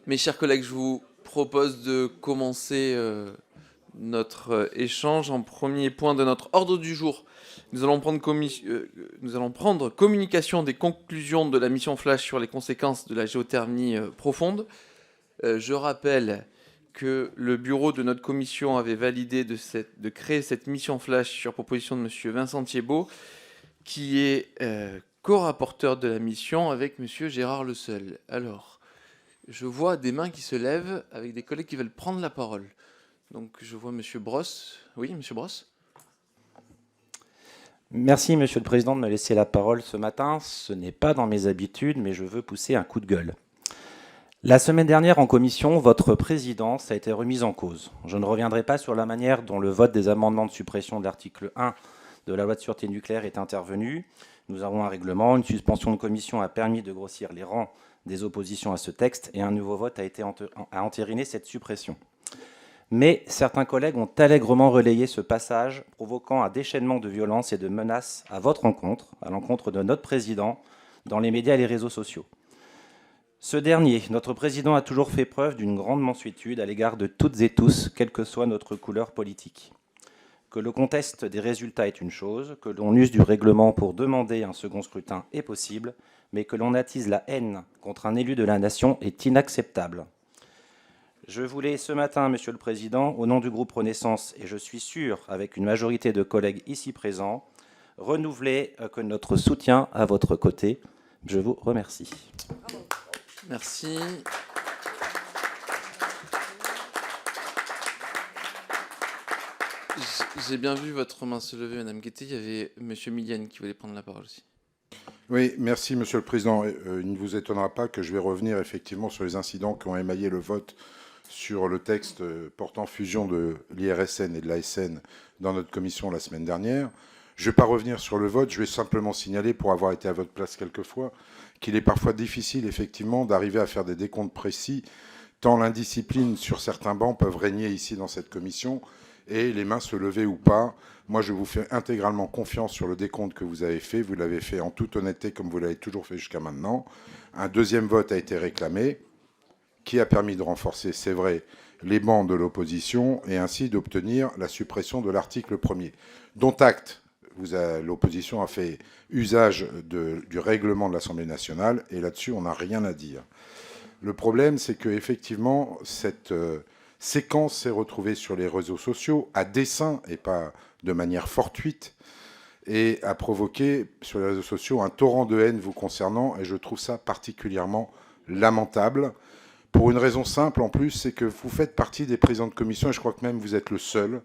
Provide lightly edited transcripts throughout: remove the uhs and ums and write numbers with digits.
Mes chers collègues, je vous propose de commencer notre échange. En premier point de notre ordre du jour, nous allons prendre communication des conclusions de la mission Flash sur les conséquences de la géothermie profonde. Je rappelle que le bureau de notre commission avait validé de créer cette mission Flash sur proposition de M. Vincent Thiebaut, qui est co-rapporteur de la mission avec M. Gérard Le Seul. Alors, je vois des mains qui se lèvent avec des collègues qui veulent prendre la parole. Donc, je vois M. Brosse. Oui, M. Brosse. Merci, Monsieur le Président, de me laisser la parole ce matin. Ce n'est pas dans mes habitudes, mais je veux pousser un coup de gueule. La semaine dernière, en commission, votre présidence a été remise en cause. Je ne reviendrai pas sur la manière dont le vote des amendements de suppression de l'article 1 de la loi de sûreté nucléaire est intervenu. Nous avons un règlement, une suspension de commission a permis de grossir les rangs des oppositions à ce texte et un nouveau vote a entériné cette suppression. Mais certains collègues ont allègrement relayé ce passage, provoquant un déchaînement de violence et de menaces à votre encontre, à l'encontre de notre président, dans les médias et les réseaux sociaux. Ce dernier, notre président, a toujours fait preuve d'une grande mansuétude à l'égard de toutes et tous, quelle que soit notre couleur politique. Que le conteste des résultats est une chose, que l'on use du règlement pour demander un second scrutin est possible, mais que l'on attise la haine contre un élu de la nation est inacceptable. Je voulais ce matin, Monsieur le Président, au nom du groupe Renaissance, et je suis sûr avec une majorité de collègues ici présents, renouveler que notre soutien à votre côté. Je vous remercie. Merci. J'ai bien vu votre main se lever, Madame Guettet. Il y avait Monsieur Millienne qui voulait prendre la parole aussi. Oui, merci Monsieur le Président. Il ne vous étonnera pas que je vais revenir effectivement sur les incidents qui ont émaillé le vote sur le texte portant fusion de l'IRSN et de l'ASN dans notre commission la semaine dernière. Je ne vais pas revenir sur le vote, je vais simplement signaler, pour avoir été à votre place quelquefois, qu'il est parfois difficile effectivement d'arriver à faire des décomptes précis, tant l'indiscipline sur certains bancs peuvent régner ici dans cette commission, et les mains se lever ou pas. Moi, je vous fais intégralement confiance sur le décompte que vous avez fait. Vous l'avez fait en toute honnêteté, comme vous l'avez toujours fait jusqu'à maintenant. Un deuxième vote a été réclamé, qui a permis de renforcer, c'est vrai, les bancs de l'opposition, et ainsi d'obtenir la suppression de l'article 1er. Dont acte, l'opposition a fait usage du règlement de l'Assemblée nationale, et là-dessus, on n'a rien à dire. Le problème, c'est qu'effectivement, cette séquence s'est retrouvée sur les réseaux sociaux à dessein et pas de manière fortuite, et a provoqué sur les réseaux sociaux un torrent de haine vous concernant, et je trouve ça particulièrement lamentable, pour une raison simple en plus, c'est que vous faites partie des présidents de commission, et je crois que même vous êtes le seul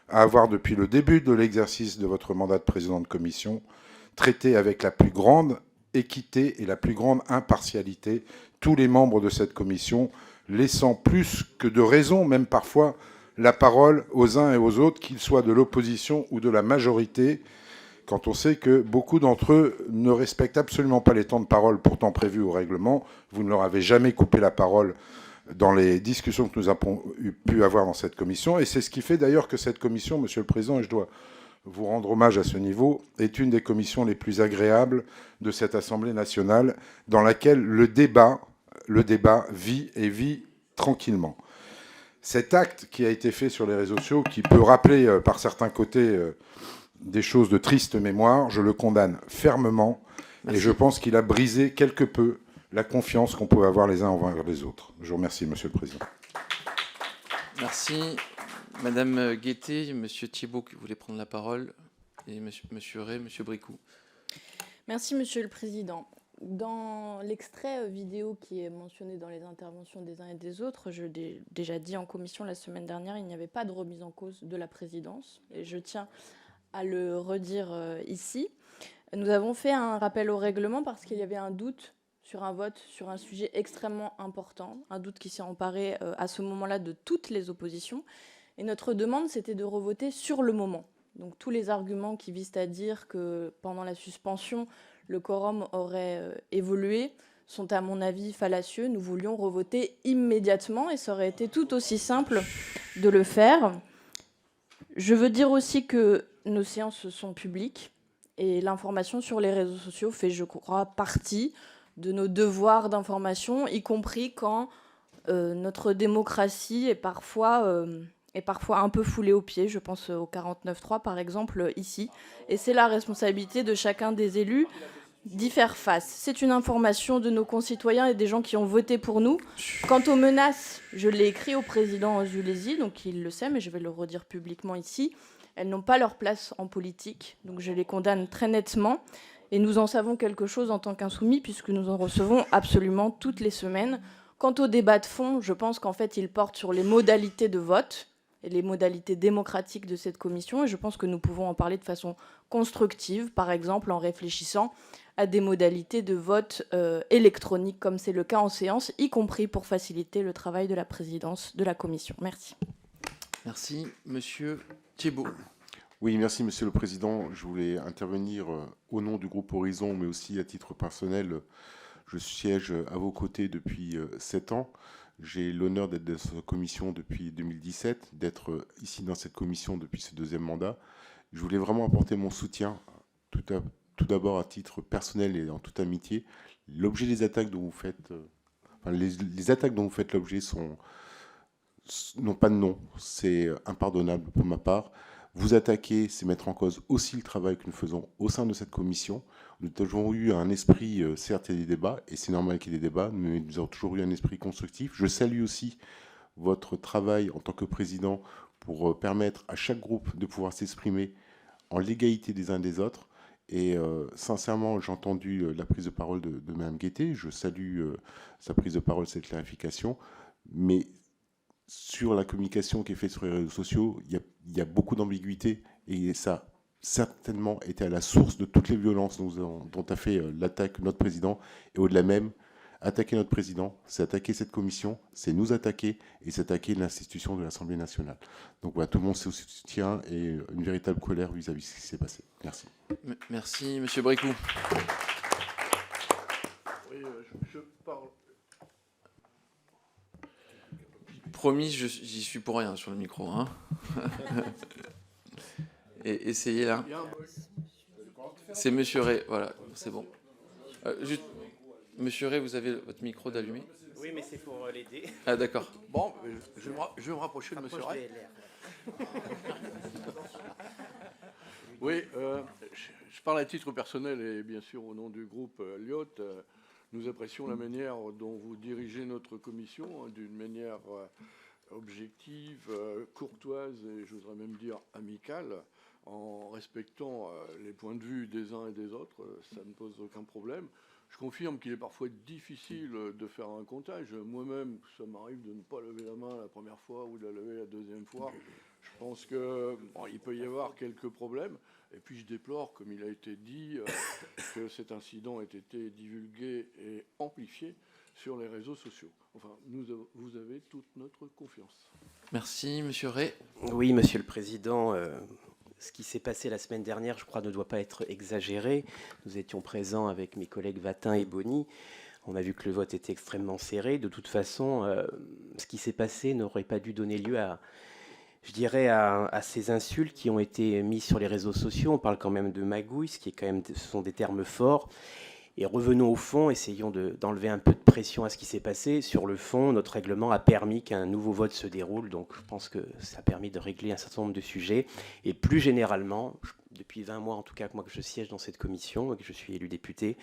à avoir, depuis le début de l'exercice de votre mandat de président de commission, traité avec la plus grande équité et la plus grande impartialité tous les membres de cette commission, laissant plus que de raison, même parfois, la parole aux uns et aux autres, qu'ils soient de l'opposition ou de la majorité, quand on sait que beaucoup d'entre eux ne respectent absolument pas les temps de parole pourtant prévus au règlement. Vous ne leur avez jamais coupé la parole dans les discussions que nous avons pu avoir dans cette commission. Et c'est ce qui fait d'ailleurs que cette commission, Monsieur le Président, et je dois vous rendre hommage à ce niveau, est une des commissions les plus agréables de cette Assemblée nationale, dans laquelle le débat vit et vit tranquillement. Cet acte qui a été fait sur les réseaux sociaux, qui peut rappeler par certains côtés des choses de triste mémoire, je le condamne fermement. Merci. Et je pense qu'il a brisé quelque peu la confiance qu'on peut avoir les uns envers les autres. Je vous remercie, Monsieur le Président. Merci. Madame Guettet, Monsieur Thiebaut qui voulait prendre la parole, et Monsieur Ray, Monsieur Bricou. Merci, Monsieur le Président. Dans l'extrait vidéo qui est mentionné dans les interventions des uns et des autres, je l'ai déjà dit en commission la semaine dernière, il n'y avait pas de remise en cause de la présidence. Et je tiens à le redire ici. Nous avons fait un rappel au règlement parce qu'il y avait un doute sur un vote sur un sujet extrêmement important, un doute qui s'est emparé à ce moment-là de toutes les oppositions. Et notre demande, c'était de revoter sur le moment. Donc tous les arguments qui visent à dire que pendant la suspension, le quorum aurait évolué sont à mon avis fallacieux. Nous voulions revoter immédiatement et ça aurait été tout aussi simple de le faire. Je veux dire aussi que nos séances sont publiques et l'information sur les réseaux sociaux fait, je crois, partie de nos devoirs d'information, y compris quand Notre démocratie est parfois un peu foulée aux pieds. Je pense au 49.3 par exemple ici. Et c'est la responsabilité de chacun des élus d'y faire face. C'est une information de nos concitoyens et des gens qui ont voté pour nous. Quant aux menaces, je l'ai écrit au président Zulesi, donc il le sait, mais je vais le redire publiquement ici. Elles n'ont pas leur place en politique, donc je les condamne très nettement. Et nous en savons quelque chose en tant qu'insoumis, puisque nous en recevons absolument toutes les semaines. Quant au débat de fond, je pense qu'en fait, il porte sur les modalités de vote et les modalités démocratiques de cette commission. Et je pense que nous pouvons en parler de façon constructive, par exemple en réfléchissant à des modalités de vote électronique, comme c'est le cas en séance, y compris pour faciliter le travail de la présidence de la commission. Merci. Merci. Monsieur Thiébaut. Oui, merci Monsieur le Président. Je voulais intervenir au nom du groupe Horizon, mais aussi à titre personnel. Je siège à vos côtés depuis 7 ans. J'ai l'honneur d'être dans cette commission depuis 2017, d'être ici dans cette commission depuis ce 2e mandat. Je voulais vraiment apporter mon soutien, tout d'abord à titre personnel et en toute amitié. L'objet des attaques dont vous faites, les attaques dont vous faites l'objet n'ont pas de nom. C'est impardonnable pour ma part. Vous attaquer, c'est mettre en cause aussi le travail que nous faisons au sein de cette commission. Nous avons toujours eu un esprit, certes, il y a des débats, et c'est normal qu'il y ait des débats, mais nous avons toujours eu un esprit constructif. Je salue aussi votre travail en tant que président pour permettre à chaque groupe de pouvoir s'exprimer en l'égalité des uns des autres. Et sincèrement, j'ai entendu la prise de parole de Mme Guettet. Je salue sa prise de parole, cette clarification. Mais sur la communication qui est faite sur les réseaux sociaux, il y a beaucoup d'ambiguïté et ça a certainement été à la source de toutes les violences dont a fait l'attaque notre président. Et au-delà même, attaquer notre président, c'est attaquer cette commission, c'est nous attaquer et c'est attaquer l'institution de l'Assemblée nationale. Donc voilà, tout le monde se soutient et une véritable colère vis-à-vis de ce qui s'est passé. Merci. Merci, Monsieur Briclou. Oui, je parle. Promis, j'y suis pour rien sur le micro. Hein. Et essayez là. C'est Monsieur Ray. Voilà, c'est bon. Juste, Monsieur Ray, vous avez votre micro d'allumé? Oui, mais c'est pour l'aider. Ah d'accord. Bon, je vais me rapprocher de Monsieur Ray. Oui, je parle à titre personnel et bien sûr au nom du groupe Lyot. Nous apprécions la manière dont vous dirigez notre commission, hein, d'une manière objective, courtoise et j'oserais même dire amicale, en respectant les points de vue des uns et des autres. Ça ne pose aucun problème. Je confirme qu'il est parfois difficile de faire un comptage. Moi-même, ça m'arrive de ne pas lever la main la première fois ou de la lever la deuxième fois. Je pense qu'il peut y avoir quelques problèmes. Et puis je déplore, comme il a été dit, que cet incident ait été divulgué et amplifié sur les réseaux sociaux. Enfin, vous avez toute notre confiance. Merci, Monsieur Ray. Oui, Monsieur le Président, ce qui s'est passé la semaine dernière, je crois, ne doit pas être exagéré. Nous étions présents avec mes collègues Vatin et Bonny. On a vu que le vote était extrêmement serré. De toute façon, ce qui s'est passé n'aurait pas dû donner lieu à, je dirais, à ces insultes qui ont été mises sur les réseaux sociaux. On parle quand même de magouille, ce sont des termes forts. Et revenons au fond, essayons d'enlever un peu de pression à ce qui s'est passé. Sur le fond, notre règlement a permis qu'un nouveau vote se déroule, donc je pense que ça a permis de régler un certain nombre de sujets. Et plus généralement, depuis 20 mois en tout cas, que moi que je siège dans cette commission et que je suis élu député,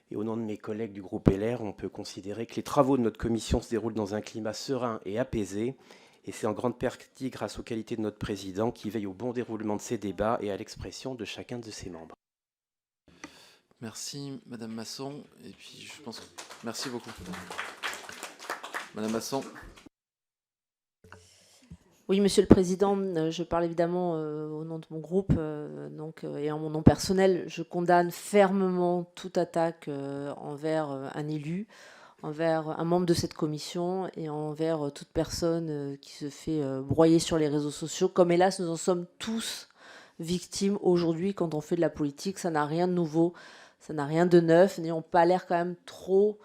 et au nom de mes collègues du groupe LR, on peut considérer que les travaux de notre commission se déroulent dans un climat serein et apaisé. Et c'est en grande partie grâce aux qualités de notre président qui veille au bon déroulement de ces débats et à l'expression de chacun de ses membres. Merci, Madame Masson. Et puis, je pense... Merci beaucoup. Madame Masson. Oui, Monsieur le Président, je parle évidemment au nom de mon groupe et en mon nom personnel. Je condamne fermement toute attaque envers un élu, envers un membre de cette commission et envers toute personne qui se fait broyer sur les réseaux sociaux. Comme hélas, nous en sommes tous victimes aujourd'hui quand on fait de la politique. Ça n'a rien de nouveau. Ça n'a rien de neuf, n'ayons pas l'air quand même trop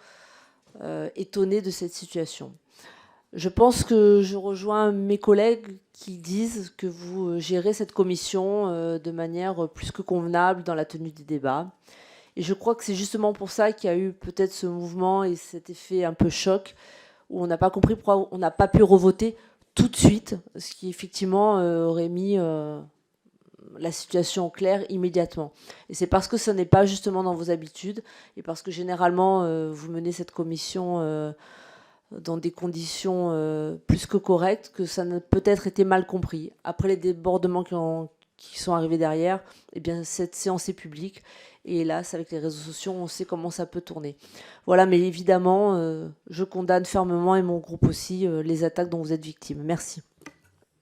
étonnés de cette situation. Je pense que je rejoins mes collègues qui disent que vous gérez cette commission de manière plus que convenable dans la tenue des débats. Et je crois que c'est justement pour ça qu'il y a eu peut-être ce mouvement et cet effet un peu choc où on n'a pas compris pourquoi on n'a pas pu revoter tout de suite, ce qui effectivement aurait mis la situation claire immédiatement. Et c'est parce que ce n'est pas justement dans vos habitudes, et parce que généralement vous menez cette commission dans des conditions plus que correctes, que ça n'a peut-être été mal compris. Après les débordements qui sont arrivés derrière, eh bien cette séance est publique, et hélas, avec les réseaux sociaux, on sait comment ça peut tourner. Voilà, mais évidemment, je condamne fermement, et mon groupe aussi, les attaques dont vous êtes victime. Merci.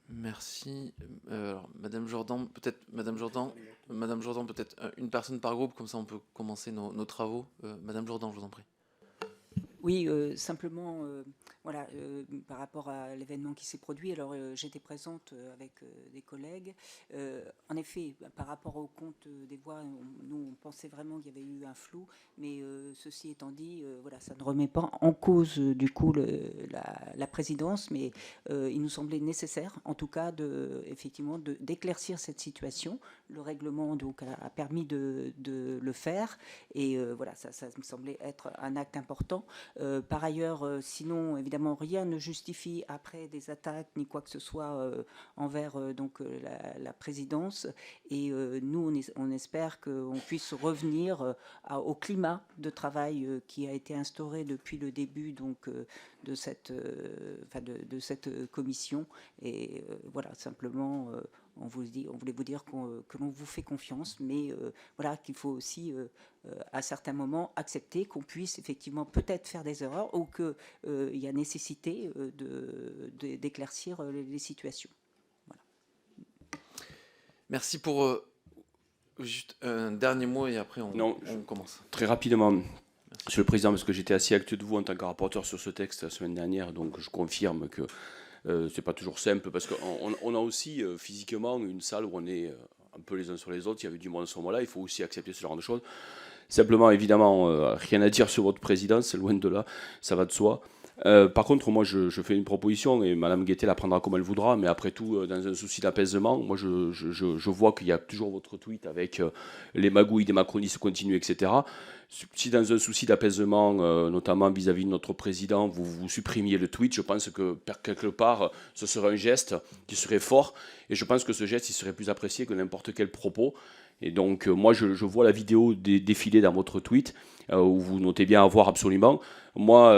Merci. Alors, Madame Jourdan, peut-être une personne par groupe, comme ça on peut commencer nos travaux. Madame Jourdan, je vous en prie. Oui, simplement, voilà, par rapport à l'événement qui s'est produit, alors j'étais présente avec des collègues. En effet, par rapport au compte des voix, nous on pensait vraiment qu'il y avait eu un flou, mais ceci étant dit, voilà, ça ne remet pas en cause du coup la présidence, mais il nous semblait nécessaire, en tout cas, effectivement, d'éclaircir cette situation. Le règlement donc a permis de le faire, et voilà, ça me semblait être un acte important. Par ailleurs, sinon, évidemment, rien ne justifie après des attaques ni quoi que ce soit envers donc la présidence. Et nous, on espère qu'on puisse revenir au climat de travail qui a été instauré depuis le début donc de cette commission. Et voilà, simplement. On voulait vous dire que l'on vous fait confiance, mais voilà, qu'il faut aussi, à certains moments, accepter qu'on puisse effectivement peut-être faire des erreurs ou qu'il y a nécessité d'éclaircir les situations. Voilà. Merci pour... juste un dernier mot et après on commence. Très rapidement, Monsieur le Président, parce que j'étais assis à côté de vous en tant que rapporteur sur ce texte la semaine dernière, donc je confirme que c'est pas toujours simple, parce qu'on a aussi physiquement une salle où on est un peu les uns sur les autres. Il y avait du monde à ce moment-là, il faut aussi accepter ce genre de choses. Simplement, évidemment, rien à dire sur votre présidence, c'est loin de là, ça va de soi. Par contre, moi, je fais une proposition, et Madame Guettet la prendra comme elle voudra, mais après tout, dans un souci d'apaisement, moi, je vois qu'il y a toujours votre tweet avec les magouilles des macronistes continuent, etc. Si dans un souci d'apaisement, notamment vis-à-vis de notre président, vous supprimiez le tweet, je pense que quelque part, ce serait un geste qui serait fort, et je pense que ce geste, il serait plus apprécié que n'importe quel propos. Et donc, moi, je vois la vidéo défiler dans votre tweet, où vous notez bien avoir absolument. Moi,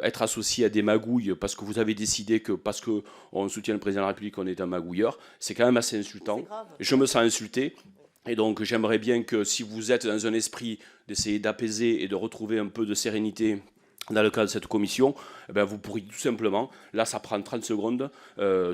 être associé à des magouilles parce que vous avez décidé que, parce qu'on soutient le président de la République, on est un magouilleur, c'est quand même assez insultant. Je me sens insulté. Et donc, j'aimerais bien que si vous êtes dans un esprit d'essayer d'apaiser et de retrouver un peu de sérénité dans le cadre de cette commission, eh bien, vous pourriez tout simplement, là ça prend 30 secondes,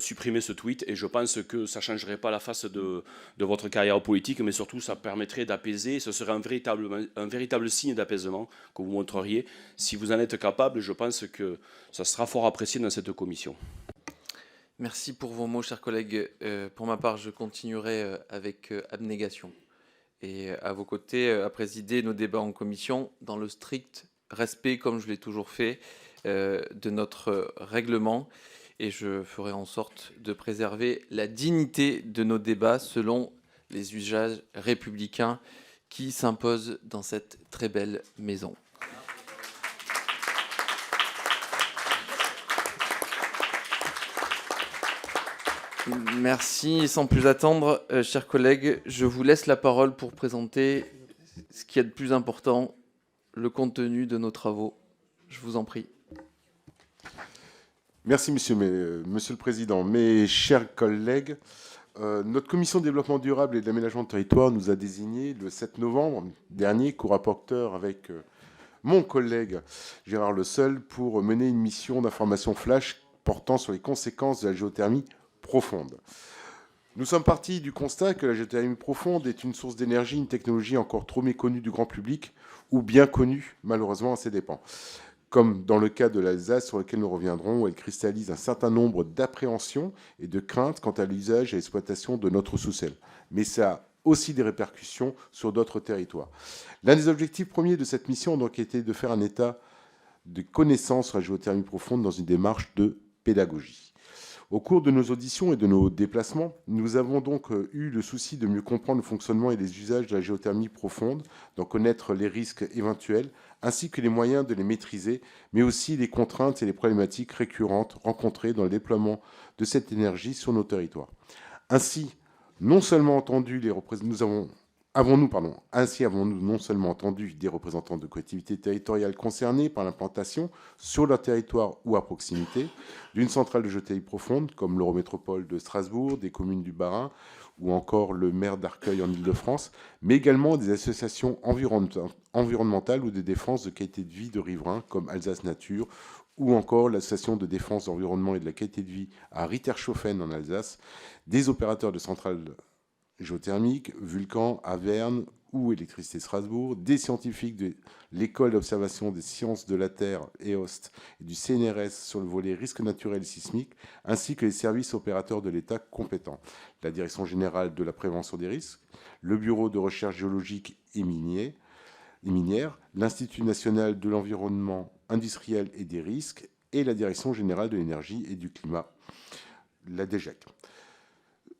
supprimer ce tweet, et je pense que ça ne changerait pas la face de votre carrière politique, mais surtout ça permettrait d'apaiser, ce serait un véritable signe d'apaisement que vous montreriez. Si vous en êtes capable, je pense que ça sera fort apprécié dans cette commission. Merci pour vos mots, chers collègues. Pour ma part, je continuerai avec abnégation et à vos côtés à présider nos débats en commission dans le strict respect, comme je l'ai toujours fait, de notre règlement, et je ferai en sorte de préserver la dignité de nos débats selon les usages républicains qui s'imposent dans cette très belle maison. Merci. Sans plus attendre, chers collègues, je vous laisse la parole pour présenter ce qui est de plus important, le contenu de nos travaux. Je vous en prie. Merci, monsieur le Président. Mes chers collègues, notre commission de développement durable et d'aménagement de territoire nous a désigné le 7 novembre dernier, co-rapporteur avec mon collègue Gérard Le Seul, pour mener une mission d'information flash portant sur les conséquences de la géothermie profonde. Nous sommes partis du constat que la géothermie profonde est une source d'énergie, une technologie encore trop méconnue du grand public, ou bien connue, malheureusement, à ses dépens. Comme dans le cas de l'Alsace, sur lequel nous reviendrons, où elle cristallise un certain nombre d'appréhensions et de craintes quant à l'usage et à l'exploitation de notre sous-sol. Mais ça a aussi des répercussions sur d'autres territoires. L'un des objectifs premiers de cette mission a donc été de faire un état de connaissance sur la géothermie profonde dans une démarche de pédagogie. Au cours de nos auditions et de nos déplacements, nous avons donc eu le souci de mieux comprendre le fonctionnement et les usages de la géothermie profonde, d'en connaître les risques éventuels, ainsi que les moyens de les maîtriser, mais aussi les contraintes et les problématiques récurrentes rencontrées dans le déploiement de cette énergie sur nos territoires. Ainsi, non seulement entendu les représentants, avons-nous non seulement entendu des représentants de collectivités territoriales concernées par l'implantation sur leur territoire ou à proximité d'une centrale de géothermie profonde, comme l'Eurométropole de Strasbourg, des communes du Bas-Rhin ou encore le maire d'Arcueil en Ile-de-France, mais également des associations environnementales ou de défense de qualité de vie de riverains comme Alsace Nature ou encore l'association de défense de l'environnement et de la qualité de vie à Rittershofen en Alsace, des opérateurs de centrales géothermiques, Vulcan, Averne ou Électricité Strasbourg, des scientifiques de l'École d'observation des sciences de la Terre, EOST, et du CNRS sur le volet risques naturels et sismiques, ainsi que les services opérateurs de l'État compétents, la Direction générale de la prévention des risques, le Bureau de recherche géologique et minière, l'Institut national de l'environnement industriel et des risques, et la Direction générale de l'énergie et du climat, la DGEC.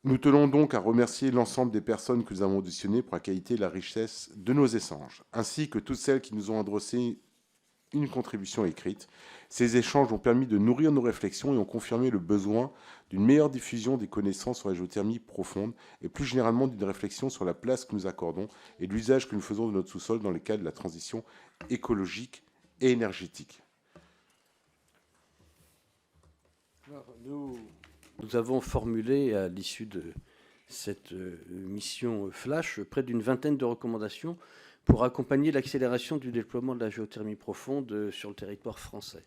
Nous tenons donc à remercier l'ensemble des personnes que nous avons auditionnées pour la qualité et la richesse de nos échanges, ainsi que toutes celles qui nous ont adressé une contribution écrite. Ces échanges ont permis de nourrir nos réflexions et ont confirmé le besoin d'une meilleure diffusion des connaissances sur la géothermie profonde et plus généralement d'une réflexion sur la place que nous accordons et de l'usage que nous faisons de notre sous-sol dans le cadre de la transition écologique et énergétique. Alors, nous avons formulé, à l'issue de cette mission flash, près d'une vingtaine de recommandations pour accompagner l'accélération du déploiement de la géothermie profonde sur le territoire français.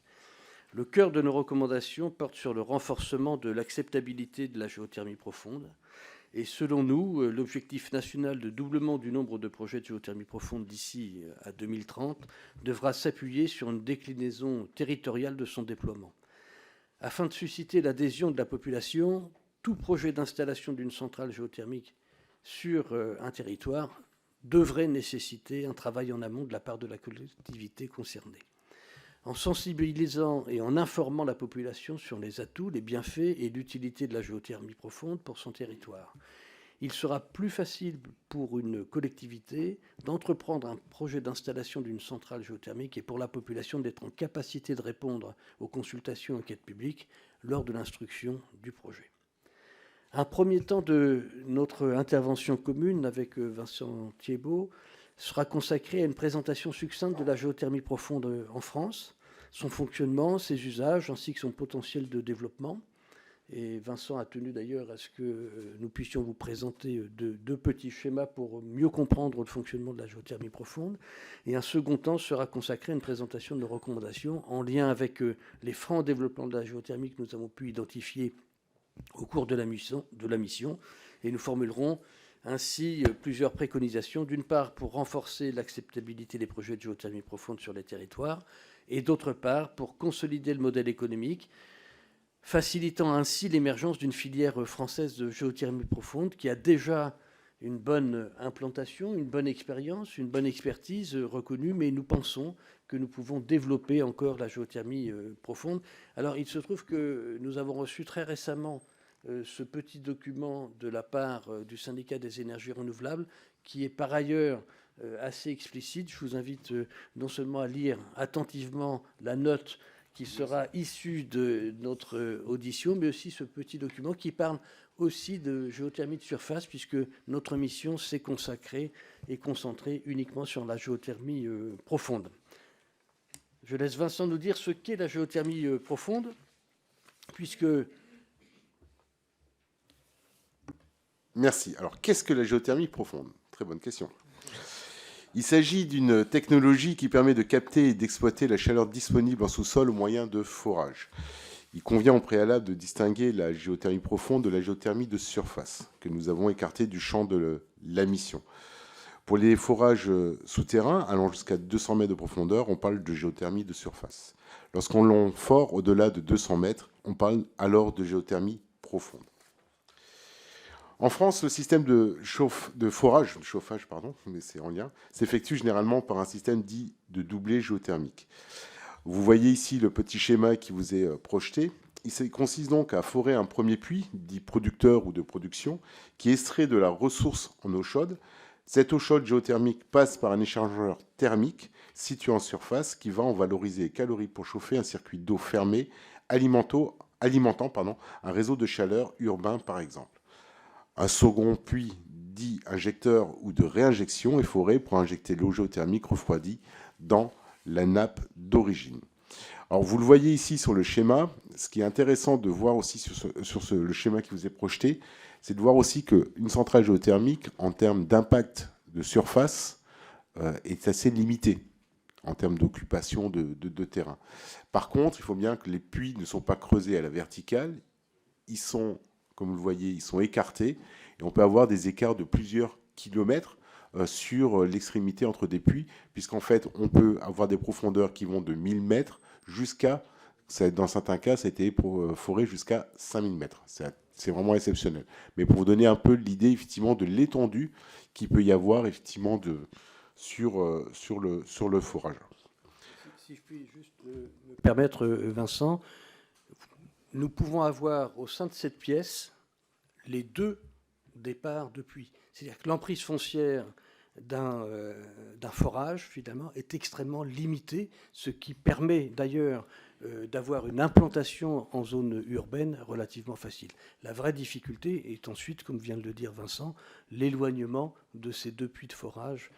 Le cœur de nos recommandations porte sur le renforcement de l'acceptabilité de la géothermie profonde. Et selon nous, l'objectif national de doublement du nombre de projets de géothermie profonde d'ici à 2030 devra s'appuyer sur une déclinaison territoriale de son déploiement. Afin de susciter l'adhésion de la population, tout projet d'installation d'une centrale géothermique sur un territoire devrait nécessiter un travail en amont de la part de la collectivité concernée. En sensibilisant et en informant la population sur les atouts, les bienfaits et l'utilité de la géothermie profonde pour son territoire, il sera plus facile pour une collectivité d'entreprendre un projet d'installation d'une centrale géothermique et pour la population d'être en capacité de répondre aux consultations et enquêtes publiques lors de l'instruction du projet. Un premier temps de notre intervention commune avec Vincent Thiébaut sera consacré à une présentation succincte de la géothermie profonde en France, son fonctionnement, ses usages ainsi que son potentiel de développement. Et Vincent a tenu d'ailleurs à ce que nous puissions vous présenter deux petits schémas pour mieux comprendre le fonctionnement de la géothermie profonde. Et un second temps sera consacré à une présentation de nos recommandations en lien avec les freins au développement de la géothermie que nous avons pu identifier au cours de la mission. Et nous formulerons ainsi plusieurs préconisations, d'une part pour renforcer l'acceptabilité des projets de géothermie profonde sur les territoires, et d'autre part pour consolider le modèle économique, facilitant ainsi l'émergence d'une filière française de géothermie profonde qui a déjà une bonne implantation, une bonne expérience, une bonne expertise reconnue, mais nous pensons que nous pouvons développer encore la géothermie profonde. Alors, il se trouve que nous avons reçu très récemment ce petit document de la part du syndicat des énergies renouvelables, qui est par ailleurs assez explicite. Je vous invite non seulement à lire attentivement la note qui sera issue de notre audition, mais aussi ce petit document qui parle aussi de géothermie de surface, puisque notre mission s'est consacrée et concentrée uniquement sur la géothermie profonde. Je laisse Vincent nous dire ce qu'est la géothermie profonde, puisque... Merci. Alors, qu'est-ce que la géothermie profonde? Très bonne question. Il s'agit d'une technologie qui permet de capter et d'exploiter la chaleur disponible en sous-sol au moyen de forage. Il convient au préalable de distinguer la géothermie profonde de la géothermie de surface, que nous avons écartée du champ de la mission. Pour les forages souterrains, allant jusqu'à 200 mètres de profondeur, on parle de géothermie de surface. Lorsqu'on l'on fore au-delà de 200 mètres, on parle alors de géothermie profonde. En France, le système de chauffage, mais c'est en lien, s'effectue généralement par un système dit de doublé géothermique. Vous voyez ici le petit schéma qui vous est projeté. Il consiste donc à forer un premier puits, dit producteur ou de production, qui extrait de la ressource en eau chaude. Cette eau chaude géothermique passe par un échangeur thermique situé en surface qui va en valoriser les calories pour chauffer un circuit d'eau fermé alimentant un réseau de chaleur urbain par exemple. Un second puits dit injecteur ou de réinjection est foré pour injecter l'eau géothermique refroidie dans la nappe d'origine. Alors vous le voyez ici sur le schéma, ce qui est intéressant de voir aussi le schéma qui vous est projeté, c'est de voir aussi qu'une centrale géothermique, en termes d'impact de surface, est assez limitée en termes d'occupation de terrain. Par contre, il faut bien que les puits ne sont pas creusés à la verticale, ils sont, comme vous le voyez, ils sont écartés, et on peut avoir des écarts de plusieurs kilomètres sur l'extrémité entre des puits, puisqu'en fait, on peut avoir des profondeurs qui vont de 1000 mètres jusqu'à, dans certains cas, ça a été foré jusqu'à 5000 mètres. C'est vraiment exceptionnel. Mais pour vous donner un peu l'idée, effectivement, de l'étendue qu'il peut y avoir, effectivement, sur le forage. Si je puis juste me permettre, Vincent, nous pouvons avoir au sein de cette pièce les deux départs de puits. C'est-à-dire que l'emprise foncière d'un forage, finalement, est extrêmement limitée, ce qui permet d'ailleurs d'avoir une implantation en zone urbaine relativement facile. La vraie difficulté est ensuite, comme vient de le dire Vincent, l'éloignement de ces deux puits de forage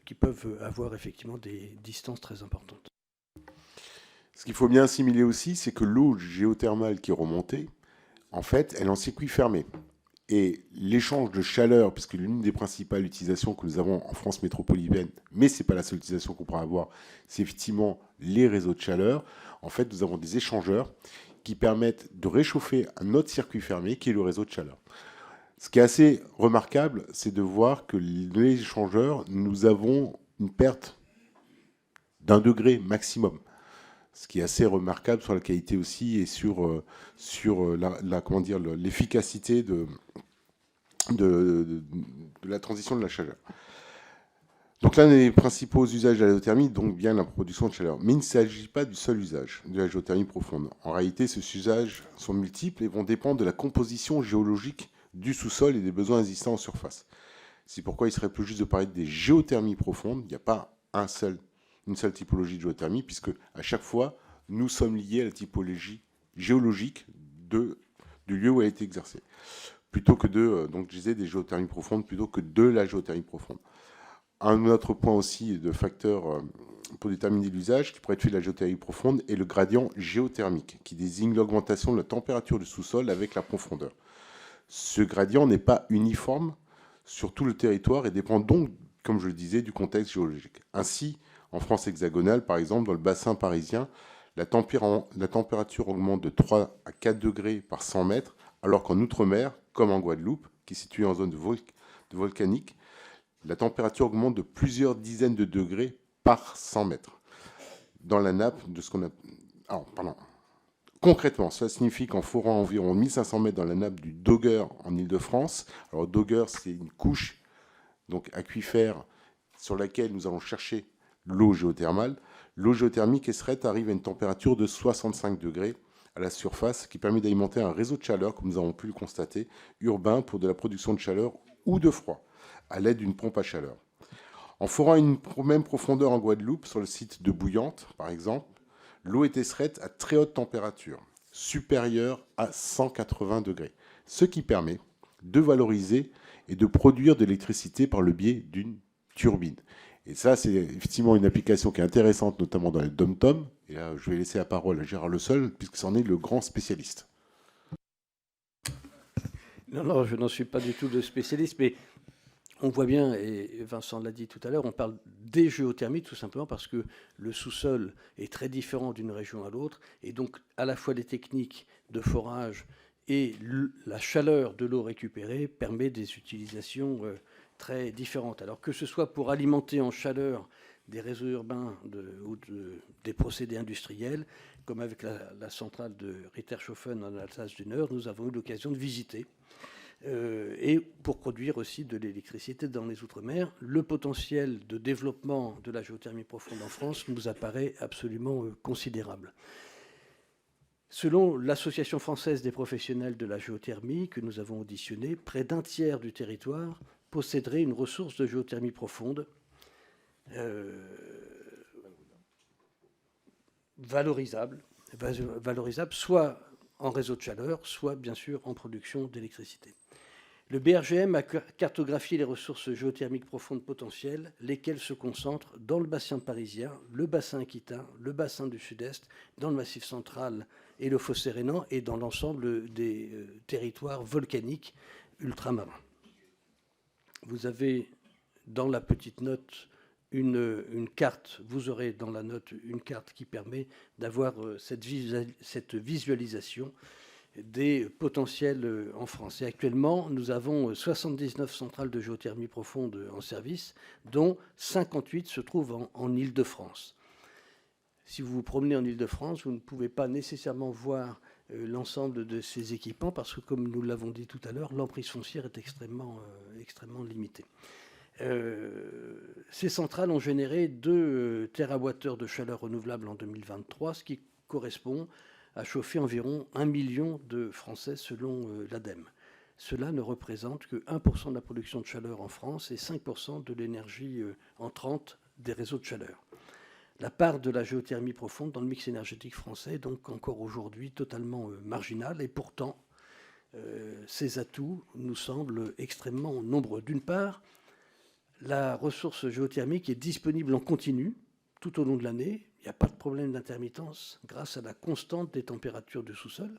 qui peuvent avoir effectivement des distances très importantes. Ce qu'il faut bien assimiler aussi, c'est que l'eau géothermale qui est remontée, en fait, elle est en circuit fermé. Et l'échange de chaleur, puisque l'une des principales utilisations que nous avons en France métropolitaine, mais ce n'est pas la seule utilisation qu'on pourra avoir, c'est effectivement les réseaux de chaleur. En fait, nous avons des échangeurs qui permettent de réchauffer un autre circuit fermé, qui est le réseau de chaleur. Ce qui est assez remarquable, c'est de voir que les échangeurs, nous avons une perte d'1 degré maximum. Ce qui est assez remarquable sur la qualité aussi et sur l'efficacité de la transition de la chaleur. Donc l'un des principaux usages de la géothermie, donc bien la production de chaleur. Mais il ne s'agit pas du seul usage de la géothermie profonde. En réalité, ces usages sont multiples et vont dépendre de la composition géologique du sous-sol et des besoins existants en surface. C'est pourquoi il serait plus juste de parler des géothermies profondes. Il n'y a pas une seule typologie de géothermie, puisque à chaque fois, nous sommes liés à la typologie géologique du lieu où elle a été exercée. Plutôt que donc je disais des géothermies profondes, plutôt que de la géothermie profonde. Un autre point aussi de facteur pour déterminer l'usage qui pourrait être fait de la géothermie profonde est le gradient géothermique, qui désigne l'augmentation de la température du sous-sol avec la profondeur. Ce gradient n'est pas uniforme sur tout le territoire et dépend donc, comme je le disais, du contexte géologique. Ainsi, en France hexagonale, par exemple, dans le bassin parisien, la température augmente de 3 à 4 degrés par 100 mètres, alors qu'en Outre-mer, comme en Guadeloupe, qui est située en zone volcanique, la température augmente de plusieurs dizaines de degrés par 100 mètres. Dans la nappe de ce qu'on a... Concrètement, ça signifie qu'en forant environ 1500 mètres dans la nappe du Dogger en Île-de-France, alors Dogger, c'est une couche donc aquifère sur laquelle nous allons chercher l'eau géothermale. L'eau géothermique Esrette arrive à une température de 65 degrés à la surface, qui permet d'alimenter un réseau de chaleur, comme nous avons pu le constater, urbain pour de la production de chaleur ou de froid, à l'aide d'une pompe à chaleur. En forant une même profondeur en Guadeloupe, sur le site de Bouillante, par exemple, l'eau est extraite à très haute température, supérieure à 180 degrés, ce qui permet de valoriser et de produire de l'électricité par le biais d'une turbine. Et ça, c'est effectivement une application qui est intéressante, notamment dans les dom-tom. Et là, je vais laisser la parole à Gérard Le Seul, puisque c'en est le grand spécialiste. Non, je n'en suis pas du tout le spécialiste, mais on voit bien, et Vincent l'a dit tout à l'heure, on parle des géothermies tout simplement parce que le sous-sol est très différent d'une région à l'autre, et donc à la fois les techniques de forage et la chaleur de l'eau récupérée permet des utilisations très différentes. Alors que ce soit pour alimenter en chaleur des réseaux urbains ou des procédés industriels, comme avec la centrale de Rittershofen en Alsace du Nord, nous avons eu l'occasion de visiter. Et pour produire aussi de l'électricité dans les Outre-mer. Le potentiel de développement de la géothermie profonde en France nous apparaît absolument considérable. Selon l'Association française des professionnels de la géothermie que nous avons auditionné, près d'un tiers du territoire posséderait une ressource de géothermie profonde valorisable, soit en réseau de chaleur, soit bien sûr en production d'électricité. Le BRGM a cartographié les ressources géothermiques profondes potentielles, lesquelles se concentrent dans le bassin parisien, le bassin aquitain, le bassin du Sud-Est, dans le Massif central et le fossé rhénan, et dans l'ensemble des territoires volcaniques ultramarins. Vous avez dans la petite note une carte, vous aurez dans la note une carte qui permet d'avoir cette visualisation des potentiels en France. Et actuellement, nous avons 79 centrales de géothermie profonde en service, dont 58 se trouvent en Île-de-France. Si vous vous promenez en Île-de-France, vous ne pouvez pas nécessairement voir l'ensemble de ces équipements parce que, comme nous l'avons dit tout à l'heure, l'emprise foncière est extrêmement limitée. Ces centrales ont généré 2 TWh de chaleur renouvelable en 2023, ce qui correspond à chauffer environ 1 million de Français selon l'ADEME. Cela ne représente que 1% de la production de chaleur en France et 5% de l'énergie entrante des réseaux de chaleur. La part de la géothermie profonde dans le mix énergétique français est donc encore aujourd'hui totalement marginale et pourtant ces atouts nous semblent extrêmement nombreux. D'une part, la ressource géothermique est disponible en continu tout au long de l'année. Il n'y a pas de problème d'intermittence grâce à la constante des températures du sous-sol.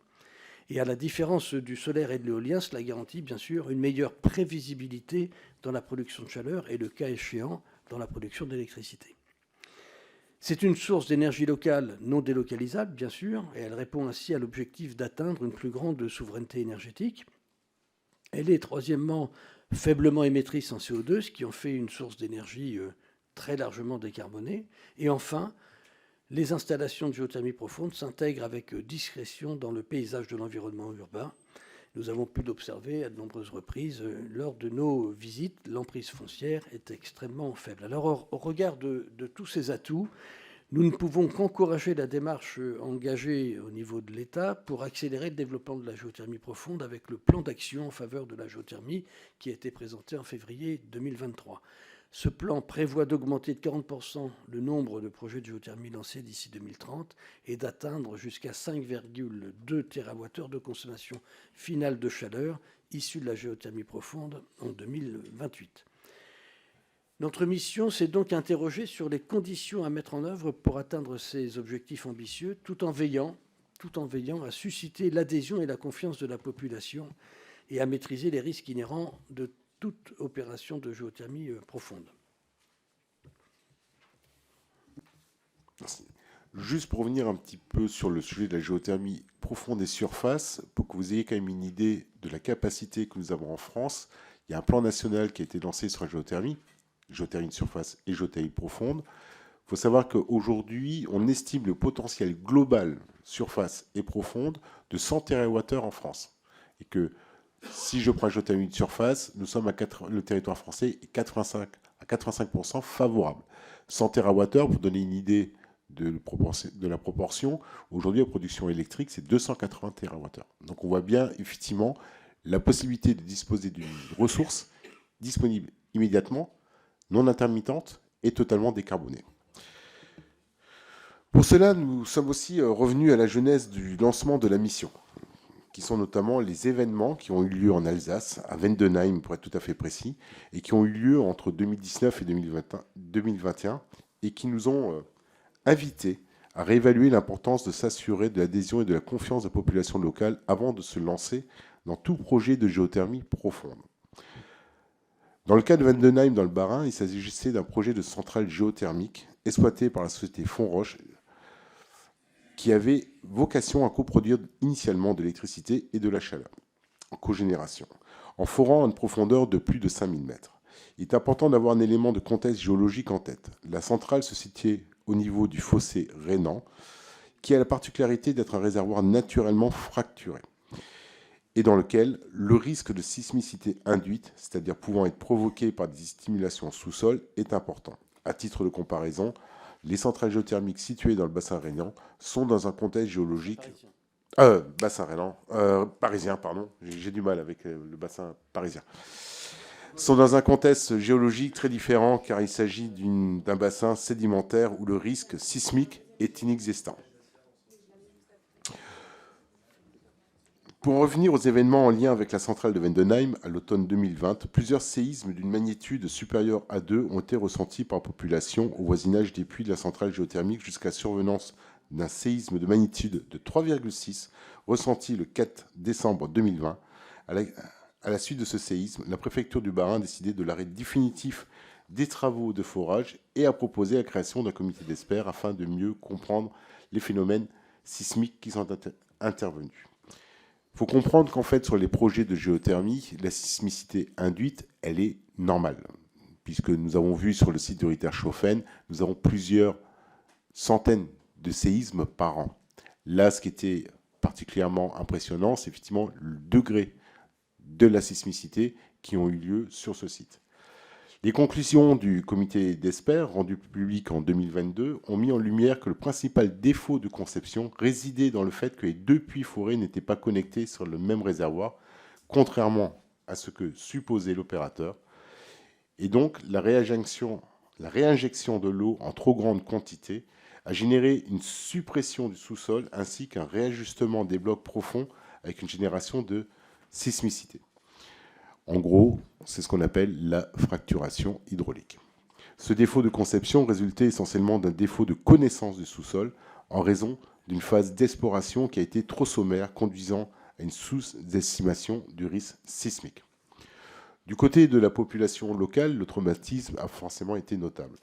Et à la différence du solaire et de l'éolien, cela garantit bien sûr une meilleure prévisibilité dans la production de chaleur et le cas échéant dans la production d'électricité. C'est une source d'énergie locale non délocalisable, bien sûr, et elle répond ainsi à l'objectif d'atteindre une plus grande souveraineté énergétique. Elle est, troisièmement, faiblement émettrice en CO2, ce qui en fait une source d'énergie très largement décarbonée. Et enfin, les installations de géothermie profonde s'intègrent avec discrétion dans le paysage de l'environnement urbain. Nous avons pu l'observer à de nombreuses reprises. Lors de nos visites, l'emprise foncière est extrêmement faible. Alors, au regard de tous ces atouts, nous ne pouvons qu'encourager la démarche engagée au niveau de l'État pour accélérer le développement de la géothermie profonde avec le plan d'action en faveur de la géothermie qui a été présenté en février 2023. Ce plan prévoit d'augmenter de 40% le nombre de projets de géothermie lancés d'ici 2030 et d'atteindre jusqu'à 5,2 TWh de consommation finale de chaleur issue de la géothermie profonde en 2028. Notre mission s'est donc interrogée sur les conditions à mettre en œuvre pour atteindre ces objectifs ambitieux, tout en veillant à susciter l'adhésion et la confiance de la population et à maîtriser les risques inhérents de toute opération de géothermie profonde. Merci. Juste pour revenir un petit peu sur le sujet de la géothermie profonde et surface, pour que vous ayez quand même une idée de la capacité que nous avons en France, il y a un plan national qui a été lancé sur la géothermie de surface et géothermie profonde. Il faut savoir qu'aujourd'hui, on estime le potentiel global surface et profonde de 100 TWh en France. Et que si je prends la géothermie de surface, nous sommes le territoire français est à 85% favorable. 100 TWh, pour donner une idée de la proportion, aujourd'hui la production électrique c'est 280 TWh. Donc on voit bien effectivement la possibilité de disposer d'une ressource disponible immédiatement, non intermittente et totalement décarbonée. Pour cela, nous sommes aussi revenus à la genèse du lancement de la mission, qui sont notamment les événements qui ont eu lieu en Alsace, à Vendenheim pour être tout à fait précis, et qui ont eu lieu entre 2019 et 2021, et qui nous ont invités à réévaluer l'importance de s'assurer de l'adhésion et de la confiance de la population locale avant de se lancer dans tout projet de géothermie profonde. Dans le cas de Vendenheim, dans le Bas-Rhin, il s'agissait d'un projet de centrale géothermique exploité par la société Fonroche, qui avait vocation à coproduire initialement de l'électricité et de la chaleur en cogénération, en forant à une profondeur de plus de 5000 mètres. Il est important d'avoir un élément de contexte géologique en tête. La centrale se situait au niveau du fossé rhénan, qui a la particularité d'être un réservoir naturellement fracturé, et dans lequel le risque de sismicité induite, c'est-à-dire pouvant être provoqué par des stimulations sous-sol, est important. À titre de comparaison, les centrales géothermiques situées dans le bassin rhénan sont dans un contexte géologique... parisien, pardon. J'ai du mal avec le bassin parisien. sont dans un contexte géologique très différent car il s'agit d'un bassin sédimentaire où le risque sismique est inexistant. Pour revenir aux événements en lien avec la centrale de Vendenheim à l'automne 2020, plusieurs séismes d'une magnitude supérieure à 2 ont été ressentis par la population au voisinage des puits de la centrale géothermique jusqu'à la survenance d'un séisme de magnitude de 3,6 ressenti le 4 décembre 2020. À la suite de ce séisme, la préfecture du Bas-Rhin a décidé de l'arrêt définitif des travaux de forage et a proposé la création d'un comité d'experts afin de mieux comprendre les phénomènes sismiques qui sont intervenus. Il faut comprendre qu'en fait, sur les projets de géothermie, la sismicité induite, elle est normale, puisque nous avons vu sur le site de Ritter-Schoffen, nous avons plusieurs centaines de séismes par an. Là, ce qui était particulièrement impressionnant, c'est effectivement le degré de la sismicité qui ont eu lieu sur ce site. Les conclusions du comité d'experts, rendues publiques en 2022, ont mis en lumière que le principal défaut de conception résidait dans le fait que les deux puits forêts n'étaient pas connectés sur le même réservoir, contrairement à ce que supposait l'opérateur. Et donc, la réinjection de l'eau en trop grande quantité a généré une suppression du sous-sol ainsi qu'un réajustement des blocs profonds avec une génération de sismicité. En gros, c'est ce qu'on appelle la fracturation hydraulique. Ce défaut de conception résultait essentiellement d'un défaut de connaissance du sous-sol en raison d'une phase d'exploration qui a été trop sommaire, conduisant à une sous-estimation du risque sismique. Du côté de la population locale, le traumatisme a forcément été notable.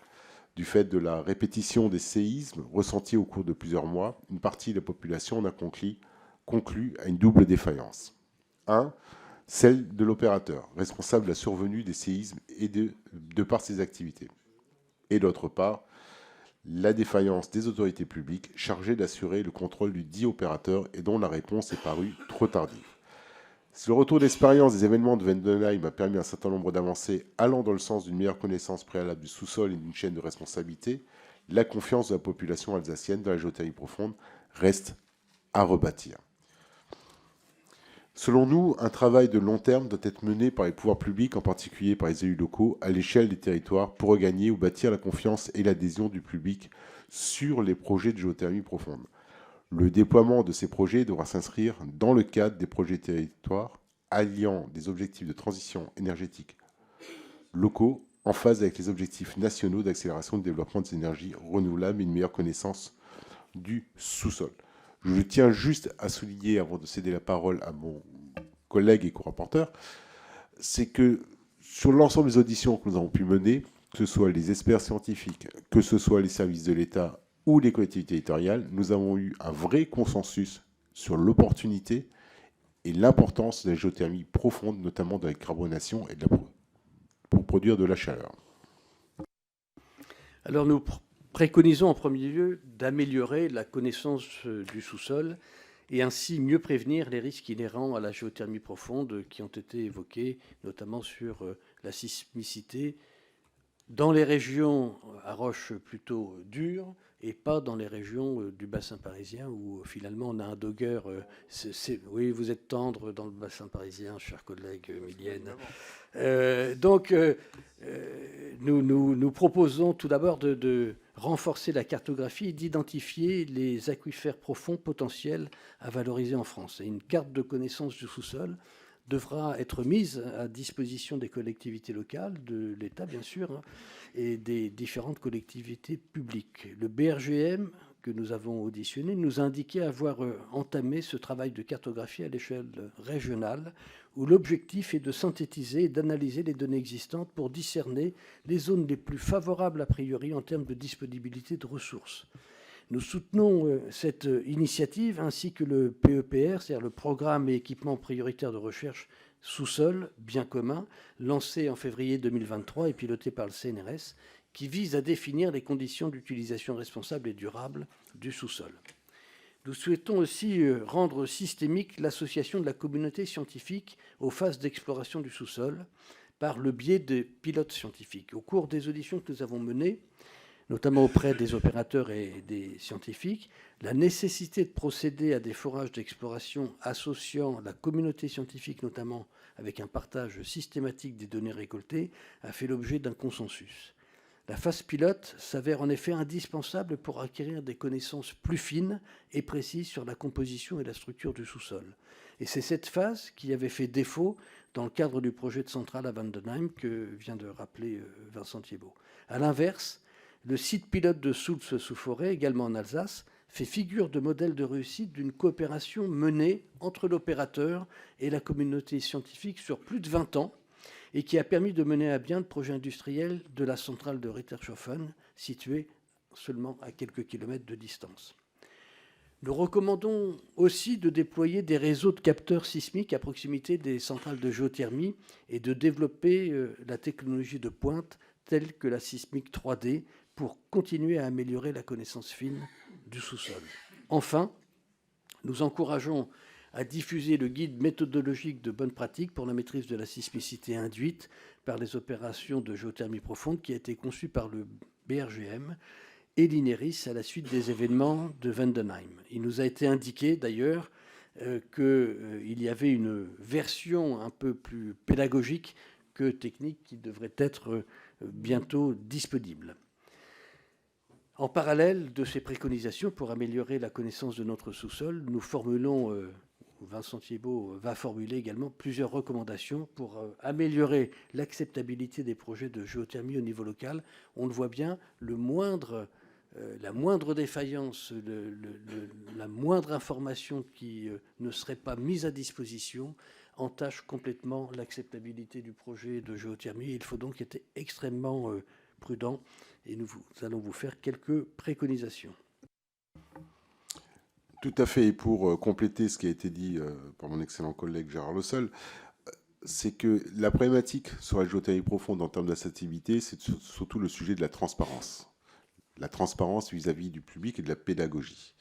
Du fait de la répétition des séismes ressentis au cours de plusieurs mois, une partie de la population en a conclu à une double défaillance. 1. Celle de l'opérateur, responsable de la survenue des séismes et de par ses activités. Et d'autre part, la défaillance des autorités publiques chargées d'assurer le contrôle du dit opérateur et dont la réponse est parue trop tardive. Si le retour d'expérience des événements de Vendenheim a permis un certain nombre d'avancées allant dans le sens d'une meilleure connaissance préalable du sous-sol et d'une chaîne de responsabilité, la confiance de la population alsacienne dans la géothermie profonde reste à rebâtir. Selon nous, un travail de long terme doit être mené par les pouvoirs publics, en particulier par les élus locaux, à l'échelle des territoires, pour regagner ou bâtir la confiance et l'adhésion du public sur les projets de géothermie profonde. Le déploiement de ces projets devra s'inscrire dans le cadre des projets territoires, alliant des objectifs de transition énergétique locaux en phase avec les objectifs nationaux d'accélération du développement des énergies renouvelables et une meilleure connaissance du sous-sol. Je tiens juste à souligner, avant de céder la parole à mon collègue et co-rapporteur, c'est que sur l'ensemble des auditions que nous avons pu mener, que ce soit les experts scientifiques, que ce soit les services de l'État ou les collectivités territoriales, nous avons eu un vrai consensus sur l'opportunité et l'importance de la géothermie profonde, notamment de la carbonation et pour produire de la chaleur. Alors nous préconisons en premier lieu d'améliorer la connaissance du sous-sol et ainsi mieux prévenir les risques inhérents à la géothermie profonde qui ont été évoqués, notamment sur la sismicité dans les régions à roches plutôt dures et pas dans les régions du bassin parisien où finalement on a un dogger. Oui, vous êtes tendre dans le bassin parisien, chers collègues Milienne. Nous proposons tout d'abord de renforcer la cartographie et d'identifier les aquifères profonds potentiels à valoriser en France. Et une carte de connaissance du sous-sol devra être mise à disposition des collectivités locales, de l'État bien sûr, et des différentes collectivités publiques. Le BRGM, que nous avons auditionné, nous a indiqué avoir entamé ce travail de cartographie à l'échelle régionale, où l'objectif est de synthétiser et d'analyser les données existantes pour discerner les zones les plus favorables a priori en termes de disponibilité de ressources. Nous soutenons cette initiative ainsi que le PEPR, c'est-à-dire le Programme et équipement prioritaire de recherche sous-sol, bien commun, lancé en février 2023 et piloté par le CNRS, qui vise à définir les conditions d'utilisation responsable et durable du sous-sol. Nous souhaitons aussi rendre systémique l'association de la communauté scientifique aux phases d'exploration du sous-sol par le biais des pilotes scientifiques. Au cours des auditions que nous avons menées, notamment auprès des opérateurs et des scientifiques, la nécessité de procéder à des forages d'exploration associant la communauté scientifique notamment avec un partage systématique des données récoltées, a fait l'objet d'un consensus. La phase pilote s'avère en effet indispensable pour acquérir des connaissances plus fines et précises sur la composition et la structure du sous-sol. Et c'est cette phase qui avait fait défaut dans le cadre du projet de centrale à Vendenheim que vient de rappeler Vincent Thiébaut. À l'inverse, le site pilote de Soultz-sous-Forêt, également en Alsace, fait figure de modèle de réussite d'une coopération menée entre l'opérateur et la communauté scientifique sur plus de 20 ans, et qui a permis de mener à bien le projet industriel de la centrale de Rittershofen, située seulement à quelques kilomètres de distance. Nous recommandons aussi de déployer des réseaux de capteurs sismiques à proximité des centrales de géothermie et de développer la technologie de pointe telle que la sismique 3D pour continuer à améliorer la connaissance fine du sous-sol. Enfin, nous encourageons à diffuser le guide méthodologique de bonne pratique pour la maîtrise de la sismicité induite par les opérations de géothermie profonde qui a été conçu par le BRGM et l'INERIS à la suite des événements de Vendenheim. Il nous a été indiqué d'ailleurs qu'il y avait une version un peu plus pédagogique que technique qui devrait être bientôt disponible. En parallèle de ces préconisations pour améliorer la connaissance de notre sous-sol, nous formulons, Vincent Thiébaut va formuler également plusieurs recommandations pour améliorer l'acceptabilité des projets de géothermie au niveau local. On le voit bien, la moindre défaillance, la moindre information qui ne serait pas mise à disposition entache complètement l'acceptabilité du projet de géothermie. Il faut donc être extrêmement prudent et nous allons vous faire quelques préconisations. Tout à fait. Et pour compléter ce qui a été dit par mon excellent collègue Gérard Le Seul, c'est que la problématique sur la géothermie profonde en termes d'acceptabilité, c'est surtout le sujet de la transparence. La transparence vis-à-vis du public et de la pédagogie.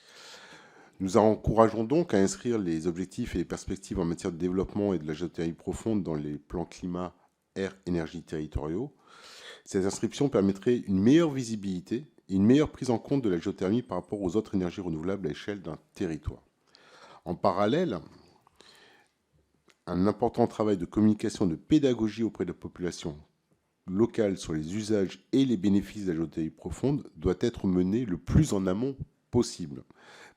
Nous encourageons donc à inscrire les objectifs et les perspectives en matière de développement et de la géothermie profonde dans les plans climat, air, énergie territoriaux. Cette inscription permettrait une meilleure visibilité et une meilleure prise en compte de la géothermie par rapport aux autres énergies renouvelables à l'échelle d'un territoire. En parallèle, un important travail de communication et de pédagogie auprès de la population locale sur les usages et les bénéfices de la géothermie profonde doit être mené le plus en amont possible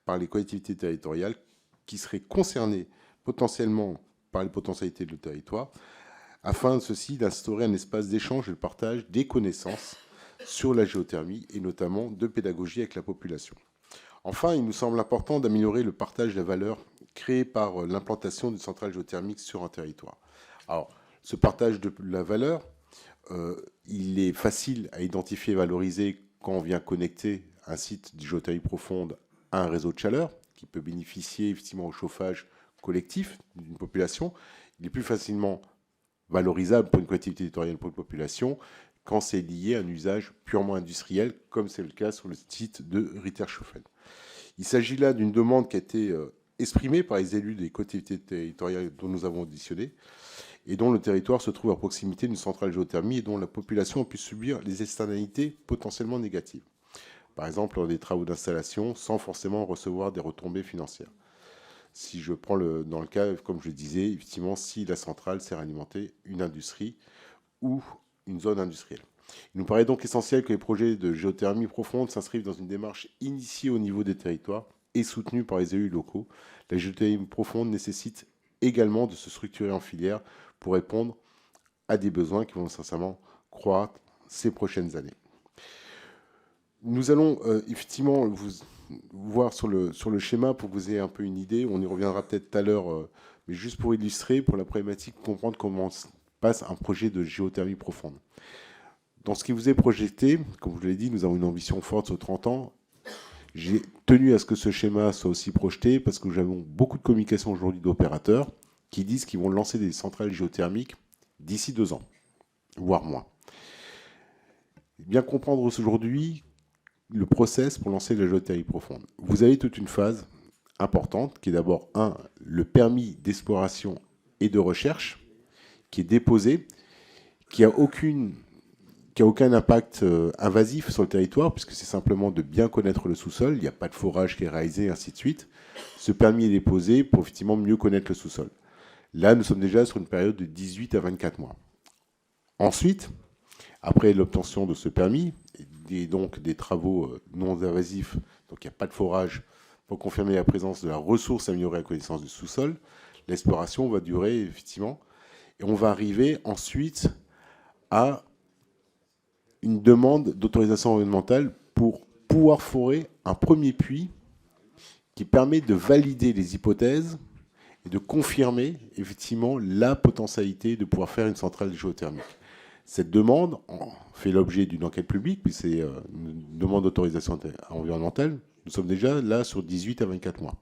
par les collectivités territoriales qui seraient concernées potentiellement par les potentialités de le territoire, afin d'instaurer un espace d'échange et de partage des connaissances sur la géothermie et notamment de pédagogie avec la population. Enfin, il nous semble important d'améliorer le partage de la valeur créée par l'implantation d'une centrale géothermique sur un territoire. Alors, ce partage de la valeur, il est facile à identifier et valoriser quand on vient connecter un site de géothermie profonde à un réseau de chaleur qui peut bénéficier effectivement au chauffage collectif d'une population. Il est plus facilement valorisable pour une collectivité territoriale, pour une population, quand c'est lié à un usage purement industriel, comme c'est le cas sur le site de Rittershofen. Il s'agit là d'une demande qui a été exprimée par les élus des collectivités territoriales dont nous avons auditionné, et dont le territoire se trouve à proximité d'une centrale géothermie et dont la population a pu subir les externalités potentiellement négatives. Par exemple, lors des travaux d'installation, sans forcément recevoir des retombées financières. Si je prends dans le cas, comme je le disais, effectivement, si la centrale sert à alimenter une industrie ou une zone industrielle. Il nous paraît donc essentiel que les projets de géothermie profonde s'inscrivent dans une démarche initiée au niveau des territoires et soutenue par les élus locaux. La géothermie profonde nécessite également de se structurer en filière pour répondre à des besoins qui vont sincèrement croître ces prochaines années. Nous allons effectivement vous voir sur le schéma pour que vous ayez un peu une idée. On y reviendra peut-être tout à l'heure, mais juste pour illustrer, pour la problématique, comprendre comment se passe un projet de géothermie profonde. Dans ce qui vous est projeté, comme je l'ai dit, nous avons une ambition forte sur 30 ans. J'ai tenu à ce que ce schéma soit aussi projeté parce que nous avons beaucoup de communication aujourd'hui d'opérateurs qui disent qu'ils vont lancer des centrales géothermiques d'ici 2 ans, voire moins. Bien comprendre aujourd'hui le process pour lancer la géothermie profonde. Vous avez toute une phase importante qui est d'abord, le permis d'exploration et de recherche qui est déposé, qui a aucun impact invasif sur le territoire, puisque c'est simplement de bien connaître le sous-sol, il n'y a pas de forage qui est réalisé, ainsi de suite. Ce permis est déposé pour effectivement mieux connaître le sous-sol. Là, nous sommes déjà sur une période de 18 à 24 mois. Ensuite, après l'obtention de ce permis, et donc des travaux non invasifs, donc il n'y a pas de forage, pour confirmer la présence de la ressource améliorée à connaissance du sous-sol, l'exploration va durer effectivement, et on va arriver ensuite à une demande d'autorisation environnementale pour pouvoir forer un premier puits qui permet de valider les hypothèses et de confirmer effectivement la potentialité de pouvoir faire une centrale géothermique. Cette demande fait l'objet d'une enquête publique, puis c'est une demande d'autorisation environnementale. Nous sommes déjà là sur 18 à 24 mois.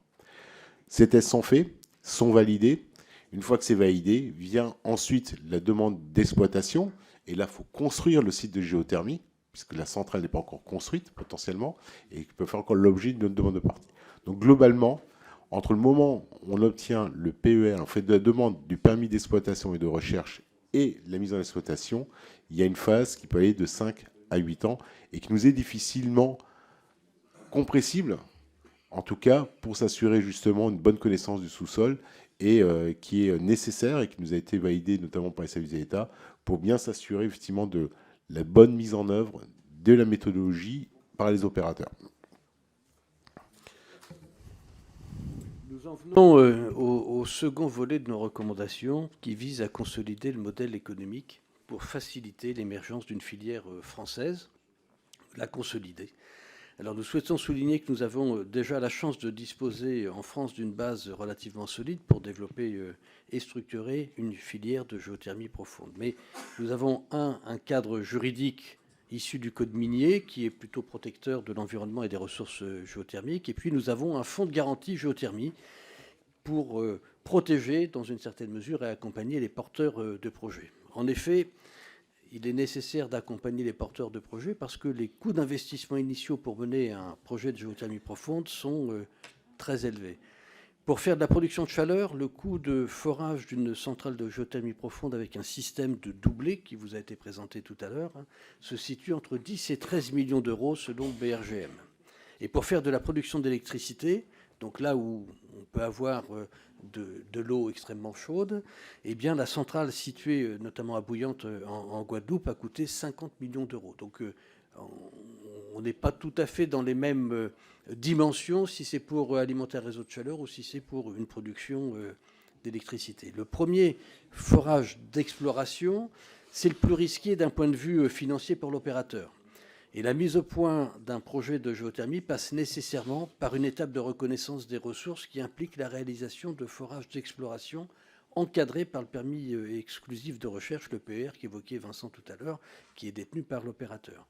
Ces tests sont faits, sont validés. Une fois que c'est validé, vient ensuite la demande d'exploitation. Et là, il faut construire le site de géothermie, puisque la centrale n'est pas encore construite potentiellement, et qui peut faire encore l'objet d'une demande de partie. Donc globalement, entre le moment où on obtient le PER, en fait de la demande du permis d'exploitation et de recherche et la mise en exploitation, il y a une phase qui peut aller de 5 à 8 ans et qui nous est difficilement compressible, en tout cas pour s'assurer justement une bonne connaissance du sous-sol et qui est nécessaire et qui nous a été validé notamment par les services de l'État pour bien s'assurer effectivement de la bonne mise en œuvre de la méthodologie par les opérateurs. Nous en venons au second volet de nos recommandations qui vise à consolider le modèle économique pour faciliter l'émergence d'une filière française, la consolider. Alors nous souhaitons souligner que nous avons déjà la chance de disposer en France d'une base relativement solide pour développer et structurer une filière de géothermie profonde. Mais nous avons un cadre juridique issu du code minier qui est plutôt protecteur de l'environnement et des ressources géothermiques. Et puis nous avons un fonds de garantie géothermie pour protéger dans une certaine mesure et accompagner les porteurs de projets. En effet, il est nécessaire d'accompagner les porteurs de projets parce que les coûts d'investissement initiaux pour mener un projet de géothermie profonde sont très élevés. Pour faire de la production de chaleur, le coût de forage d'une centrale de géothermie profonde avec un système de doublé qui vous a été présenté tout à l'heure se situe entre 10 et 13 millions d'euros selon BRGM. Et pour faire de la production d'électricité, donc là où on peut avoir de l'eau extrêmement chaude, eh bien la centrale située notamment à Bouillante en Guadeloupe a coûté 50 millions d'euros. Donc on n'est pas tout à fait dans les mêmes dimensions si c'est pour alimenter un réseau de chaleur ou si c'est pour une production d'électricité. Le premier forage d'exploration, c'est le plus risqué d'un point de vue financier pour l'opérateur. Et la mise au point d'un projet de géothermie passe nécessairement par une étape de reconnaissance des ressources qui implique la réalisation de forages d'exploration encadrés par le permis exclusif de recherche, le PER, qu'évoquait Vincent tout à l'heure, qui est détenu par l'opérateur.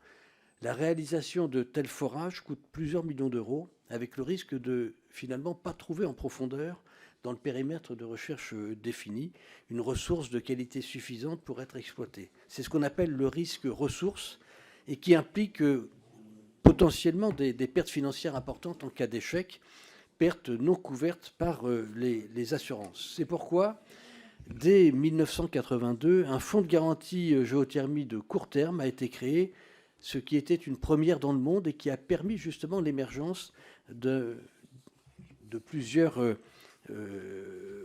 La réalisation de tels forages coûte plusieurs millions d'euros, avec le risque de finalement pas trouver en profondeur, dans le périmètre de recherche défini, une ressource de qualité suffisante pour être exploitée. C'est ce qu'on appelle le risque ressource, et qui implique potentiellement des pertes financières importantes en cas d'échec, pertes non couvertes par les assurances. C'est pourquoi, dès 1982, un fonds de garantie géothermie de court terme a été créé, ce qui était une première dans le monde et qui a permis justement l'émergence de plusieurs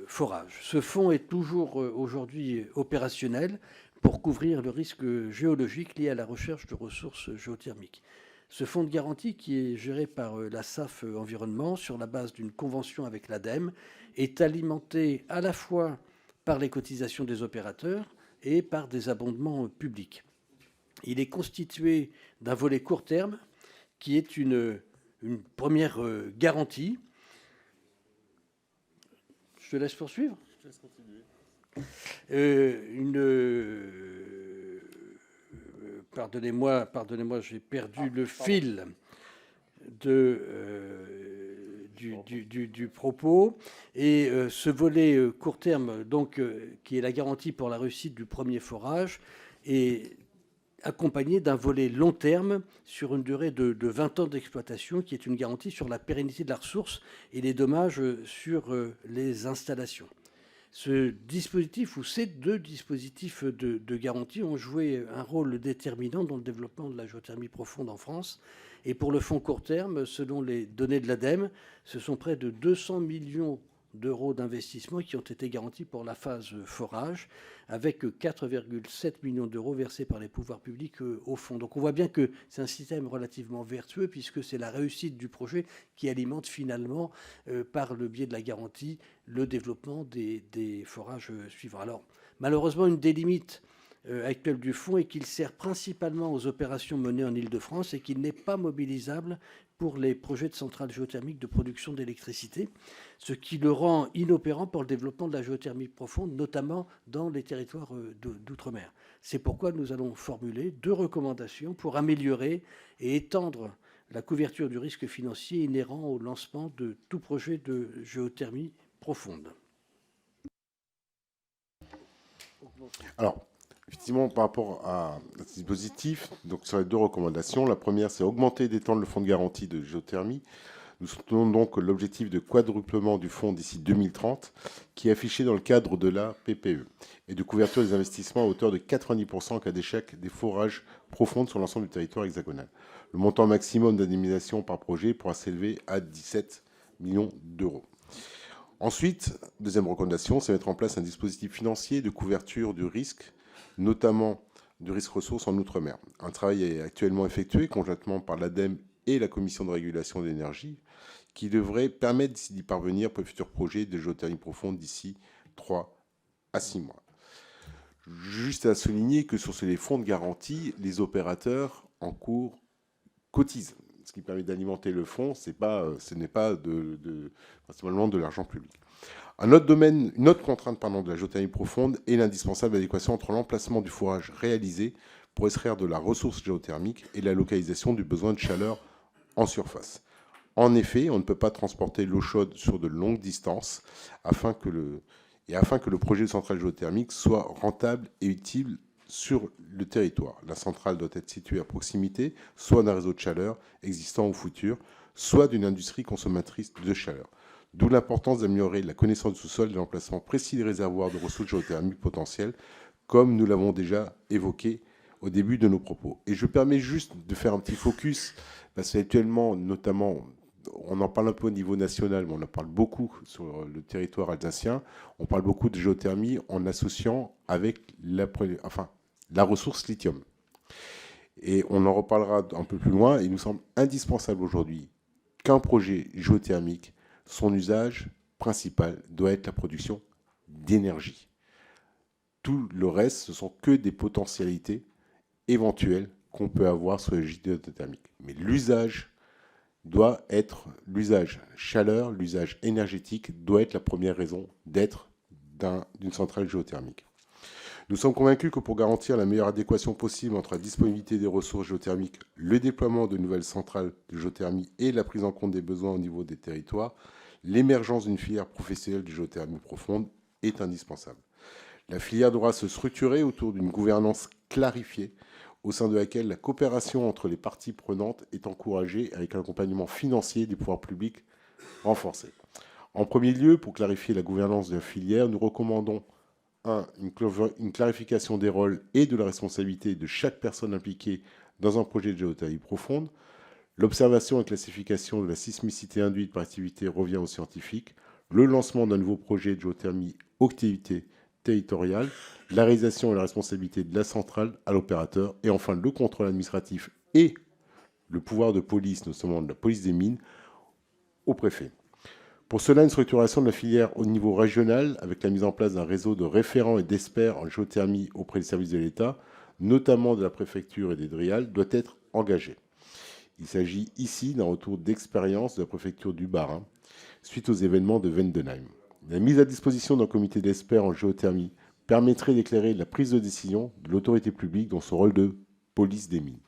forages. Ce fonds est toujours aujourd'hui opérationnel pour couvrir le risque géologique lié à la recherche de ressources géothermiques. Ce fonds de garantie, qui est géré par la SAF Environnement sur la base d'une convention avec l'ADEME, est alimenté à la fois par les cotisations des opérateurs et par des abondements publics. Il est constitué d'un volet court terme qui est une première garantie. Je te laisse poursuivre. Je te laisse continuer. Pardonnez-moi, j'ai perdu le fil du propos. Et ce volet court terme, donc, qui est la garantie pour la réussite du premier forage, est accompagné d'un volet long terme sur une durée de 20 ans d'exploitation, qui est une garantie sur la pérennité de la ressource et les dommages sur les installations. Ce dispositif ou ces deux dispositifs de garantie ont joué un rôle déterminant dans le développement de la géothermie profonde en France. Et pour le fonds court terme, selon les données de l'ADEME, ce sont près de 200 millions d'euros d'investissement qui ont été garantis pour la phase forage, avec 4,7 millions d'euros versés par les pouvoirs publics au fond. Donc on voit bien que c'est un système relativement vertueux, puisque c'est la réussite du projet qui alimente finalement, par le biais de la garantie, le développement des forages suivants. Alors malheureusement, une des limites actuelles du fonds est qu'il sert principalement aux opérations menées en Île-de-France et qu'il n'est pas mobilisable pour les projets de centrales géothermiques de production d'électricité, ce qui le rend inopérant pour le développement de la géothermie profonde, notamment dans les territoires d'outre-mer. C'est pourquoi nous allons formuler 2 recommandations pour améliorer et étendre la couverture du risque financier inhérent au lancement de tout projet de géothermie profonde. Alors, effectivement, par rapport à ce dispositif, donc sur les 2 recommandations, la première, c'est augmenter et d'étendre le fonds de garantie de géothermie. Nous soutenons donc l'objectif de quadruplement du fonds d'ici 2030, qui est affiché dans le cadre de la PPE, et de couverture des investissements à hauteur de 90% en cas d'échec des forages profonds sur l'ensemble du territoire hexagonal. Le montant maximum d'indemnisation par projet pourra s'élever à 17 millions d'euros. Ensuite, deuxième recommandation, c'est mettre en place un dispositif financier de couverture du risque, notamment du risque ressources en Outre-mer. Un travail est actuellement effectué conjointement par l'ADEME et la Commission de régulation de l'énergie, qui devrait permettre d'y parvenir pour les futurs projets de géothermie profonde d'ici 3 à 6 mois. Juste à souligner que sur les fonds de garantie, les opérateurs en cours cotisent, ce qui permet d'alimenter le fonds. Ce n'est pas principalement de l'argent public. Un autre domaine, une autre contrainte de la géothermie profonde est l'indispensable adéquation entre l'emplacement du forage réalisé pour extraire de la ressource géothermique et la localisation du besoin de chaleur en surface. En effet, on ne peut pas transporter l'eau chaude sur de longues distances afin que le projet de centrale géothermique soit rentable et utile sur le territoire. La centrale doit être située à proximité, soit d'un réseau de chaleur existant ou futur, soit d'une industrie consommatrice de chaleur. D'où l'importance d'améliorer la connaissance du sous-sol et de l'emplacement précis des réservoirs de ressources géothermiques potentielles, comme nous l'avons déjà évoqué au début de nos propos. Et je permets juste de faire un petit focus, parce qu'actuellement, notamment, on en parle un peu au niveau national, mais on en parle beaucoup sur le territoire alsacien. On parle beaucoup de géothermie en associant avec la ressource lithium. Et on en reparlera un peu plus loin. Il nous semble indispensable aujourd'hui qu'un projet géothermique, son usage principal doit être la production d'énergie. Tout le reste, ce sont que des potentialités éventuelles qu'on peut avoir sur les géothermiques. Mais l'usage doit être l'usage chaleur, l'usage énergétique doit être la première raison d'être d'une centrale géothermique. Nous sommes convaincus que pour garantir la meilleure adéquation possible entre la disponibilité des ressources géothermiques, le déploiement de nouvelles centrales de géothermie et la prise en compte des besoins au niveau des territoires, l'émergence d'une filière professionnelle de géothermie profonde est indispensable. La filière devra se structurer autour d'une gouvernance clarifiée, au sein de laquelle la coopération entre les parties prenantes est encouragée avec un accompagnement financier du pouvoir public renforcé. En premier lieu, pour clarifier la gouvernance de la filière, nous recommandons une clarification des rôles et de la responsabilité de chaque personne impliquée dans un projet de géothermie profonde. L'observation et classification de la sismicité induite par l'activité revient aux scientifiques. Le lancement d'un nouveau projet de géothermie aux activités territoriale, la réalisation et la responsabilité de la centrale à l'opérateur, et enfin le contrôle administratif et le pouvoir de police, notamment de la police des mines, au préfet. Pour cela, une structuration de la filière au niveau régional, avec la mise en place d'un réseau de référents et d'experts en géothermie auprès des services de l'État, notamment de la préfecture et des DRIAL, doit être engagée. Il s'agit ici d'un retour d'expérience de la préfecture du Bas-Rhin, suite aux événements de Vendenheim. La mise à disposition d'un comité d'experts en géothermie permettrait d'éclairer la prise de décision de l'autorité publique dans son rôle de police des mines.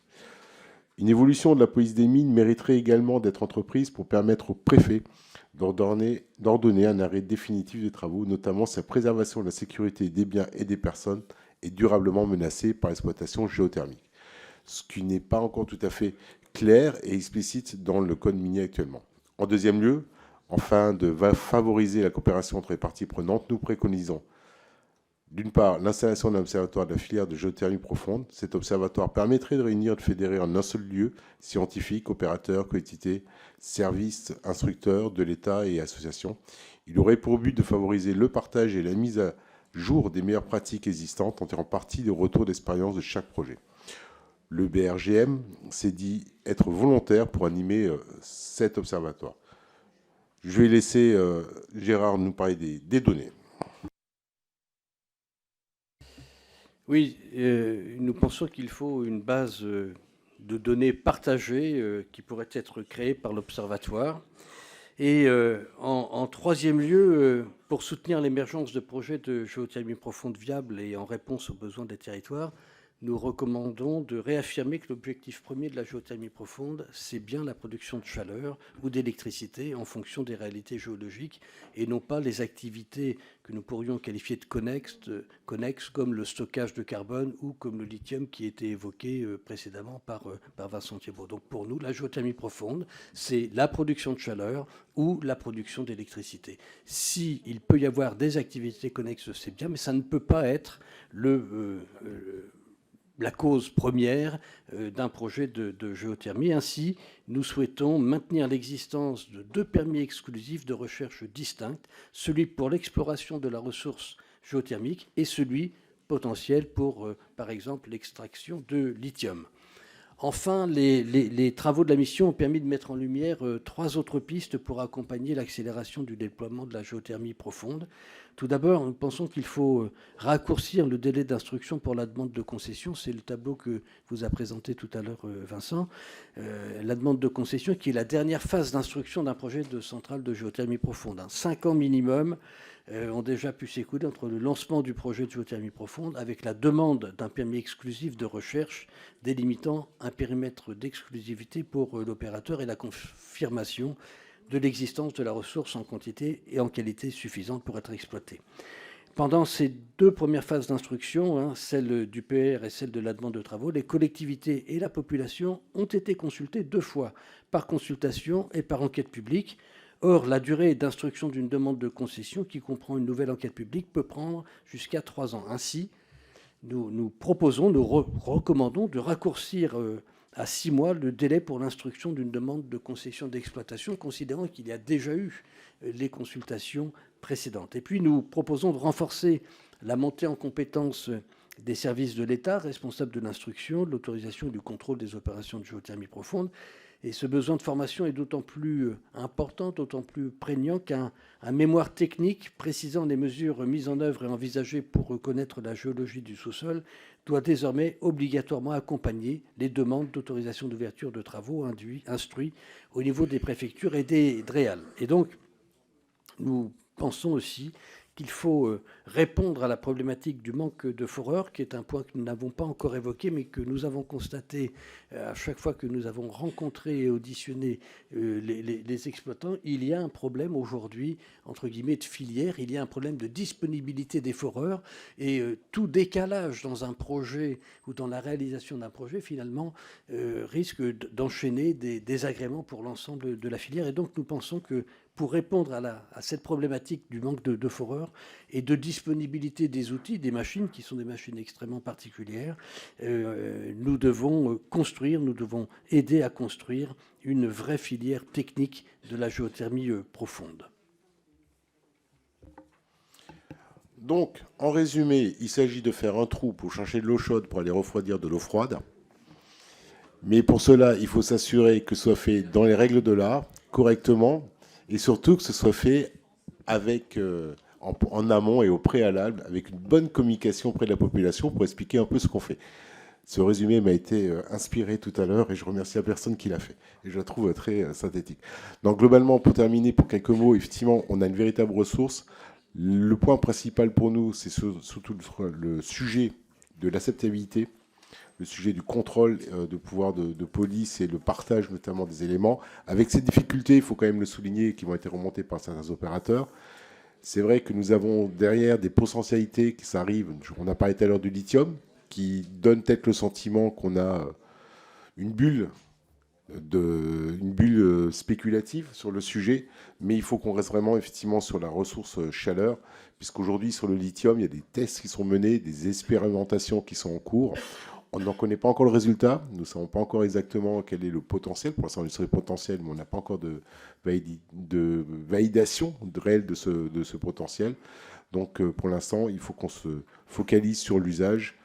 Une évolution de la police des mines mériterait également d'être entreprise pour permettre au préfet d'ordonner un arrêt définitif des travaux, notamment si la préservation de la sécurité des biens et des personnes est durablement menacée par l'exploitation géothermique. Ce qui n'est pas encore tout à fait clair et explicite dans le code minier actuellement. En deuxième lieu, afin de favoriser la coopération entre les parties prenantes, nous préconisons D'une part, l'installation d'un observatoire de la filière de géothermie profonde. Cet observatoire permettrait de réunir et de fédérer en un seul lieu scientifiques, opérateurs, collectivités, services, instructeurs de l'État et associations. Il aurait pour but de favoriser le partage et la mise à jour des meilleures pratiques existantes en tirant parti des retours d'expérience de chaque projet. Le BRGM s'est dit être volontaire pour animer cet observatoire. Je vais laisser Gérard nous parler des données. Oui, nous pensons qu'il faut une base de données partagées qui pourrait être créée par l'Observatoire. Et en troisième lieu, pour soutenir l'émergence de projets de géothermie profonde viables et en réponse aux besoins des territoires, nous recommandons de réaffirmer que l'objectif premier de la géothermie profonde, c'est bien la production de chaleur ou d'électricité en fonction des réalités géologiques et non pas les activités que nous pourrions qualifier de connexes comme le stockage de carbone ou comme le lithium qui était évoqué précédemment par Vincent Thiébaut. Donc pour nous, la géothermie profonde, c'est la production de chaleur ou la production d'électricité. S'il peut y avoir des activités connexes, c'est bien, mais ça ne peut pas être la cause première d'un projet de géothermie. Ainsi, nous souhaitons maintenir l'existence de 2 permis exclusifs de recherche distincts, celui pour l'exploration de la ressource géothermique et celui potentiel pour, par exemple, l'extraction de lithium. Enfin, les travaux de la mission ont permis de mettre en lumière 3 autres pistes pour accompagner l'accélération du déploiement de la géothermie profonde. Tout d'abord, nous pensons qu'il faut raccourcir le délai d'instruction pour la demande de concession. C'est le tableau que vous a présenté tout à l'heure Vincent. La demande de concession qui est la dernière phase d'instruction d'un projet de centrale de géothermie profonde. 5 ans minimum ont déjà pu s'écouler entre le lancement du projet de géothermie profonde avec la demande d'un permis exclusif de recherche délimitant un périmètre d'exclusivité pour l'opérateur et la confirmation de l'existence de la ressource en quantité et en qualité suffisante pour être exploitée. Pendant ces 2 premières phases d'instruction, celle du PR et celle de la demande de travaux, les collectivités et la population ont été consultées 2 fois, par consultation et par enquête publique. Or, la durée d'instruction d'une demande de concession qui comprend une nouvelle enquête publique peut prendre jusqu'à 3 ans. Ainsi, nous recommandons de raccourcir à 6 mois le délai pour l'instruction d'une demande de concession d'exploitation, considérant qu'il y a déjà eu les consultations précédentes. Et puis, nous proposons de renforcer la montée en compétence des services de l'État responsables de l'instruction, de l'autorisation et du contrôle des opérations de géothermie profonde. Et ce besoin de formation est d'autant plus important, d'autant plus prégnant qu'un mémoire technique précisant les mesures mises en œuvre et envisagées pour reconnaître la géologie du sous-sol doit désormais obligatoirement accompagner les demandes d'autorisation d'ouverture de travaux instruits au niveau des préfectures et des DREAL. Et donc, nous pensons aussi qu'il faut répondre à la problématique du manque de foreurs, qui est un point que nous n'avons pas encore évoqué, mais que nous avons constaté à chaque fois que nous avons rencontré et auditionné les exploitants. Il y a un problème aujourd'hui, entre guillemets, de filière, il y a un problème de disponibilité des foreurs, et tout décalage dans un projet ou dans la réalisation d'un projet, finalement, risque d'enchaîner des désagréments pour l'ensemble de la filière. Et donc, nous pensons que pour répondre à cette problématique du manque de foreurs et de disponibilité des outils, des machines, qui sont des machines extrêmement particulières, nous devons aider à construire une vraie filière technique de la géothermie profonde. Donc, en résumé, il s'agit de faire un trou pour chercher de l'eau chaude pour aller refroidir de l'eau froide. Mais pour cela, il faut s'assurer que ce soit fait dans les règles de l'art, correctement, et surtout que ce soit fait avec, en amont et au préalable, avec une bonne communication auprès de la population pour expliquer un peu ce qu'on fait. Ce résumé m'a été inspiré tout à l'heure et je remercie la personne qui l'a fait. Et je la trouve très synthétique. Donc globalement, pour terminer, pour quelques mots, effectivement, on a une véritable ressource. Le point principal pour nous, c'est surtout le sujet de l'acceptabilité, le sujet du contrôle de pouvoir de police et le partage notamment des éléments. Avec ces difficultés, il faut quand même le souligner, qui vont être remontées par certains opérateurs. C'est vrai que nous avons derrière des potentialités qui s'arrivent. On a parlé tout à l'heure du lithium, qui donne peut-être le sentiment qu'on a une bulle une bulle spéculative sur le sujet, mais il faut qu'on reste vraiment effectivement sur la ressource chaleur, puisqu'aujourd'hui sur le lithium, il y a des tests qui sont menés, des expérimentations qui sont en cours. On n'en connaît pas encore le résultat, nous ne savons pas encore exactement quel est le potentiel. Pour l'instant, il serait potentiel, mais on n'a pas encore de validation réelle de ce potentiel. Donc pour l'instant, il faut qu'on se focalise sur l'usage.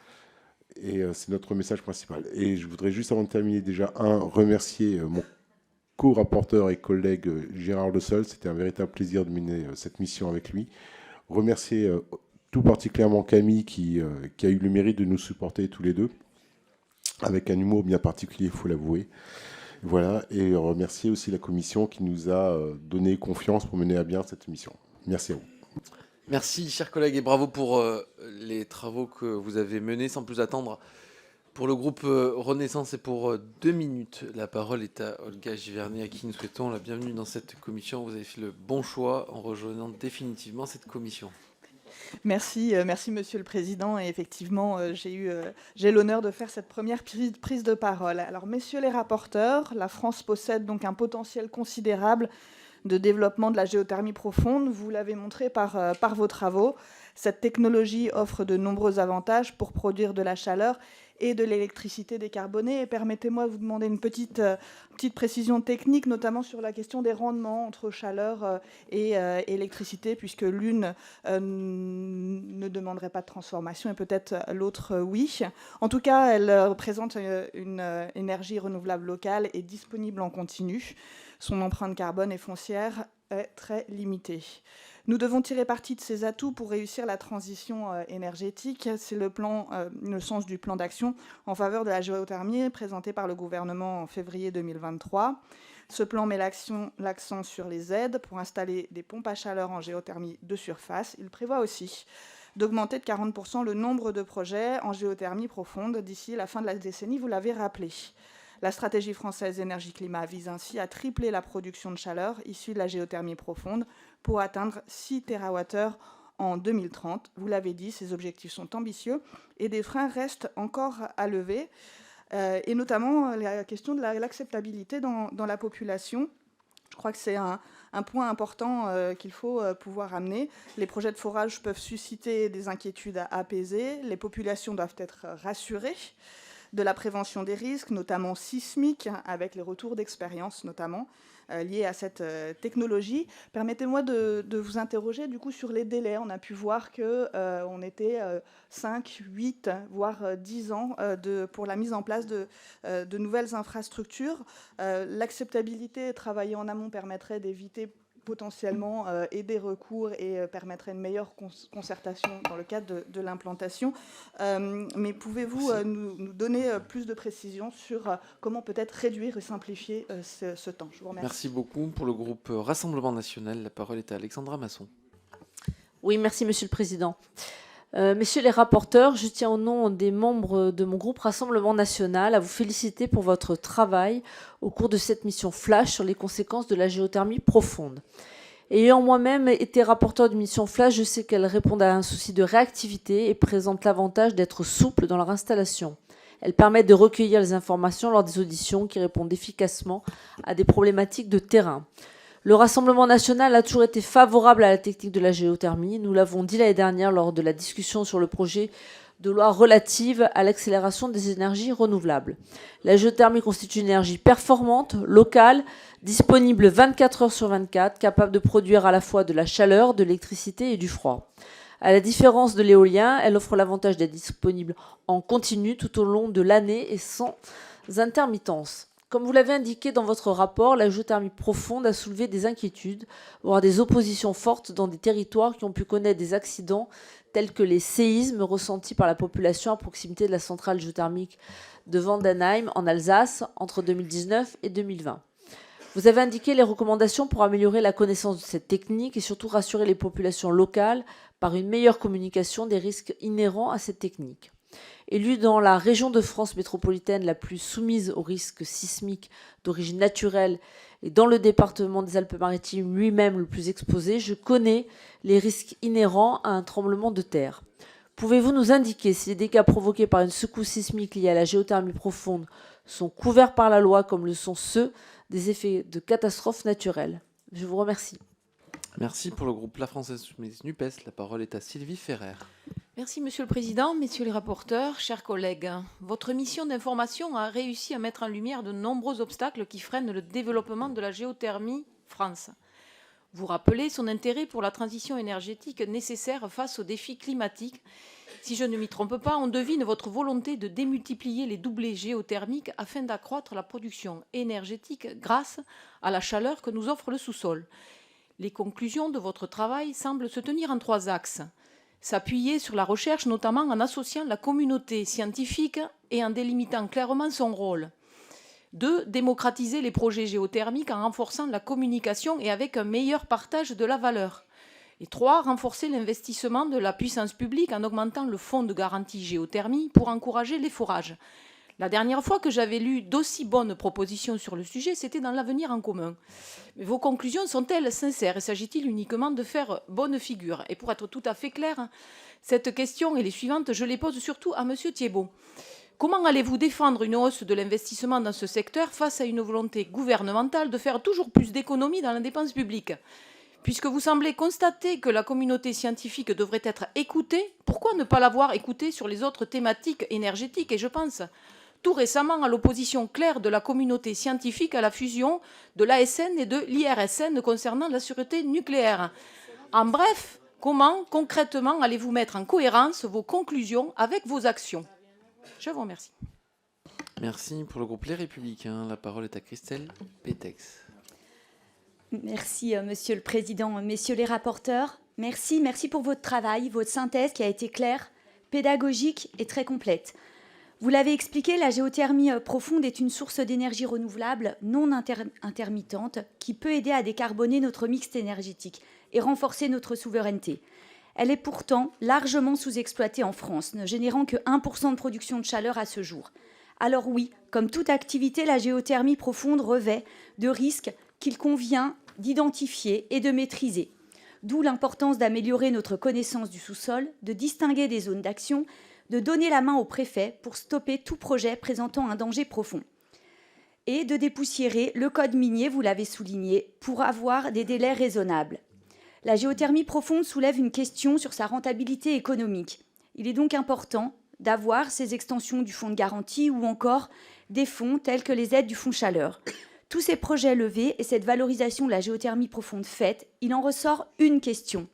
Et c'est notre message principal. Et je voudrais juste, avant de terminer, déjà, remercier mon co-rapporteur et collègue Gérard Le Seul. C'était un véritable plaisir de mener cette mission avec lui. Remercier tout particulièrement Camille, qui a eu le mérite de nous supporter tous les deux, avec un humour bien particulier, il faut l'avouer. Voilà, et remercier aussi la commission qui nous a donné confiance pour mener à bien cette mission. Merci à vous. Merci, chers collègues, et bravo pour les travaux que vous avez menés. Sans plus attendre, pour le groupe Renaissance et pour 2 minutes, la parole est à Olga Giverny, à qui nous souhaitons la bienvenue dans cette commission. Vous avez fait le bon choix en rejoignant définitivement cette commission. Merci, merci Monsieur le Président. Et effectivement, j'ai l'honneur de faire cette première prise de parole. Alors, messieurs les rapporteurs, la France possède donc un potentiel considérable de développement de la géothermie profonde. Vous l'avez montré par vos travaux. Cette technologie offre de nombreux avantages pour produire de la chaleur et de l'électricité décarbonée. Et permettez-moi de vous demander une petite précision technique, notamment sur la question des rendements entre chaleur et électricité, puisque l'une ne demanderait pas de transformation et peut-être l'autre oui. En tout cas, elle représente une énergie renouvelable locale et disponible en continu. Son empreinte carbone et foncière est très limitée. Nous devons tirer parti de ces atouts pour réussir la transition énergétique. C'est le sens du plan d'action en faveur de la géothermie présenté par le gouvernement en février 2023. Ce plan met l'accent sur les aides pour installer des pompes à chaleur en géothermie de surface. Il prévoit aussi d'augmenter de 40% le nombre de projets en géothermie profonde d'ici la fin de la décennie, vous l'avez rappelé. La stratégie française énergie-climat vise ainsi à tripler la production de chaleur issue de la géothermie profonde pour atteindre 6 TWh en 2030. Vous l'avez dit, ces objectifs sont ambitieux et des freins restent encore à lever, et notamment la question de l'acceptabilité dans la population. Je crois que c'est un point important qu'il faut pouvoir amener. Les projets de forage peuvent susciter des inquiétudes apaisées. Les populations doivent être rassurées de la prévention des risques, notamment sismiques, avec les retours d'expérience notamment liés à cette technologie. Permettez-moi de vous interroger du coup sur les délais. On a pu voir qu'on était 5, 8, voire 10 ans pour la mise en place de nouvelles infrastructures. L'acceptabilité travaillée en amont permettrait d'éviter potentiellement et des recours et permettrait une meilleure concertation dans le cadre de l'implantation. Mais pouvez-vous nous donner plus de précisions sur comment peut-être réduire et simplifier ce temps? Je vous remercie. Merci beaucoup. Pour le groupe Rassemblement National, la parole est à Alexandra Masson. Oui, merci Monsieur le Président. Messieurs les rapporteurs, je tiens au nom des membres de mon groupe Rassemblement National à vous féliciter pour votre travail au cours de cette mission flash sur les conséquences de la géothermie profonde. Ayant moi-même été rapporteur d'une mission flash, je sais qu'elle répond à un souci de réactivité et présente l'avantage d'être souple dans leur installation. Elle permet de recueillir les informations lors des auditions qui répondent efficacement à des problématiques de terrain. Le Rassemblement national a toujours été favorable à la technique de la géothermie. Nous l'avons dit l'année dernière lors de la discussion sur le projet de loi relative à l'accélération des énergies renouvelables. La géothermie constitue une énergie performante, locale, disponible 24 heures sur 24, capable de produire à la fois de la chaleur, de l'électricité et du froid. À la différence de l'éolien, elle offre l'avantage d'être disponible en continu tout au long de l'année et sans intermittence. Comme vous l'avez indiqué dans votre rapport, la géothermie profonde a soulevé des inquiétudes, voire des oppositions fortes dans des territoires qui ont pu connaître des accidents tels que les séismes ressentis par la population à proximité de la centrale géothermique de Vandenheim en Alsace entre 2019 et 2020. Vous avez indiqué les recommandations pour améliorer la connaissance de cette technique et surtout rassurer les populations locales par une meilleure communication des risques inhérents à cette technique. Élu dans la région de France métropolitaine la plus soumise aux risques sismiques d'origine naturelle et dans le département des Alpes-Maritimes lui-même le plus exposé, je connais les risques inhérents à un tremblement de terre. Pouvez-vous nous indiquer si les dégâts provoqués par une secousse sismique liée à la géothermie profonde sont couverts par la loi comme le sont ceux des effets de catastrophes naturelles. Je vous remercie. Merci pour le groupe La Française Insoumise NUPES. La parole est à Sylvie Ferrer. Merci Monsieur le Président, Messieurs les rapporteurs, chers collègues. Votre mission d'information a réussi à mettre en lumière de nombreux obstacles qui freinent le développement de la géothermie France. Vous rappelez son intérêt pour la transition énergétique nécessaire face aux défis climatiques. Si je ne m'y trompe pas, on devine votre volonté de démultiplier les doublés géothermiques afin d'accroître la production énergétique grâce à la chaleur que nous offre le sous-sol. Les conclusions de votre travail semblent se tenir en 3 axes. S'appuyer sur la recherche, notamment en associant la communauté scientifique et en délimitant clairement son rôle. 2. Démocratiser les projets géothermiques en renforçant la communication et avec un meilleur partage de la valeur. Et 3. Renforcer l'investissement de la puissance publique en augmentant le fonds de garantie géothermie pour encourager les forages. La dernière fois que j'avais lu d'aussi bonnes propositions sur le sujet, c'était dans l'Avenir en commun. Mais vos conclusions sont-elles sincères et s'agit-il uniquement de faire bonne figure? Et pour être tout à fait clair, cette question et les suivantes, je les pose surtout à M. Thiebaut. Comment allez-vous défendre une hausse de l'investissement dans ce secteur face à une volonté gouvernementale de faire toujours plus d'économies dans la dépense publique? Puisque vous semblez constater que la communauté scientifique devrait être écoutée, pourquoi ne pas l'avoir écoutée sur les autres thématiques énergétiques? Et je pense tout récemment à l'opposition claire de la communauté scientifique à la fusion de l'ASN et de l'IRSN concernant la sûreté nucléaire. En bref, comment concrètement allez-vous mettre en cohérence vos conclusions avec vos actions? Je vous remercie. Merci pour le groupe Les Républicains. La parole est à Christelle Pétex. Merci, Monsieur le Président, messieurs les rapporteurs. Merci pour votre travail, votre synthèse qui a été claire, pédagogique et très complète. Vous l'avez expliqué, la géothermie profonde est une source d'énergie renouvelable non intermittente qui peut aider à décarboner notre mix énergétique et renforcer notre souveraineté. Elle est pourtant largement sous-exploitée en France, ne générant que 1% de production de chaleur à ce jour. Alors oui, comme toute activité, la géothermie profonde revêt de risques qu'il convient d'identifier et de maîtriser. D'où l'importance d'améliorer notre connaissance du sous-sol, de distinguer des zones d'action, de donner la main au préfet pour stopper tout projet présentant un danger profond. Et de dépoussiérer le code minier, vous l'avez souligné, pour avoir des délais raisonnables. La géothermie profonde soulève une question sur sa rentabilité économique. Il est donc important d'avoir ces extensions du fonds de garantie ou encore des fonds tels que les aides du fonds chaleur. Tous ces projets levés et cette valorisation de la géothermie profonde faite, il en ressort une question.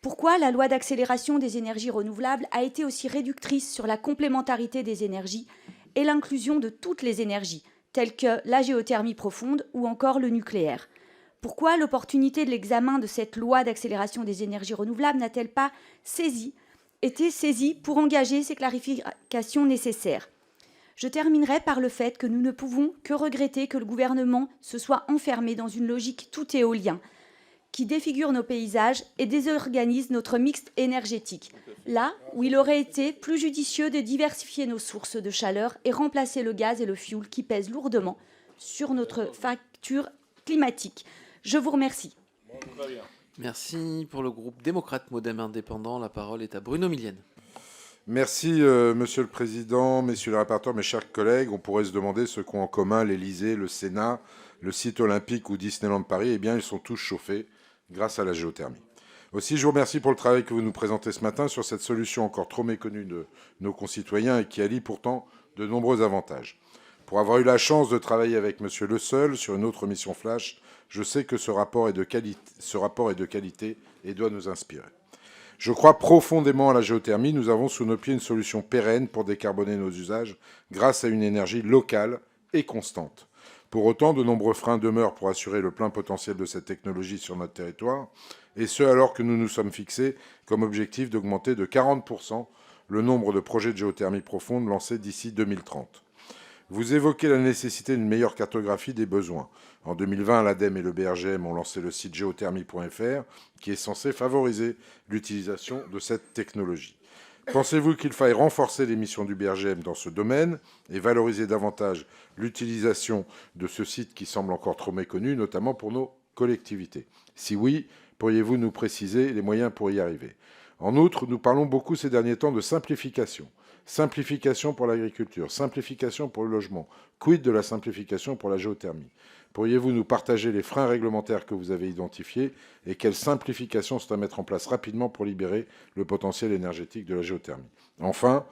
Pourquoi la loi d'accélération des énergies renouvelables a été aussi réductrice sur la complémentarité des énergies et l'inclusion de toutes les énergies, telles que la géothermie profonde ou encore le nucléaire? Pourquoi l'opportunité de l'examen de cette loi d'accélération des énergies renouvelables n'a-t-elle pas été saisie pour engager ces clarifications nécessaires? Je terminerai par le fait que nous ne pouvons que regretter que le gouvernement se soit enfermé dans une logique tout éolien, qui défigure nos paysages et désorganise notre mix énergétique, là où il aurait été plus judicieux de diversifier nos sources de chaleur et remplacer le gaz et le fioul qui pèsent lourdement sur notre facture climatique. Je vous remercie. Merci pour le groupe démocrate modem indépendant. La parole est à Bruno Millienne. Merci, Monsieur le Président, Messieurs les rapporteurs, mes chers collègues. On pourrait se demander ce qu'ont en commun l'Élysée, le Sénat, le site olympique ou Disneyland Paris. Eh bien, ils sont tous chauffés grâce à la géothermie. Aussi, je vous remercie pour le travail que vous nous présentez ce matin sur cette solution encore trop méconnue de nos concitoyens et qui allie pourtant de nombreux avantages. Pour avoir eu la chance de travailler avec Monsieur Le Seul sur une autre mission flash, je sais que ce rapport est de qualité et doit nous inspirer. Je crois profondément à la géothermie. Nous avons sous nos pieds une solution pérenne pour décarboner nos usages grâce à une énergie locale et constante. Pour autant, de nombreux freins demeurent pour assurer le plein potentiel de cette technologie sur notre territoire, et ce alors que nous nous sommes fixés comme objectif d'augmenter de 40% le nombre de projets de géothermie profonde lancés d'ici 2030. Vous évoquez la nécessité d'une meilleure cartographie des besoins. En 2020, l'ADEME et le BRGM ont lancé le site géothermie.fr qui est censé favoriser l'utilisation de cette technologie. Pensez-vous qu'il faille renforcer les missions du BRGM dans ce domaine et valoriser davantage l'utilisation de ce site qui semble encore trop méconnu, notamment pour nos collectivités? Si oui, pourriez-vous nous préciser les moyens pour y arriver? En outre, nous parlons beaucoup ces derniers temps de simplification. Simplification pour l'agriculture, simplification pour le logement. Quid de la simplification pour la géothermie? Pourriez-vous nous partager les freins réglementaires que vous avez identifiés et quelles simplifications sont à mettre en place rapidement pour libérer le potentiel énergétique de la géothermie? Enfin,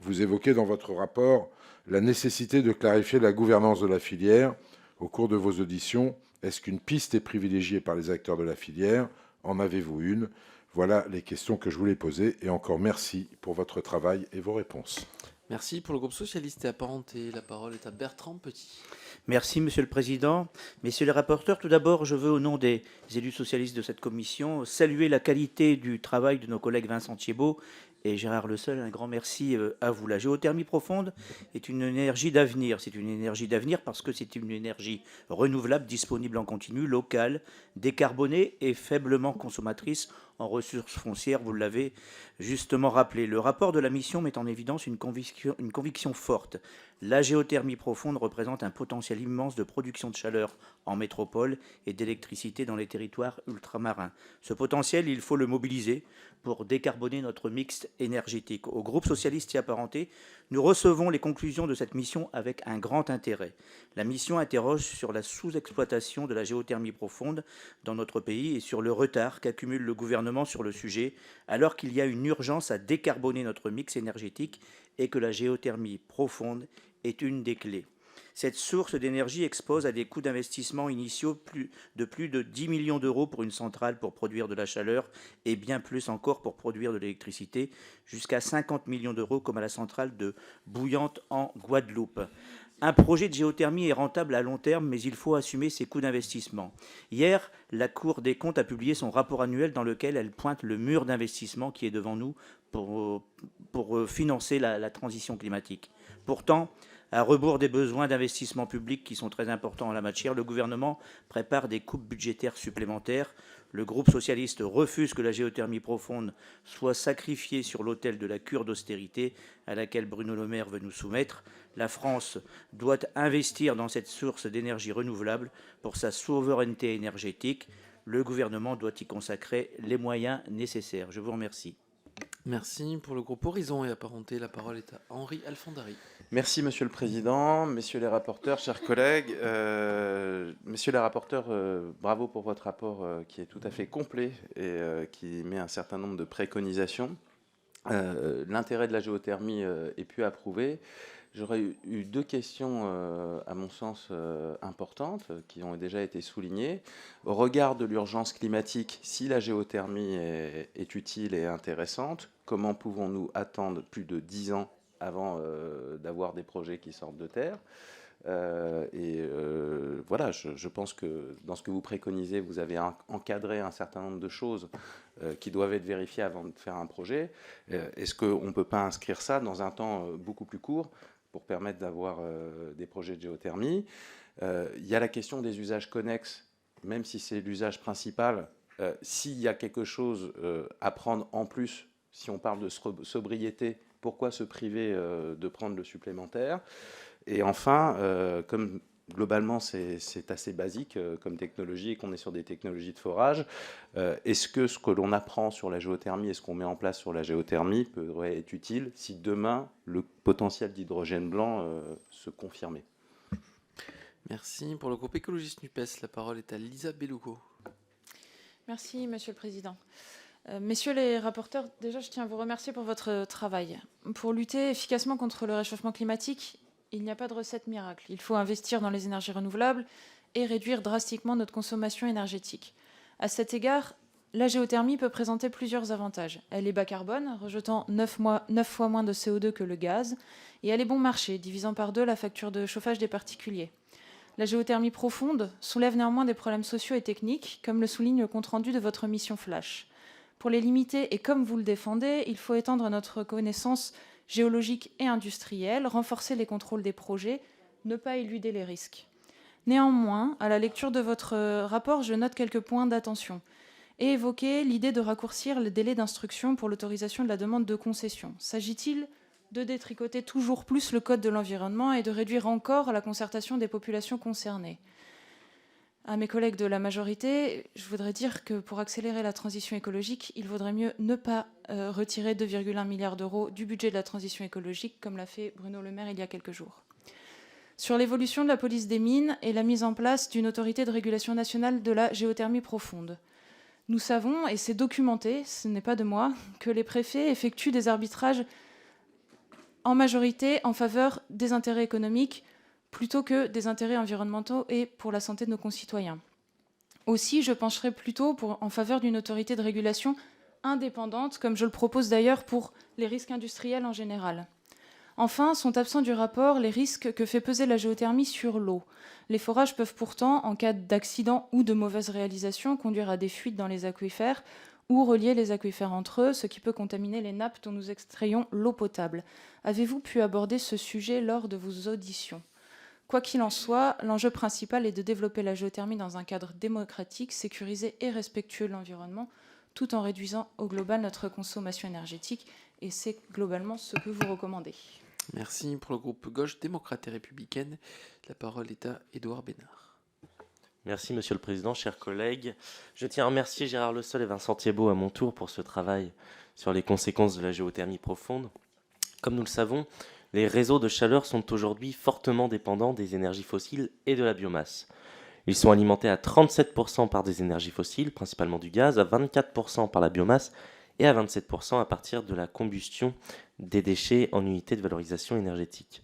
vous évoquez dans votre rapport la nécessité de clarifier la gouvernance de la filière. Au cours de vos auditions, est-ce qu'une piste est privilégiée par les acteurs de la filière? En avez-vous une? Voilà les questions que je voulais poser. Et encore merci pour votre travail et vos réponses. Merci. Pour le groupe socialiste et apparenté, la parole est à Bertrand Petit. Merci, Monsieur le Président. Messieurs les rapporteurs, tout d'abord, je veux, au nom des élus socialistes de cette commission, saluer la qualité du travail de nos collègues Vincent Thiébaut et Gérard Le Seul. Un grand merci à vous. La géothermie profonde est une énergie d'avenir. C'est une énergie d'avenir parce que c'est une énergie renouvelable, disponible en continu, locale, décarbonée et faiblement consommatrice en ressources foncières, vous l'avez justement rappelé. Le rapport de la mission met en évidence une conviction forte. La géothermie profonde représente un potentiel immense de production de chaleur en métropole et d'électricité dans les territoires ultramarins. Ce potentiel, il faut le mobiliser pour décarboner notre mix énergétique. Au groupe socialiste y apparenté, nous recevons les conclusions de cette mission avec un grand intérêt. La mission interroge sur la sous-exploitation de la géothermie profonde dans notre pays et sur le retard qu'accumule le gouvernement sur le sujet, alors qu'il y a une urgence à décarboner notre mix énergétique et que la géothermie profonde est une des clés. Cette source d'énergie expose à des coûts d'investissement initiaux de plus de 10 millions d'euros pour une centrale pour produire de la chaleur et bien plus encore pour produire de l'électricité, jusqu'à 50 millions d'euros comme à la centrale de Bouillante en Guadeloupe. Un projet de géothermie est rentable à long terme, mais il faut assumer ses coûts d'investissement. Hier, la Cour des comptes a publié son rapport annuel dans lequel elle pointe le mur d'investissement qui est devant nous pour financer la transition climatique. Pourtant, à rebours des besoins d'investissement public qui sont très importants en la matière, le gouvernement prépare des coupes budgétaires supplémentaires. Le groupe socialiste refuse que la géothermie profonde soit sacrifiée sur l'autel de la cure d'austérité à laquelle Bruno Le Maire veut nous soumettre. La France doit investir dans cette source d'énergie renouvelable pour sa souveraineté énergétique. Le gouvernement doit y consacrer les moyens nécessaires. Je vous remercie. Merci. Pour le groupe Horizon et apparenté, la parole est à Henri Alfandari. Merci, Monsieur le Président, Messieurs les rapporteurs, chers collègues. Messieurs les rapporteurs, bravo pour votre rapport qui est tout à fait complet et qui met un certain nombre de préconisations. L'intérêt de la géothermie est pu approuver. J'aurais eu deux questions, à mon sens, importantes, qui ont déjà été soulignées. Au regard de l'urgence climatique, si la géothermie est utile et intéressante, comment pouvons-nous attendre plus de 10 ans avant d'avoir des projets qui sortent de terre? Voilà, je pense que dans ce que vous préconisez, vous avez encadré un certain nombre de choses qui doivent être vérifiées avant de faire un projet. Est-ce qu'on ne peut pas inscrire ça dans un temps beaucoup plus court pour permettre d'avoir des projets de géothermie? Il y a la question des usages connexes, même si c'est l'usage principal. S'il y a quelque chose à prendre en plus, si on parle de sobriété, pourquoi se priver de prendre le supplémentaire? Et enfin, comme globalement c'est assez basique comme technologie et qu'on est sur des technologies de forage, est-ce que ce que l'on apprend sur la géothermie et ce qu'on met en place sur la géothermie pourrait être utile si demain le potentiel d'hydrogène blanc se confirmait? Merci. Pour le groupe écologiste NUPES, la parole est à Lisa Bellouco. Merci, Monsieur le Président. Messieurs les rapporteurs, déjà je tiens à vous remercier pour votre travail. Pour lutter efficacement contre le réchauffement climatique, il n'y a pas de recette miracle. Il faut investir dans les énergies renouvelables et réduire drastiquement notre consommation énergétique. À cet égard, la géothermie peut présenter plusieurs avantages. Elle est bas carbone, rejetant 9 fois moins de CO2 que le gaz, et elle est bon marché, divisant par 2 la facture de chauffage des particuliers. La géothermie profonde soulève néanmoins des problèmes sociaux et techniques, comme le souligne le compte-rendu de votre mission Flash. Pour les limiter, et comme vous le défendez, il faut étendre notre connaissance géologique et industrielle, renforcer les contrôles des projets, ne pas éluder les risques. Néanmoins, à la lecture de votre rapport, je note quelques points d'attention et évoquer l'idée de raccourcir le délai d'instruction pour l'autorisation de la demande de concession. S'agit-il de détricoter toujours plus le code de l'environnement et de réduire encore la concertation des populations concernées? À mes collègues de la majorité, je voudrais dire que pour accélérer la transition écologique, il vaudrait mieux ne pas retirer 2,1 milliards d'euros du budget de la transition écologique, comme l'a fait Bruno Le Maire il y a quelques jours. Sur l'évolution de la police des mines et la mise en place d'une autorité de régulation nationale de la géothermie profonde. Nous savons, et c'est documenté, ce n'est pas de moi, que les préfets effectuent des arbitrages en majorité en faveur des intérêts économiques plutôt que des intérêts environnementaux et pour la santé de nos concitoyens. Aussi, je pencherai plutôt en faveur d'une autorité de régulation indépendante, comme je le propose d'ailleurs pour les risques industriels en général. Enfin, sont absents du rapport les risques que fait peser la géothermie sur l'eau. Les forages peuvent pourtant, en cas d'accident ou de mauvaise réalisation, conduire à des fuites dans les aquifères ou relier les aquifères entre eux, ce qui peut contaminer les nappes dont nous extrayons l'eau potable. Avez-vous pu aborder ce sujet lors de vos auditions ? Quoi qu'il en soit, l'enjeu principal est de développer la géothermie dans un cadre démocratique, sécurisé et respectueux de l'environnement, tout en réduisant au global notre consommation énergétique. Et c'est globalement ce que vous recommandez. Merci. Pour le groupe Gauche démocrate et républicaine, la parole est à Édouard Bénard. Merci Monsieur le Président, chers collègues. Je tiens à remercier Gérard Le Sol et Vincent Thiébaut à mon tour pour ce travail sur les conséquences de la géothermie profonde. Comme nous le savons, les réseaux de chaleur sont aujourd'hui fortement dépendants des énergies fossiles et de la biomasse. Ils sont alimentés à 37% par des énergies fossiles, principalement du gaz, à 24% par la biomasse et à 27% à partir de la combustion des déchets en unités de valorisation énergétique.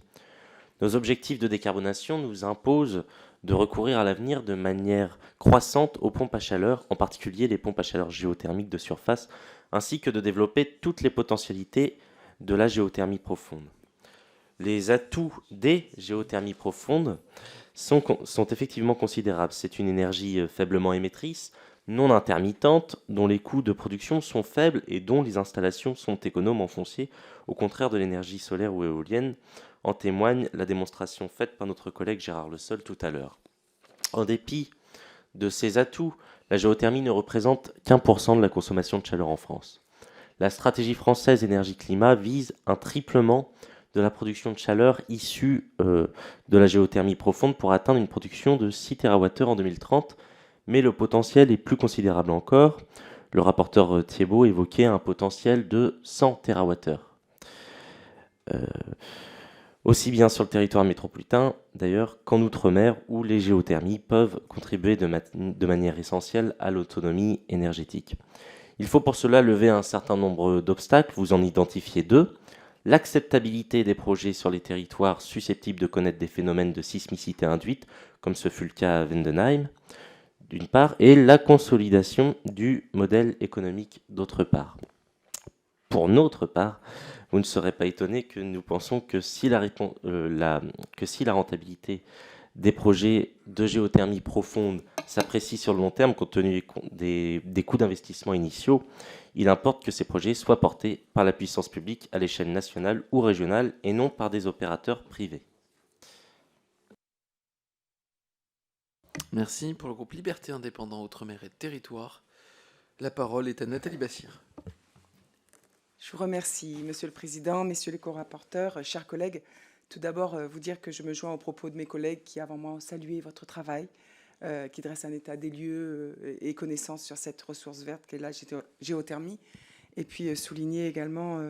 Nos objectifs de décarbonation nous imposent de recourir à l'avenir de manière croissante aux pompes à chaleur, en particulier les pompes à chaleur géothermiques de surface, ainsi que de développer toutes les potentialités de la géothermie profonde. Les atouts des géothermies profondes sont effectivement considérables. C'est une énergie faiblement émettrice, non intermittente, dont les coûts de production sont faibles et dont les installations sont économes en foncier, au contraire de l'énergie solaire ou éolienne. En témoigne la démonstration faite par notre collègue Gérard Le Sol tout à l'heure. En dépit de ces atouts, la géothermie ne représente qu'1% de la consommation de chaleur en France. La stratégie française énergie-climat vise un triplement de la production de chaleur issue de la géothermie profonde pour atteindre une production de 6 TWh en 2030, mais le potentiel est plus considérable encore. Le rapporteur Thiébaut évoquait un potentiel de 100 TWh. Aussi bien sur le territoire métropolitain, d'ailleurs, qu'en Outre-mer, où les géothermies peuvent contribuer de manière essentielle à l'autonomie énergétique. Il faut pour cela lever un certain nombre d'obstacles, vous en identifiez deux. L'acceptabilité des projets sur les territoires susceptibles de connaître des phénomènes de sismicité induite, comme ce fut le cas à Vendenheim, d'une part, et la consolidation du modèle économique, d'autre part. Pour notre part, vous ne serez pas étonné que nous pensons que si la rentabilité des projets de géothermie profonde s'apprécie sur le long terme, compte tenu des coûts d'investissement initiaux, il importe que ces projets soient portés par la puissance publique à l'échelle nationale ou régionale et non par des opérateurs privés. Merci. Pour le groupe Liberté Indépendant Outre-mer et Territoire, la parole est à Nathalie Bassire. Je vous remercie, Monsieur le Président, Messieurs les co-rapporteurs, chers collègues. Tout d'abord, vous dire que je me joins aux propos de mes collègues qui, avant moi, ont salué votre travail, qui dresse un état des lieux et connaissance sur cette ressource verte qu'est la géothermie. Et puis souligner également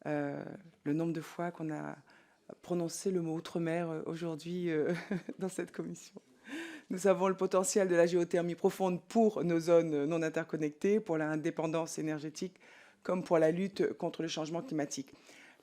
le nombre de fois qu'on a prononcé le mot outre-mer aujourd'hui dans cette commission. Nous savons le potentiel de la géothermie profonde pour nos zones non interconnectées, pour l'indépendance énergétique, comme pour la lutte contre le changement climatique.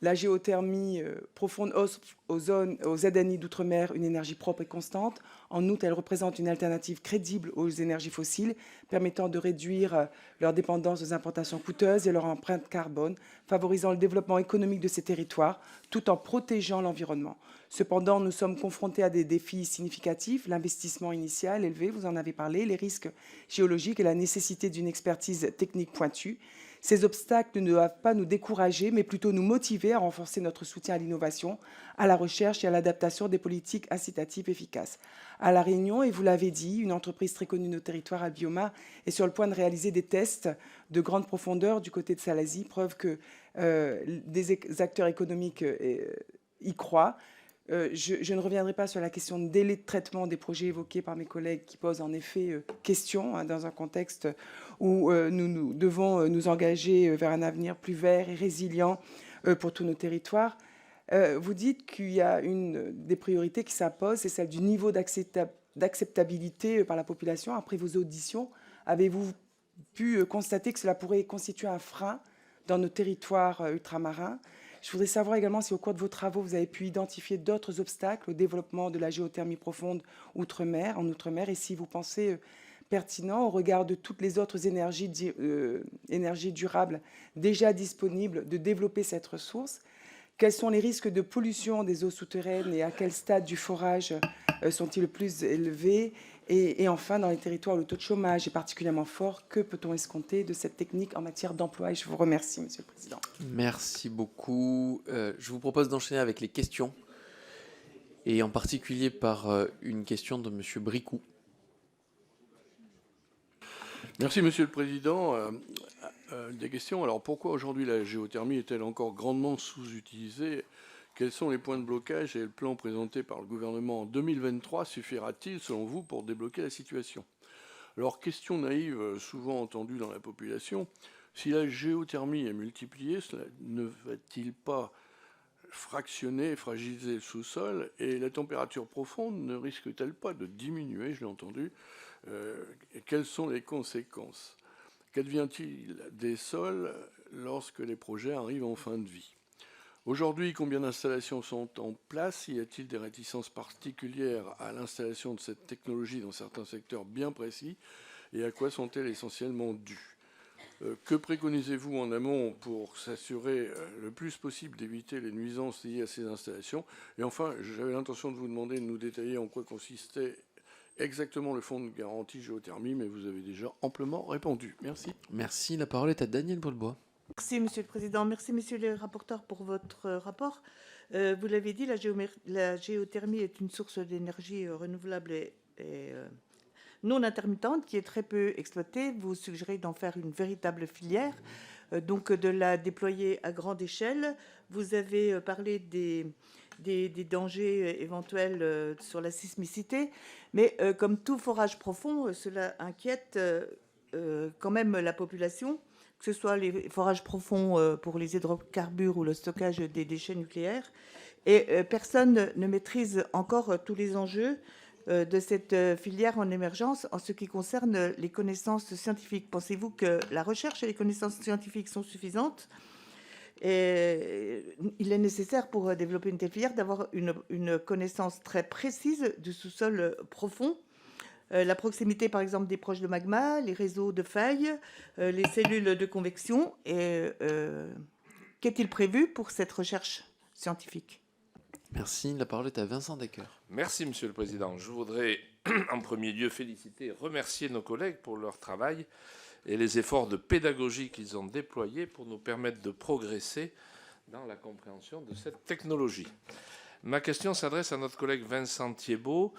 La géothermie profonde offre aux ZNI d'outre-mer une énergie propre et constante. En outre, elle représente une alternative crédible aux énergies fossiles, permettant de réduire leur dépendance aux importations coûteuses et leur empreinte carbone, favorisant le développement économique de ces territoires, tout en protégeant l'environnement. Cependant, nous sommes confrontés à des défis significatifs, l'investissement initial élevé, vous en avez parlé, les risques géologiques et la nécessité d'une expertise technique pointue. Ces obstacles ne doivent pas nous décourager, mais plutôt nous motiver à renforcer notre soutien à l'innovation, à la recherche et à l'adaptation des politiques incitatives efficaces. À La Réunion, et vous l'avez dit, une entreprise très connue de nos territoires, Albioma, est sur le point de réaliser des tests de grande profondeur du côté de Salazie, preuve que des acteurs économiques y croient. Je ne reviendrai pas sur la question de délai de traitement des projets évoqués par mes collègues qui posent en effet question dans un contexte où nous devons nous engager vers un avenir plus vert et résilient pour tous nos territoires. Vous dites qu'il y a une des priorités qui s'impose, c'est celle du niveau d'acceptabilité par la population. Après vos auditions, avez-vous pu constater que cela pourrait constituer un frein dans nos territoires ultramarins? Je voudrais savoir également si au cours de vos travaux, vous avez pu identifier d'autres obstacles au développement de la géothermie profonde en outre-mer, et si vous pensez pertinent, au regard de toutes les autres énergies durables déjà disponibles, de développer cette ressource. Quels sont les risques de pollution des eaux souterraines et à quel stade du forage sont-ils le plus élevés? Et enfin, dans les territoires où le taux de chômage est particulièrement fort, que peut-on escompter de cette technique en matière d'emploi? Et je vous remercie, Monsieur le Président. Merci beaucoup. Je vous propose d'enchaîner avec les questions, et en particulier par une question de Monsieur Bricou. Merci, Monsieur le Président. Des questions. Alors, pourquoi aujourd'hui la géothermie est-elle encore grandement sous-utilisée? Quels sont les points de blocage et le plan présenté par le gouvernement en 2023 suffira-t-il, selon vous, pour débloquer la situation? Alors, question naïve, souvent entendue dans la population, si la géothermie est multipliée, cela ne va-t-il pas fractionner, fragiliser le sous-sol, et la température profonde ne risque-t-elle pas de diminuer? Je l'ai entendu. Quelles sont les conséquences? Qu'advient-il des sols lorsque les projets arrivent en fin de vie? Aujourd'hui, combien d'installations sont en place? Y a-t-il des réticences particulières à l'installation de cette technologie dans certains secteurs bien précis? Et à quoi sont-elles essentiellement dues? Que préconisez-vous en amont pour s'assurer le plus possible d'éviter les nuisances liées à ces installations? Et enfin, j'avais l'intention de vous demander de nous détailler en quoi consistait exactement le fonds de garantie géothermie, mais vous avez déjà amplement répondu. Merci. Merci. La parole est à Daniel Boulbois. Merci, Monsieur le Président. Merci, Messieurs les rapporteurs, pour votre rapport. Vous l'avez dit, la géothermie est une source d'énergie renouvelable et non intermittente qui est très peu exploitée. Vous suggérez d'en faire une véritable filière, donc de la déployer à grande échelle. Vous avez parlé des dangers éventuels sur la sismicité, mais comme tout forage profond, cela inquiète quand même la population, que ce soit les forages profonds pour les hydrocarbures ou le stockage des déchets nucléaires. Et personne ne maîtrise encore tous les enjeux de cette filière en émergence en ce qui concerne les connaissances scientifiques. Pensez-vous que la recherche et les connaissances scientifiques sont suffisantes? Et il est nécessaire pour développer une telle filière d'avoir une connaissance très précise du sous-sol profond. La proximité, par exemple, des proches de magma, les réseaux de failles, les cellules de convection. Et qu'est-il prévu pour cette recherche scientifique? Merci. La parole est à Vincent Decker. Merci, Monsieur le Président. Je voudrais en premier lieu féliciter et remercier nos collègues pour leur travail et les efforts de pédagogie qu'ils ont déployés pour nous permettre de progresser dans la compréhension de cette technologie. Ma question s'adresse à notre collègue Vincent Thiébaut,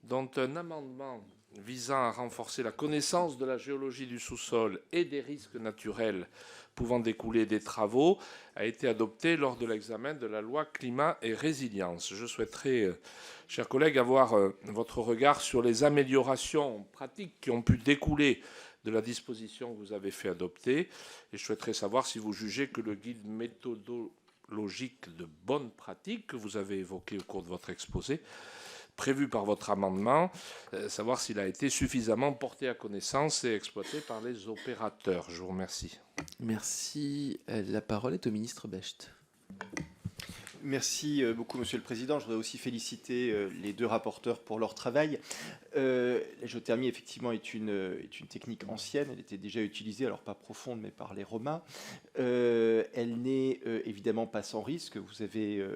dont un amendement visant à renforcer la connaissance de la géologie du sous-sol et des risques naturels pouvant découler des travaux a été adopté lors de l'examen de la loi Climat et Résilience. Je souhaiterais, chers collègues, avoir votre regard sur les améliorations pratiques qui ont pu découler de la disposition que vous avez fait adopter. Et je souhaiterais savoir si vous jugez que le guide méthodologique de bonne pratique que vous avez évoqué au cours de votre exposé, prévu par votre amendement, savoir s'il a été suffisamment porté à connaissance et exploité par les opérateurs. Je vous remercie. Merci. La parole est au ministre Becht. Merci beaucoup, Monsieur le Président. Je voudrais aussi féliciter les deux rapporteurs pour leur travail. La géothermie, effectivement, est une technique ancienne. Elle était déjà utilisée, alors pas profonde, mais par les Romains. Elle n'est évidemment pas sans risque. Vous avez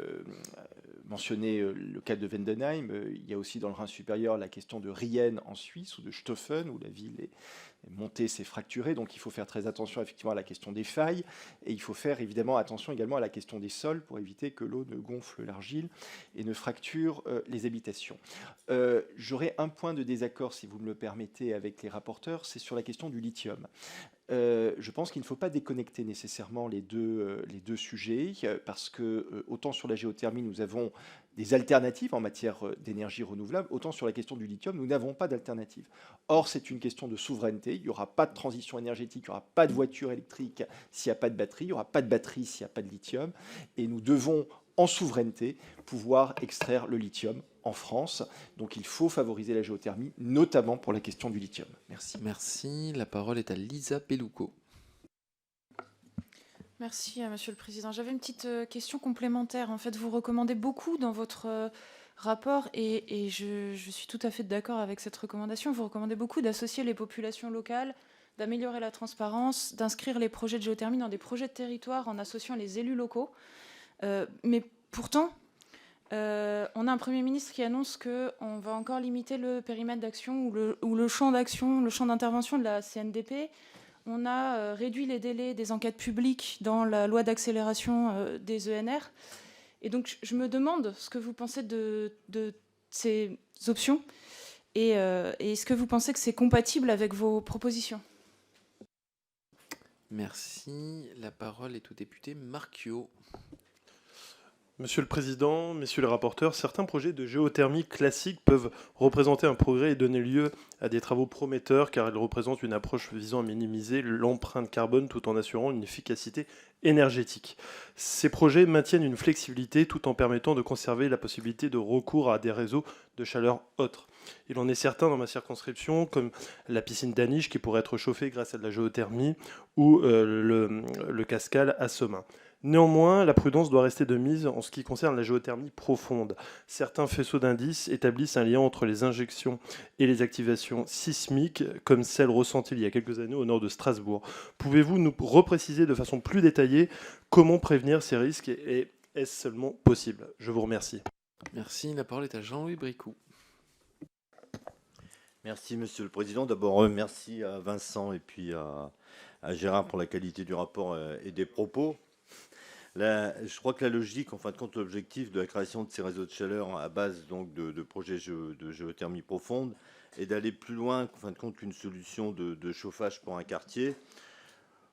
mentionné le cas de Vendenheim. Il y a aussi dans le Rhin supérieur la question de Riehen en Suisse ou de Stoffen, où la ville monter, c'est fracturer, donc il faut faire très attention effectivement à la question des failles, et il faut faire évidemment attention également à la question des sols pour éviter que l'eau ne gonfle l'argile et ne fracture les habitations. J'aurais un point de désaccord, si vous me le permettez, avec les rapporteurs, c'est sur la question du lithium. Je pense qu'il ne faut pas déconnecter nécessairement les deux sujets, parce que autant sur la géothermie, nous avons des alternatives en matière d'énergie renouvelable, autant sur la question du lithium, nous n'avons pas d'alternative. Or, c'est une question de souveraineté. Il n'y aura pas de transition énergétique, il n'y aura pas de voiture électrique s'il n'y a pas de batterie, il n'y aura pas de batterie s'il n'y a pas de lithium. Et nous devons, en souveraineté, pouvoir extraire le lithium en France. Donc il faut favoriser la géothermie, notamment pour la question du lithium. Merci. Merci. La parole est à Lisa Pelucco. Merci, Monsieur le Président. J'avais une petite question complémentaire. En fait, vous recommandez beaucoup dans votre rapport, et je suis tout à fait d'accord avec cette recommandation, vous recommandez beaucoup d'associer les populations locales, d'améliorer la transparence, d'inscrire les projets de géothermie dans des projets de territoire en associant les élus locaux. Mais pourtant, on a un Premier ministre qui annonce qu'on va encore limiter le périmètre d'action ou le champ d'action, le champ d'intervention de la CNDP. On a réduit les délais des enquêtes publiques dans la loi d'accélération des ENR. Et donc, je me demande ce que vous pensez de ces options et est-ce que vous pensez que c'est compatible avec vos propositions ? Merci. La parole est au député Marchiot. Monsieur le Président, messieurs les rapporteurs, certains projets de géothermie classique peuvent représenter un progrès et donner lieu à des travaux prometteurs car ils représentent une approche visant à minimiser l'empreinte carbone tout en assurant une efficacité énergétique. Ces projets maintiennent une flexibilité tout en permettant de conserver la possibilité de recours à des réseaux de chaleur autres. Il en est certain dans ma circonscription, comme la piscine d'Aniche qui pourrait être chauffée grâce à de la géothermie ou le Cascal à Semin. Néanmoins, la prudence doit rester de mise en ce qui concerne la géothermie profonde. Certains faisceaux d'indices établissent un lien entre les injections et les activations sismiques, comme celle ressentie il y a quelques années au nord de Strasbourg. Pouvez-vous nous repréciser de façon plus détaillée comment prévenir ces risques et est-ce seulement possible ? Je vous remercie. Merci. La parole est à Jean-Louis Bricout. Merci, Monsieur le Président. D'abord, merci à Vincent et puis à Gérard pour la qualité du rapport et des propos. Je crois que la logique, en fin de compte, l'objectif de la création de ces réseaux de chaleur à base donc, de projets de géothermie profonde est d'aller plus loin, en fin de compte, qu'une solution de chauffage pour un quartier.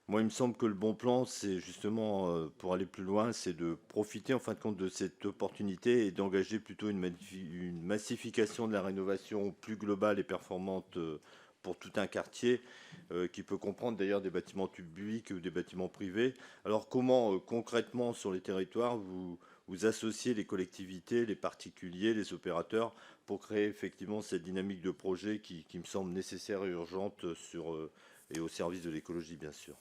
Moi, il me semble que le bon plan, c'est justement, pour aller plus loin, c'est de profiter, en fin de compte, de cette opportunité et d'engager plutôt une massification de la rénovation plus globale et performante pour tout un quartier, qui peut comprendre d'ailleurs des bâtiments publics ou des bâtiments privés. Alors comment concrètement sur les territoires vous associez les collectivités, les particuliers, les opérateurs pour créer effectivement cette dynamique de projet qui me semble nécessaire et urgente et au service de l'écologie bien sûr.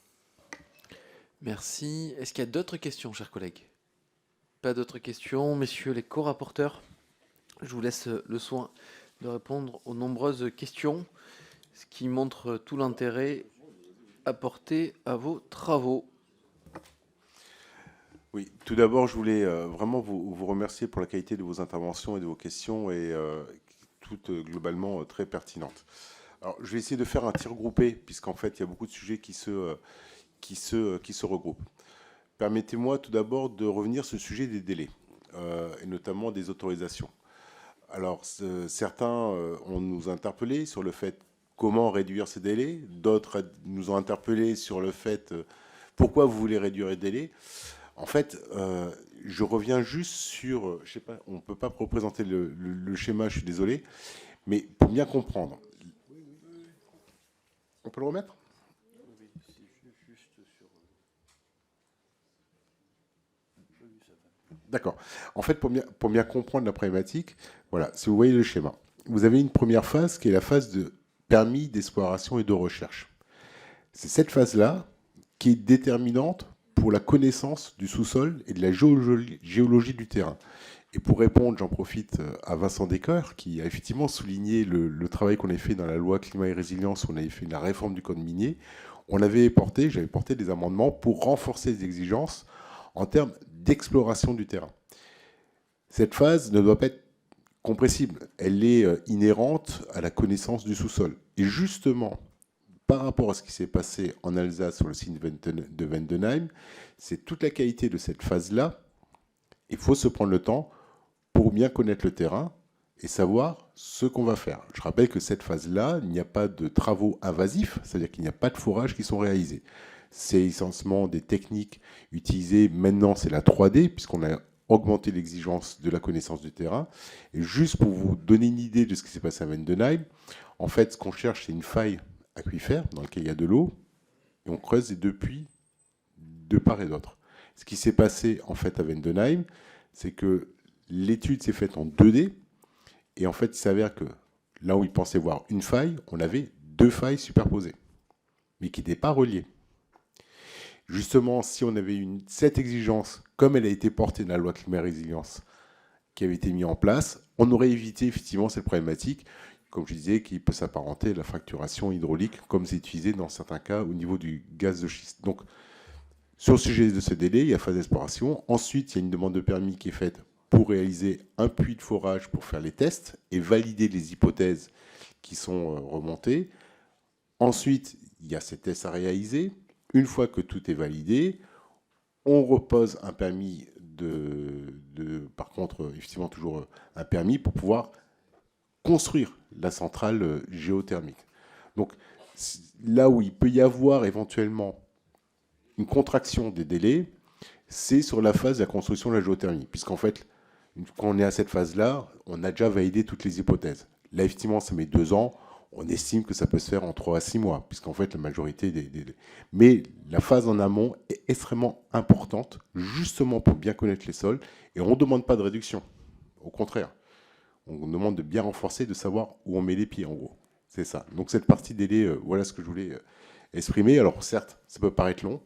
Merci. Est-ce qu'il y a d'autres questions, chers collègues ? Pas d'autres questions. Messieurs les co-rapporteurs, je vous laisse le soin de répondre aux nombreuses questions, ce qui montre tout l'intérêt apporté à vos travaux. Oui, tout d'abord, je voulais vraiment vous remercier pour la qualité de vos interventions et de vos questions, et toutes globalement très pertinentes. Alors, je vais essayer de faire un tir groupé, puisqu'en fait, il y a beaucoup de sujets qui se regroupent. Permettez-moi tout d'abord de revenir sur le sujet des délais, et notamment des autorisations. Alors, certains nous ont interpellés sur le fait comment réduire ces délais, d'autres nous ont interpellés sur le fait pourquoi vous voulez réduire les délais. En fait, je reviens juste sur, je sais pas, on ne peut pas représenter le schéma, je suis désolé, mais pour bien comprendre. On peut le remettre ? D'accord. En fait, pour bien comprendre la problématique, voilà, si vous voyez le schéma, vous avez une première phase qui est la phase de permis d'exploration et de recherche. C'est cette phase-là qui est déterminante pour la connaissance du sous-sol et de la géologie du terrain. Et pour répondre, j'en profite à Vincent Descoeur, qui a effectivement souligné le travail qu'on a fait dans la loi climat et résilience, où on avait fait la réforme du code minier. J'avais porté des amendements pour renforcer les exigences en termes d'exploration du terrain. Cette phase ne doit pas être compressible. Elle est inhérente à la connaissance du sous-sol. Et justement, par rapport à ce qui s'est passé en Alsace sur le site de Vendenheim, c'est toute la qualité de cette phase-là. Il faut se prendre le temps pour bien connaître le terrain et savoir ce qu'on va faire. Je rappelle que cette phase-là, il n'y a pas de travaux invasifs, c'est-à-dire qu'il n'y a pas de forages qui sont réalisés. C'est essentiellement des techniques utilisées. Maintenant, c'est la 3D, puisqu'on a augmenté l'exigence de la connaissance du terrain. Et juste pour vous donner une idée de ce qui s'est passé à Vendenheim, en fait, ce qu'on cherche, c'est une faille aquifère dans laquelle il y a de l'eau, et on creuse des deux puits de part et d'autre. Ce qui s'est passé, en fait, à Vendenheim, c'est que l'étude s'est faite en 2D, et en fait, il s'avère que là où ils pensaient voir une faille, on avait 2 failles superposées, mais qui n'étaient pas reliées. Justement, si on avait cette exigence, comme elle a été portée dans la loi climat résilience qui avait été mise en place, on aurait évité effectivement cette problématique, comme je disais, qui peut s'apparenter à la fracturation hydraulique, comme c'est utilisé dans certains cas au niveau du gaz de schiste. Donc, sur le sujet de ce délai, il y a phase d'exploration. Ensuite, il y a une demande de permis qui est faite pour réaliser un puits de forage pour faire les tests et valider les hypothèses qui sont remontées. Ensuite, il y a ces tests à réaliser. Une fois que tout est validé, on repose un permis par contre, effectivement, toujours un permis pour pouvoir construire la centrale géothermique. Donc, là où il peut y avoir éventuellement une contraction des délais, c'est sur la phase de la construction de la géothermie, puisqu'en fait, quand on est à cette phase-là, on a déjà validé toutes les hypothèses. Là, effectivement, ça met 2 ans. On estime que ça peut se faire en 3 à 6 mois, puisqu'en fait, la majorité Mais la phase en amont est extrêmement importante, justement pour bien connaître les sols, et on ne demande pas de réduction. Au contraire, on demande de bien renforcer, de savoir où on met les pieds, en gros. C'est ça. Donc cette partie délai, voilà ce que je voulais exprimer. Alors certes, ça peut paraître long,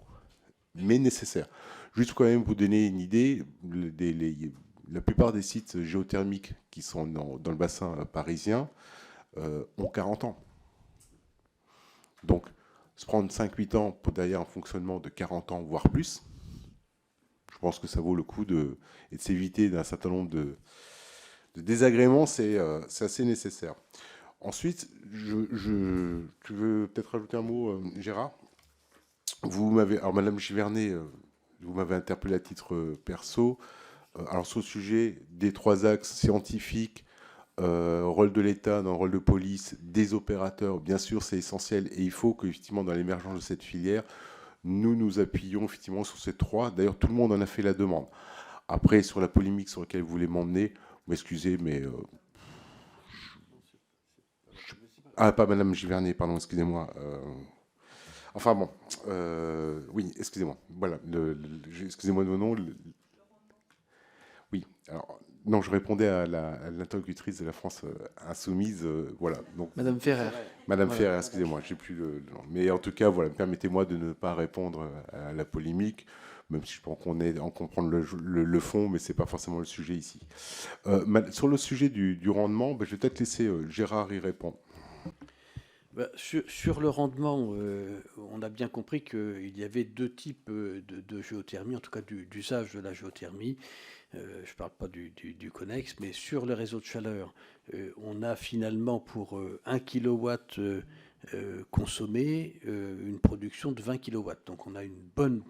mais nécessaire. Juste quand même vous donner une idée, la plupart des sites géothermiques qui sont dans le bassin parisien, ont 40 ans. Donc, se prendre 5-8 ans pour derrière un fonctionnement de 40 ans, voire plus, je pense que ça vaut le coup de s'éviter d'un certain nombre de désagréments, c'est assez nécessaire. Ensuite, tu veux peut-être rajouter un mot, Gérard ? Alors, Madame Givernet, vous m'avez interpellé à titre perso. Alors, sur le sujet des 3 axes scientifiques, rôle de l'État dans le rôle de police, des opérateurs, bien sûr, c'est essentiel. Et il faut qu'effectivement, dans l'émergence de cette filière, nous nous appuyons effectivement sur ces 3. D'ailleurs, tout le monde en a fait la demande. Après, sur la polémique sur laquelle vous voulez m'emmener, vous m'excusez, mais... pas Madame Givernet, pardon, excusez-moi. Enfin bon, oui, excusez-moi. Voilà, excusez-moi de mon nom. Oui, alors... Non, je répondais à l'interlocutrice de la France insoumise, voilà. Donc, Madame Ferrer. Madame Voilà. Ferrer, excusez-moi, j'ai plus le nom. Mais en tout cas, voilà, permettez-moi de ne pas répondre à la polémique, même si je pense qu'on est en comprendre le fond, mais c'est pas forcément le sujet ici. Sur le sujet du rendement, je vais peut-être laisser Gérard y répondre. Sur le rendement, on a bien compris qu'il y avait 2 types de géothermie, en tout cas d'usage de la géothermie. Je ne parle pas du connexe, mais sur le réseau de chaleur, on a finalement pour 1 kW consommé une production de 20 kW. Donc on a une bonne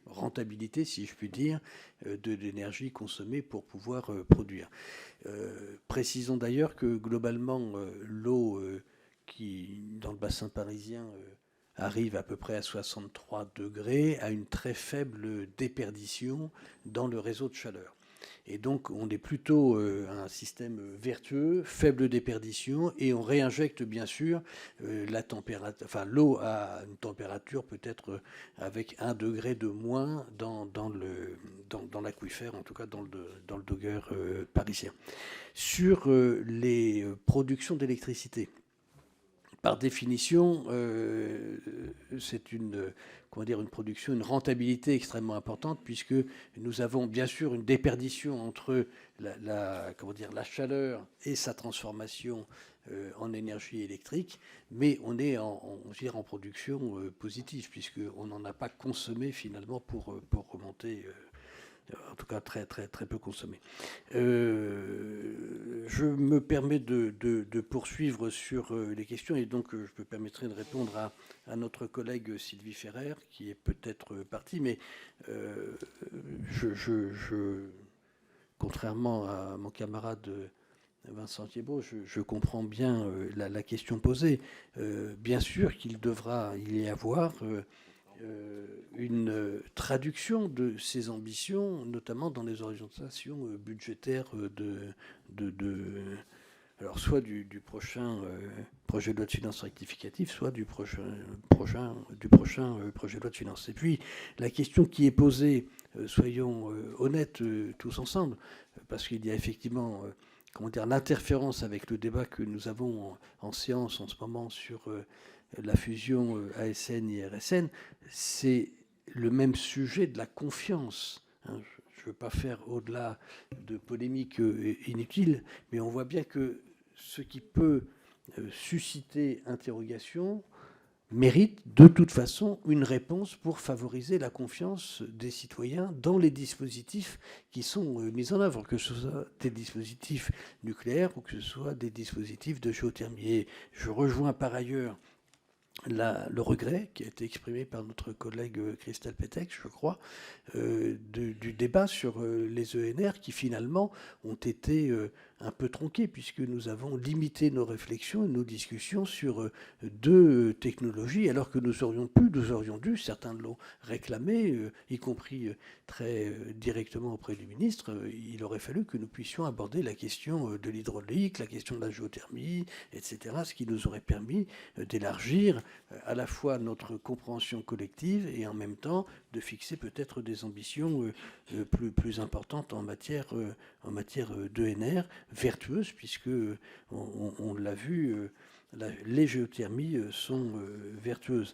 rentabilité, si je puis dire, de l'énergie consommée pour pouvoir produire. Précisons d'ailleurs que globalement, l'eau qui, dans le bassin parisien, arrive à peu près à 63 degrés, a une très faible déperdition dans le réseau de chaleur. Et donc, on est plutôt un système vertueux, faible déperdition, et on réinjecte bien sûr la température, enfin l'eau à une température peut-être avec 1 degré de moins dans l'aquifère, en tout cas dans le Dogger parisien. Sur les productions d'électricité, par définition, c'est une production, une rentabilité extrêmement importante, puisque nous avons bien sûr une déperdition entre la chaleur et sa transformation en énergie électrique, mais on est en production positive, puisqu'on n'en a pas consommé finalement pour remonter. En tout cas, très, très, très peu consommé. Je me permets de poursuivre sur les questions, et donc je me permettrai de répondre à notre collègue Sylvie Ferrer, qui est peut-être partie, mais contrairement à mon camarade Vincent Thiébaut, je comprends bien la question posée. Bien sûr qu'il devra y avoir une traduction de ces ambitions, notamment dans les orientations budgétaires alors soit du prochain projet de loi de finances rectificatif, soit du prochain projet de loi de finances. Et puis la question qui est posée, soyons honnêtes tous ensemble, parce qu'il y a effectivement l'interférence avec le débat que nous avons en séance en ce moment sur la fusion ASN-IRSN, c'est le même sujet de la confiance. Je ne veux pas faire au-delà de polémiques inutiles, mais on voit bien que ce qui peut susciter interrogation mérite de toute façon une réponse pour favoriser la confiance des citoyens dans les dispositifs qui sont mis en œuvre, que ce soit des dispositifs nucléaires ou que ce soit des dispositifs de géothermie. Et je rejoins par ailleurs le regret qui a été exprimé par notre collègue Christelle Pétex, je crois, du débat sur les ENR qui finalement ont été un peu tronqués, puisque nous avons limité nos réflexions et nos discussions sur deux technologies, alors que nous aurions dû, certains l'ont réclamé, y compris très directement auprès du ministre, il aurait fallu que nous puissions aborder la question de l'hydraulique, la question de la géothermie, etc., ce qui nous aurait permis d'élargir à la fois notre compréhension collective et en même temps de fixer peut-être des ambitions plus importantes en matière d'ENR, vertueuses, puisque on l'a vu, les géothermies sont vertueuses.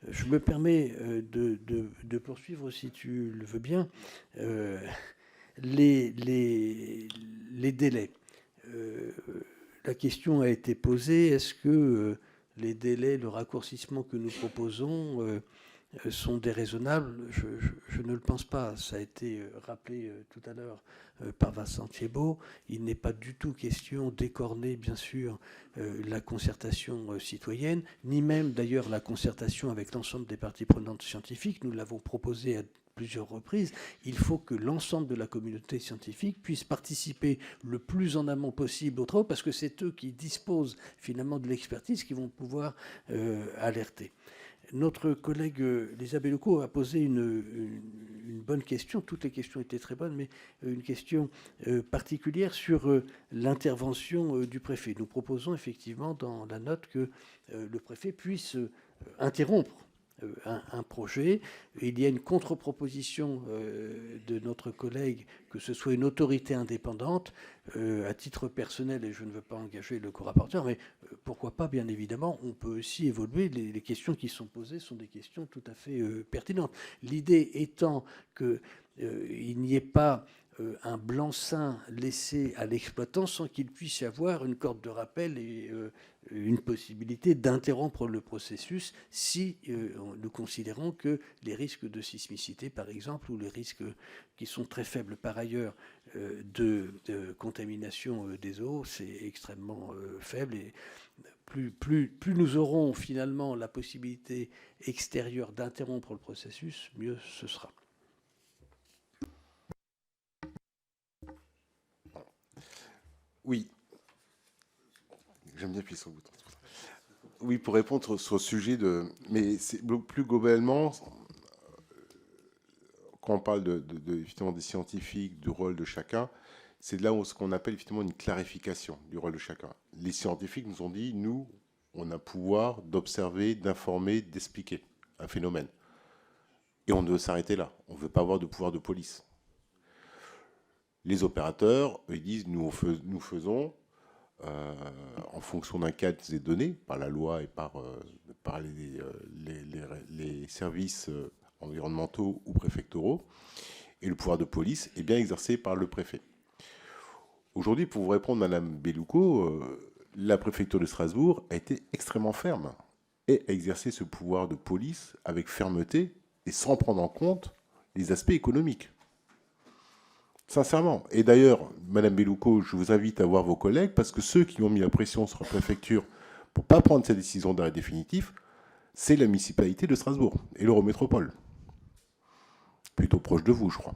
Je me permets de poursuivre, si tu le veux bien, les délais. La question a été posée, est-ce que les délais, le raccourcissement que nous proposons sont déraisonnables? Je ne le pense pas. Ça a été rappelé tout à l'heure par Vincent Thiébaut. Il n'est pas du tout question d'écorner, bien sûr, la concertation citoyenne, ni même d'ailleurs la concertation avec l'ensemble des parties prenantes scientifiques. Nous l'avons proposé à plusieurs reprises. Il faut que l'ensemble de la communauté scientifique puisse participer le plus en amont possible aux travaux, parce que c'est eux qui disposent finalement de l'expertise qui vont pouvoir alerter. Notre collègue Lisa Belloco a posé une bonne question. Toutes les questions étaient très bonnes, mais une question particulière sur l'intervention du préfet. Nous proposons effectivement dans la note que le préfet puisse interrompre un projet. Il y a une contre-proposition de notre collègue que ce soit une autorité indépendante. À titre personnel, et je ne veux pas engager le co-rapporteur, mais pourquoi pas, bien évidemment, on peut aussi évoluer. Les questions qui sont posées sont des questions tout à fait pertinentes. L'idée étant qu'il n'y ait pas un blanc-seing laissé à l'exploitant sans qu'il puisse y avoir une corde de rappel et une possibilité d'interrompre le processus si nous considérons que les risques de sismicité, par exemple, ou les risques qui sont très faibles par ailleurs de contamination des eaux, c'est extrêmement faible. Et plus nous aurons finalement la possibilité extérieure d'interrompre le processus, mieux ce sera. Oui. J'aime bien appuyer sur le bouton. Oui, pour répondre sur le sujet de... Mais c'est plus globalement, quand on parle effectivement des scientifiques, du rôle de chacun, c'est là où ce qu'on appelle effectivement une clarification du rôle de chacun. Les scientifiques nous ont dit, nous, on a pouvoir d'observer, d'informer, d'expliquer un phénomène. Et on veut s'arrêter là. On ne veut pas avoir de pouvoir de police. Les opérateurs, ils disent, nous faisons, en fonction d'un cadre qui est donné par la loi et par les services environnementaux ou préfectoraux, et le pouvoir de police est bien exercé par le préfet. Aujourd'hui, pour vous répondre, Madame Belloco, la préfecture de Strasbourg a été extrêmement ferme et a exercé ce pouvoir de police avec fermeté et sans prendre en compte les aspects économiques. Sincèrement. Et d'ailleurs, Madame Belloco, je vous invite à voir vos collègues, parce que ceux qui ont mis la pression sur la préfecture pour ne pas prendre cette décision d'arrêt définitif, c'est la municipalité de Strasbourg et l'Eurométropole. Plutôt proche de vous, je crois.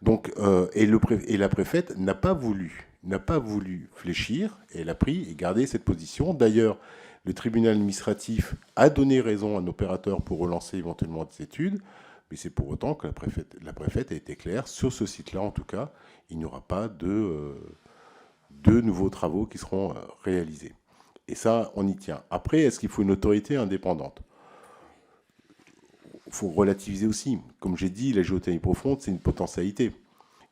Donc, et la préfète n'a pas voulu fléchir, et elle a pris et gardé cette position. D'ailleurs, le tribunal administratif a donné raison à un opérateur pour relancer éventuellement des études, mais c'est pour autant que la préfète a été claire, sur ce site-là en tout cas, il n'y aura pas de nouveaux travaux qui seront réalisés. Et ça, on y tient. Après, est-ce qu'il faut une autorité indépendante ? Il faut relativiser aussi. Comme j'ai dit, la géothermie profonde, c'est une potentialité.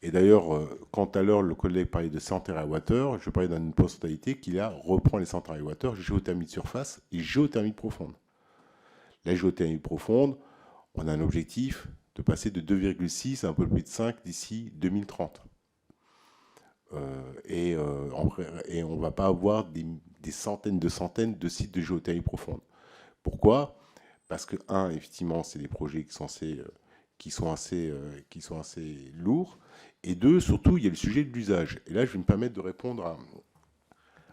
Et d'ailleurs, quand à l'heure le collègue parlait de Central Water, je parlais d'une potentialité qui là reprend les Central Water, géothermie de surface et géothermie profonde. La géothermie profonde, on a un objectif de passer de 2,6 à un peu plus de 5 d'ici 2030. Et on ne va pas avoir des centaines de sites de géothermie profonde. Pourquoi ? Parce que, effectivement, c'est des projets qui sont assez lourds. Et deux, surtout, il y a le sujet de l'usage. Et là, je vais me permettre de répondre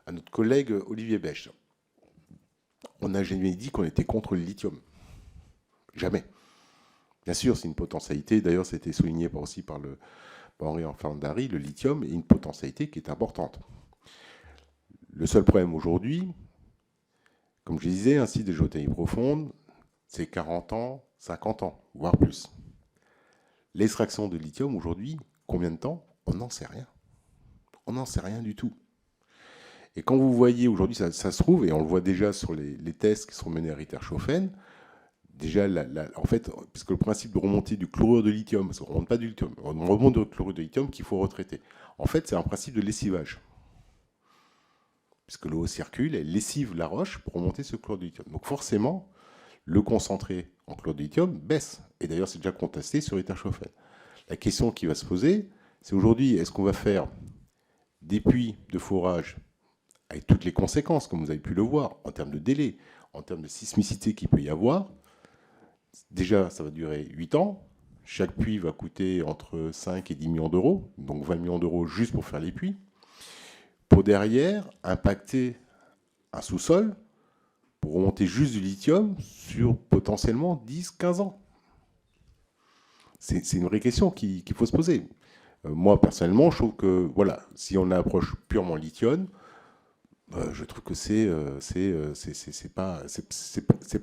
à notre collègue Olivier Bèche. On n'a jamais dit qu'on était contre le lithium. Jamais. Bien sûr, c'est une potentialité. D'ailleurs, ça a été souligné aussi par Henri Enfandari. Le lithium est une potentialité qui est importante. Le seul problème aujourd'hui, comme je disais, un site de géothermie profonde, c'est 40 ans, 50 ans, voire plus. L'extraction de lithium, aujourd'hui, combien de temps ? On n'en sait rien. On n'en sait rien du tout. Et quand vous voyez, aujourd'hui, ça se trouve, et on le voit déjà sur les tests qui sont menés à Ritterhofen, déjà, en fait, puisque le principe de remontée du chlorure de lithium, parce qu'on ne remonte pas du lithium, on remonte du chlorure de lithium qu'il faut retraiter. En fait, c'est un principe de lessivage. Puisque l'eau circule, elle lessive la roche pour remonter ce chlorure de lithium. Donc forcément, le concentré en chlorure de lithium baisse. Et d'ailleurs, c'est déjà contesté sur Ritterhofen. La question qui va se poser, c'est aujourd'hui, est-ce qu'on va faire des puits de forage avec toutes les conséquences, comme vous avez pu le voir, en termes de délai, en termes de sismicité qu'il peut y avoir. Déjà, ça va durer 8 ans. Chaque puits va coûter entre 5 et 10 millions d'euros, donc 20 millions d'euros juste pour faire les puits. Pour derrière, impacter un sous-sol pour remonter juste du lithium sur potentiellement 10-15 ans. C'est une vraie question qu'il faut se poser. Moi, personnellement, je trouve que, voilà, si on a une approche purement lithium, je trouve que c'est pas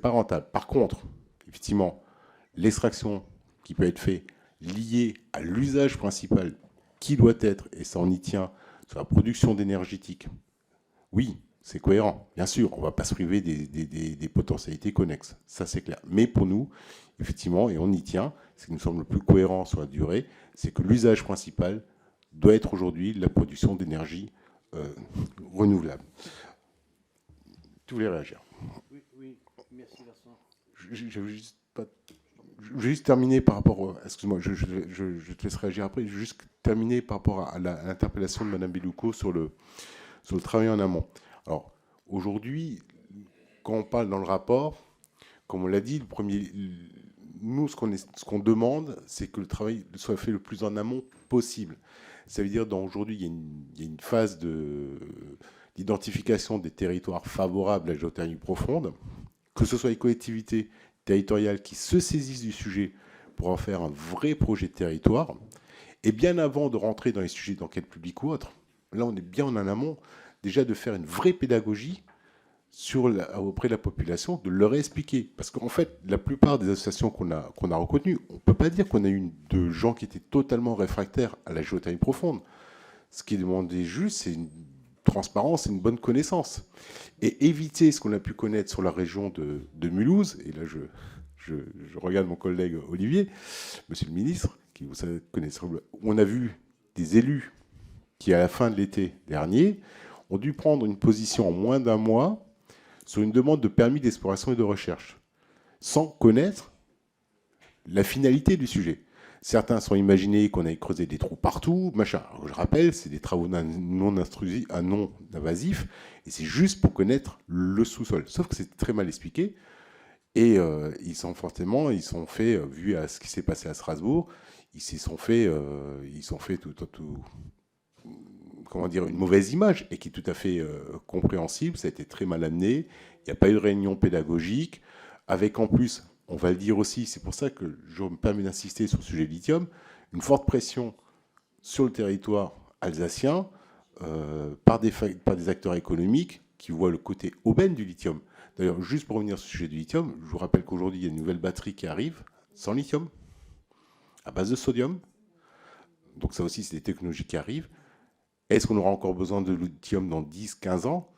rentable. Par contre, effectivement, l'extraction qui peut être faite liée à l'usage principal qui doit être, et ça on y tient, sur la production d'énergétique, oui, c'est cohérent. Bien sûr, on ne va pas se priver des potentialités connexes, ça c'est clair. Mais pour nous, effectivement, et on y tient, ce qui nous semble le plus cohérent sur la durée, c'est que l'usage principal doit être aujourd'hui la production d'énergie renouvelable. Tu voulais réagir ? Oui, merci Vincent. Je vais juste terminer par rapport... Excuse-moi, je te laisse réagir après. Je vais juste terminer par rapport à l'interpellation de Mme Bellouco sur le travail en amont. Alors, aujourd'hui, quand on parle dans le rapport, comme on l'a dit, nous, ce qu'on demande, c'est que le travail soit fait le plus en amont possible. Ça veut dire qu'aujourd'hui, il y a une phase d'identification des territoires favorables à la géothermie profonde, que ce soit les collectivités territoriales qui se saisissent du sujet pour en faire un vrai projet de territoire, et bien avant de rentrer dans les sujets d'enquête publique ou autre, là on est bien en amont, déjà de faire une vraie pédagogie auprès de la population, de leur expliquer. Parce qu'en fait, la plupart des associations qu'on a reconnues, on ne peut pas dire qu'on a eu de gens qui étaient totalement réfractaires à la géothermie profonde. Ce qui est demandé juste, c'est une transparence et une bonne connaissance. Et éviter ce qu'on a pu connaître sur la région de Mulhouse, et là je regarde mon collègue Olivier, monsieur le ministre, qui vous savez connaître, on a vu des élus qui, à la fin de l'été dernier, ont dû prendre une position en moins d'un mois sur une demande de permis d'exploration et de recherche, sans connaître la finalité du sujet. Certains sont imaginés qu'on allait creuser des trous partout, machin. Alors, je rappelle, c'est des travaux non invasifs, et c'est juste pour connaître le sous-sol. Sauf que c'est très mal expliqué, et ils sont faits, vu à ce qui s'est passé à Strasbourg, ils sont fait tout comment dire, une mauvaise image et qui est tout à fait compréhensible. Ça a été très mal amené. Il n'y a pas eu de réunion pédagogique. Avec en plus, on va le dire aussi, c'est pour ça que je me permets d'insister sur le sujet lithium, une forte pression sur le territoire alsacien par des acteurs économiques qui voient le côté aubaine du lithium. D'ailleurs, juste pour revenir sur le sujet du lithium, je vous rappelle qu'aujourd'hui, il y a une nouvelle batterie qui arrive sans lithium, à base de sodium. Donc ça aussi, c'est des technologies qui arrivent. Est-ce qu'on aura encore besoin de lithium dans 10, 15 ans?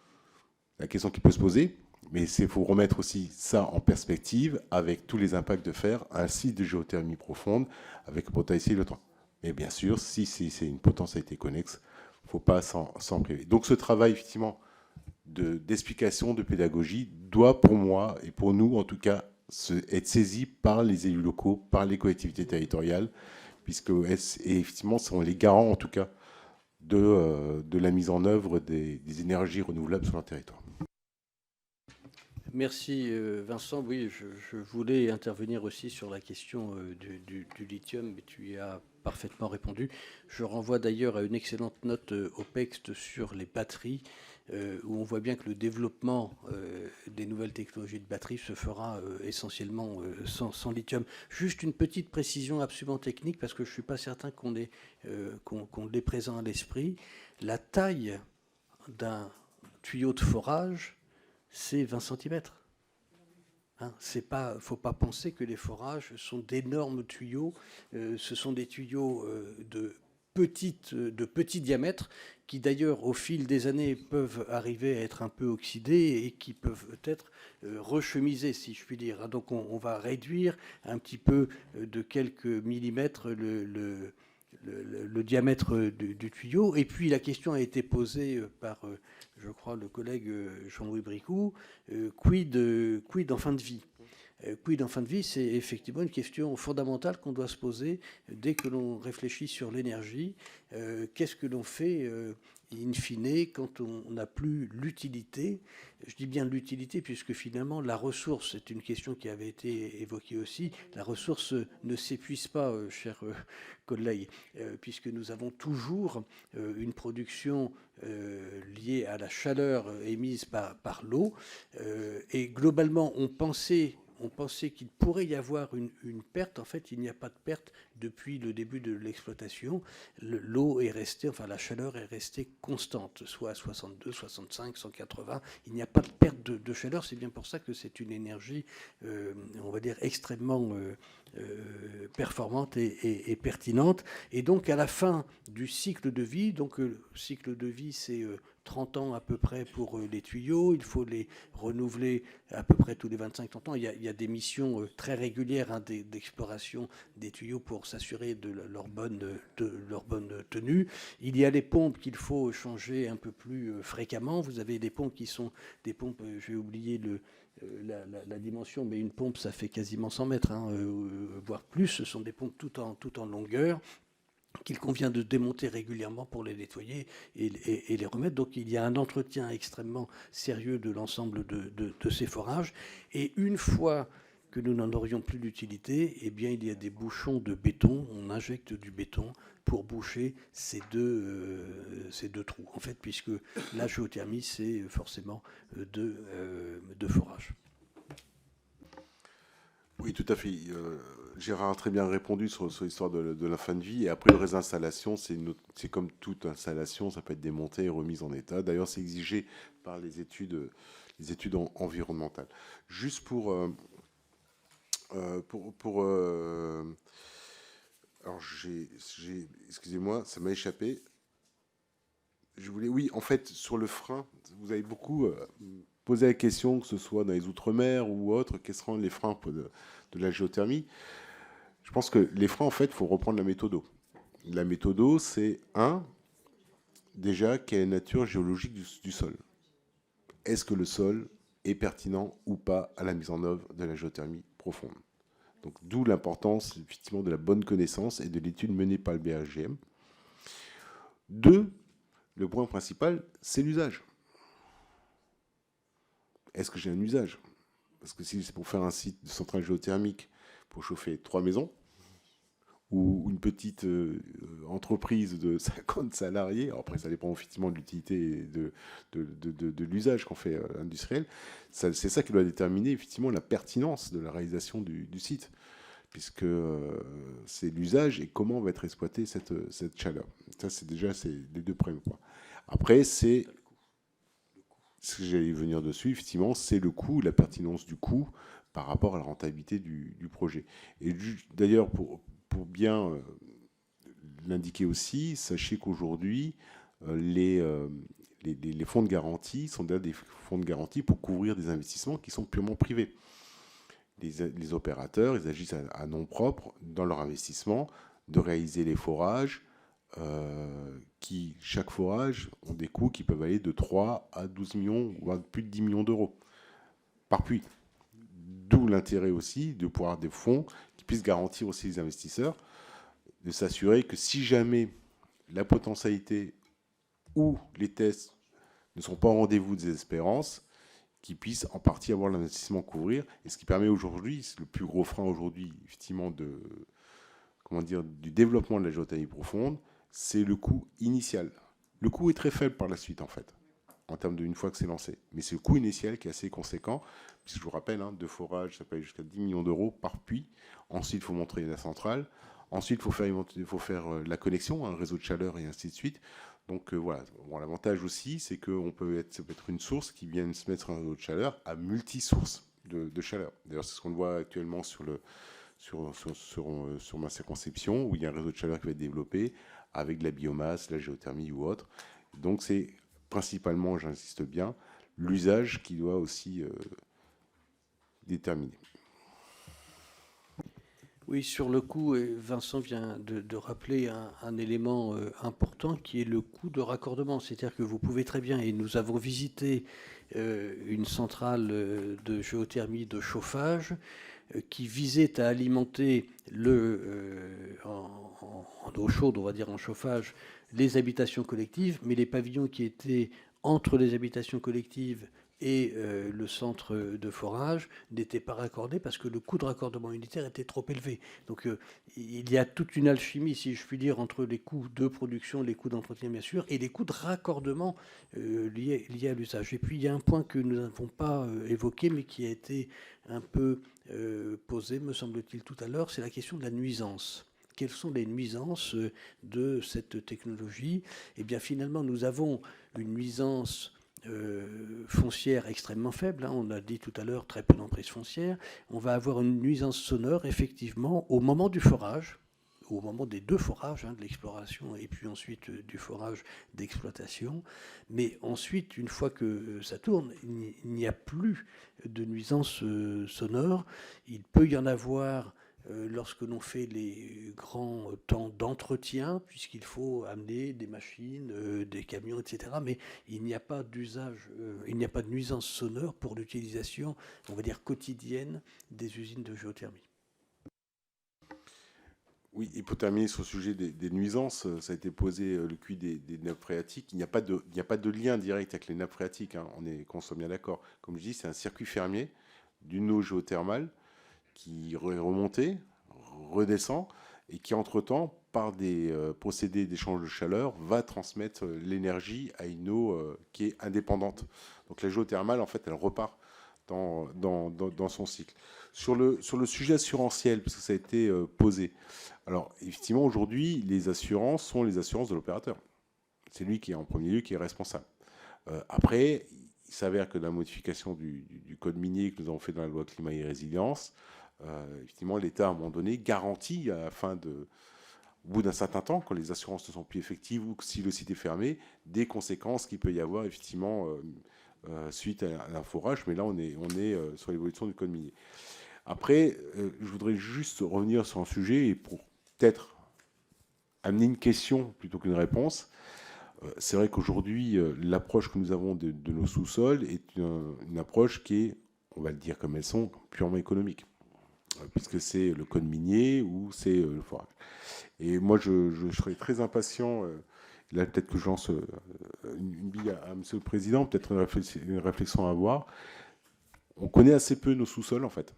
La question qui peut se poser. Mais il faut remettre aussi ça en perspective avec tous les impacts de faire un site de géothermie profonde avec le potentiel de temps. Mais bien sûr, si c'est une potentialité connexe, il ne faut pas s'en priver. Donc ce travail, effectivement, d'explication, de pédagogie, doit pour moi, et pour nous en tout cas, être saisi par les élus locaux, par les collectivités territoriales, puisque effectivement, ce sont les garants, en tout cas, de la mise en œuvre des énergies renouvelables sur leur territoire. Merci Vincent. Oui, je voulais intervenir aussi sur la question du lithium, mais tu y as parfaitement répondu. Je renvoie d'ailleurs à une excellente note OPEX sur les batteries, où on voit bien que le développement des nouvelles technologies de batterie se fera essentiellement sans lithium. Juste une petite précision absolument technique, parce que je ne suis pas certain qu'on l'ait présent à l'esprit. La taille d'un tuyau de forage, c'est 20 cm. Il ne faut pas penser que les forages sont d'énormes tuyaux. Ce sont des tuyaux de petit diamètre qui, d'ailleurs, au fil des années, peuvent arriver à être un peu oxydés et qui peuvent être rechemisés, si je puis dire. Donc on va réduire un petit peu de quelques millimètres le diamètre du tuyau. Et puis la question a été posée par, je crois, le collègue Jean-Louis Bricout, quid en fin de vie? Quid en fin de vie, c'est effectivement une question fondamentale qu'on doit se poser dès que l'on réfléchit sur l'énergie. Qu'est-ce que l'on fait in fine quand on n'a plus l'utilité? Je dis bien l'utilité puisque finalement la ressource, c'est une question qui avait été évoquée aussi, la ressource ne s'épuise pas, chers collègues, puisque nous avons toujours une production liée à la chaleur émise par l'eau. Et globalement, on pensait qu'il pourrait y avoir une perte. En fait, il n'y a pas de perte depuis le début de l'exploitation. L'eau est restée, enfin la chaleur est restée constante, soit à 62, 65, 180. Il n'y a pas de perte de chaleur. C'est bien pour ça que c'est une énergie, on va dire, extrêmement performante et pertinente. Et donc, à la fin du cycle de vie, donc le cycle de vie, c'est 30 ans à peu près pour les tuyaux. Il faut les renouveler à peu près tous les 25-30 ans. Il y a des missions très régulières d'exploration des tuyaux pour s'assurer de leur bonne tenue. Il y a les pompes qu'il faut changer un peu plus fréquemment. Vous avez des pompes qui sont des pompes, j'ai oublié la dimension, mais une pompe, ça fait quasiment 100 mètres, voire plus. Ce sont des pompes tout en longueur, qu'il convient de démonter régulièrement pour les nettoyer et les remettre. Donc il y a un entretien extrêmement sérieux de l'ensemble de ces forages. Et une fois que nous n'en aurions plus d'utilité, eh bien il y a des bouchons de béton. On injecte du béton pour boucher ces deux trous, en fait, puisque la géothermie, c'est forcément deux forages. Oui, tout à fait. Gérard a très bien répondu sur l'histoire de la fin de vie. Et après, le reste d'installation, c'est comme toute installation, ça peut être démonté et remis en état. D'ailleurs, c'est exigé par les études environnementales. Juste alors, excusez-moi, ça m'a échappé. Oui, en fait, sur le frein, vous avez beaucoup posé la question, que ce soit dans les Outre-mer ou autres, quels seront les freins de la géothermie. Je pense que les freins, en fait, il faut reprendre la méthodo. La méthodo, c'est déjà, quelle est la nature géologique du sol. Est-ce que le sol est pertinent ou pas à la mise en œuvre de la géothermie profonde? Donc, d'où l'importance, effectivement, de la bonne connaissance et de l'étude menée par le BHGM. 2, le point principal, c'est l'usage. Est-ce que j'ai un usage? Parce que si c'est pour faire un site de centrale géothermique pour chauffer 3 maisons, ou une petite entreprise de 50 salariés, alors après ça dépend effectivement de l'utilité et de l'usage qu'on fait industriel, c'est ça qui doit déterminer effectivement la pertinence de la réalisation du site, puisque c'est l'usage et comment va être exploitée cette chaleur. Ça, c'est les deux premiers points. Après, c'est ce que j'allais venir dessus, effectivement, c'est le coût, la pertinence du coût par rapport à la rentabilité du projet. Et d'ailleurs, pour bien l'indiquer aussi, sachez qu'aujourd'hui, les fonds de garantie sont déjà des fonds de garantie pour couvrir des investissements qui sont purement privés. Les opérateurs, ils agissent à nom propre dans leur investissement, de réaliser les forages, qui, chaque forage, ont des coûts qui peuvent aller de 3 à 12 millions, ou à plus de 10 millions d'euros par puits. D'où l'intérêt aussi de pouvoir des fonds qui puissent garantir aussi les investisseurs, de s'assurer que si jamais la potentialité ou les tests ne sont pas au rendez-vous des espérances, qu'ils puissent en partie avoir l'investissement couvrir. Et ce qui permet aujourd'hui, c'est le plus gros frein aujourd'hui, effectivement, du développement de la géothermie profonde, c'est le coût initial. Le coût est très faible par la suite, en fait, en termes d'une fois que c'est lancé. Mais c'est le coût initial qui est assez conséquent, puisque je vous rappelle, 2 forages, ça peut aller jusqu'à 10 millions d'euros par puits. Ensuite, il faut montrer la centrale. Ensuite, il faut faire la connexion, un réseau de chaleur et ainsi de suite. Donc voilà. Bon, l'avantage aussi, c'est que ça peut être une source qui vient se mettre un réseau de chaleur à multi-sources de chaleur. D'ailleurs, c'est ce qu'on voit actuellement sur ma circonscription, où il y a un réseau de chaleur qui va être développé avec de la biomasse, la géothermie ou autre. Donc c'est principalement, j'insiste bien, l'usage qui doit aussi déterminer. Oui, sur le coût, Vincent vient de rappeler un élément important qui est le coût de raccordement. C'est-à-dire que vous pouvez très bien, et nous avons visité une centrale de géothermie de chauffage qui visait à alimenter en eau chaude, on va dire en chauffage, les habitations collectives, mais les pavillons qui étaient entre les habitations collectives et le centre de forage n'était pas raccordé parce que le coût de raccordement unitaire était trop élevé. Donc il y a toute une alchimie, si je puis dire, entre les coûts de production, les coûts d'entretien bien sûr, et les coûts de raccordement liés à l'usage. Et puis il y a un point que nous n'avons pas évoqué, mais qui a été un peu posé, me semble-t-il, tout à l'heure, c'est la question de la nuisance. Quelles sont les nuisances de cette technologie? Eh bien finalement, nous avons une nuisance foncière extrêmement faible, on l'a dit tout à l'heure, très peu d'emprise foncière. On va avoir une nuisance sonore, effectivement, au moment du forage, au moment des 2 forages, de l'exploration et puis ensuite du forage d'exploitation. Mais ensuite, une fois que ça tourne, il n'y a plus de nuisance sonore. Il peut y en avoir lorsque l'on fait les grands temps d'entretien, puisqu'il faut amener des machines, des camions, etc. Mais il n'y a pas d'usage, il n'y a pas de nuisance sonore pour l'utilisation, on va dire, quotidienne des usines de géothermie. Oui, et pour terminer sur le sujet des nuisances, ça a été posé le QI des nappes phréatiques. Il n'y a pas de lien direct avec les nappes phréatiques, qu'on soit bien d'accord. Comme je dis, c'est un circuit fermier d'une eau géothermale qui est remontée, redescend, et qui, entre-temps, par des procédés d'échange de chaleur, va transmettre l'énergie à une eau qui est indépendante. Donc la géothermale, en fait, elle repart dans son cycle. Sur le sujet assurantiel, parce que ça a été posé, alors effectivement, aujourd'hui, les assurances sont les assurances de l'opérateur. C'est lui qui est en premier lieu, qui est responsable. Après, il s'avère que dans la modification du code minier que nous avons fait dans la loi climat et résilience, effectivement, l'État, à un moment donné, garantit au bout d'un certain temps, quand les assurances ne sont plus effectives ou si le site est fermé, des conséquences qu'il peut y avoir, effectivement, suite à un forage. Mais là, on est sur l'évolution du code minier. Après, je voudrais juste revenir sur un sujet, et pour peut-être amener une question plutôt qu'une réponse. C'est vrai qu'aujourd'hui, l'approche que nous avons de nos sous-sols est une approche qui est, on va le dire comme elles sont, purement économique, puisque c'est le code minier ou c'est le forage. Et moi, je serais très impatient, là peut-être que je lance une bille à Monsieur le Président, peut-être une réflexion à avoir. On connaît assez peu nos sous-sols, en fait.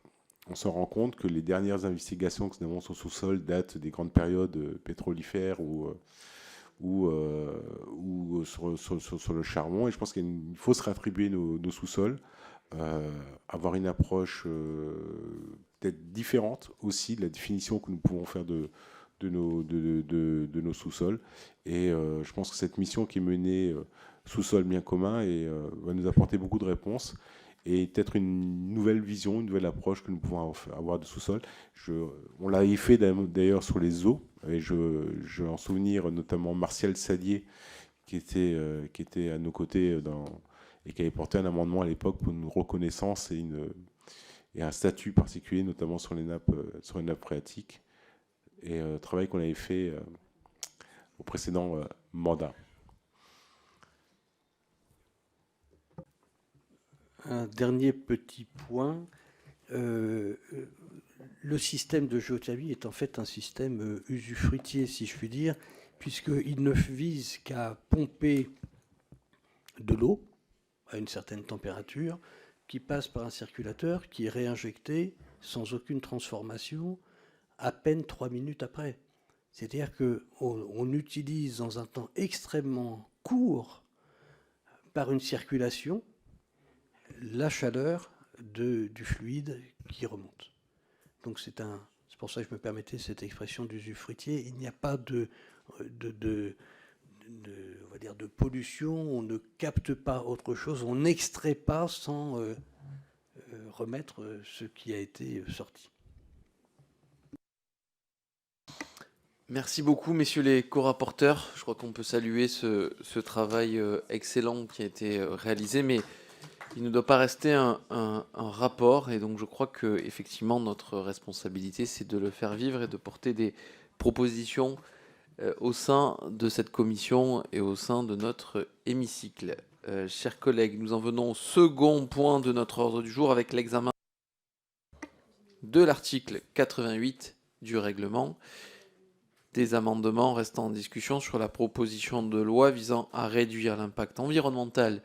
on se rend compte que les dernières investigations que nous avons sur le sous-sol datent des grandes périodes pétrolifères ou sur le charbon. Et je pense qu'il faut se réattribuer nos sous-sols, avoir une approche peut-être différente aussi de la définition que nous pouvons faire de nos sous-sols. Et je pense que cette mission qui est menée sous-sol bien commun va nous apporter beaucoup de réponses et peut-être une nouvelle vision, une nouvelle approche que nous pouvons avoir de sous-sol. On l'a fait d'ailleurs sur les eaux, et je en souvenir notamment Martial Sadier, qui était à nos côtés et qui avait porté un amendement à l'époque pour une reconnaissance et un statut particulier, notamment sur les nappes phréatiques, et travail qu'on avait fait au précédent mandat. Un dernier petit point. Le système de géothermie est en fait un système usufruitier, si je puis dire, puisqu'il ne vise qu'à pomper de l'eau à une certaine température, qui passe par un circulateur, qui est réinjecté sans aucune transformation à peine 3 minutes après. C'est-à-dire qu'on utilise dans un temps extrêmement court, par une circulation, la chaleur du fluide qui remonte. Donc c'est pour ça que je me permettais cette expression d'usufruitier. Il n'y a pas on va dire de pollution, on ne capte pas autre chose, on n'extrait pas sans remettre ce qui a été sorti. Merci beaucoup, messieurs les co-rapporteurs. Je crois qu'on peut saluer ce travail excellent qui a été réalisé, mais il ne doit pas rester un rapport, et donc je crois que effectivement notre responsabilité, c'est de le faire vivre et de porter des propositions au sein de cette commission et au sein de notre hémicycle. Chers collègues, nous en venons au second point de notre ordre du jour avec l'examen de l'article 88 du règlement, des amendements restant en discussion sur la proposition de loi visant à réduire l'impact environnemental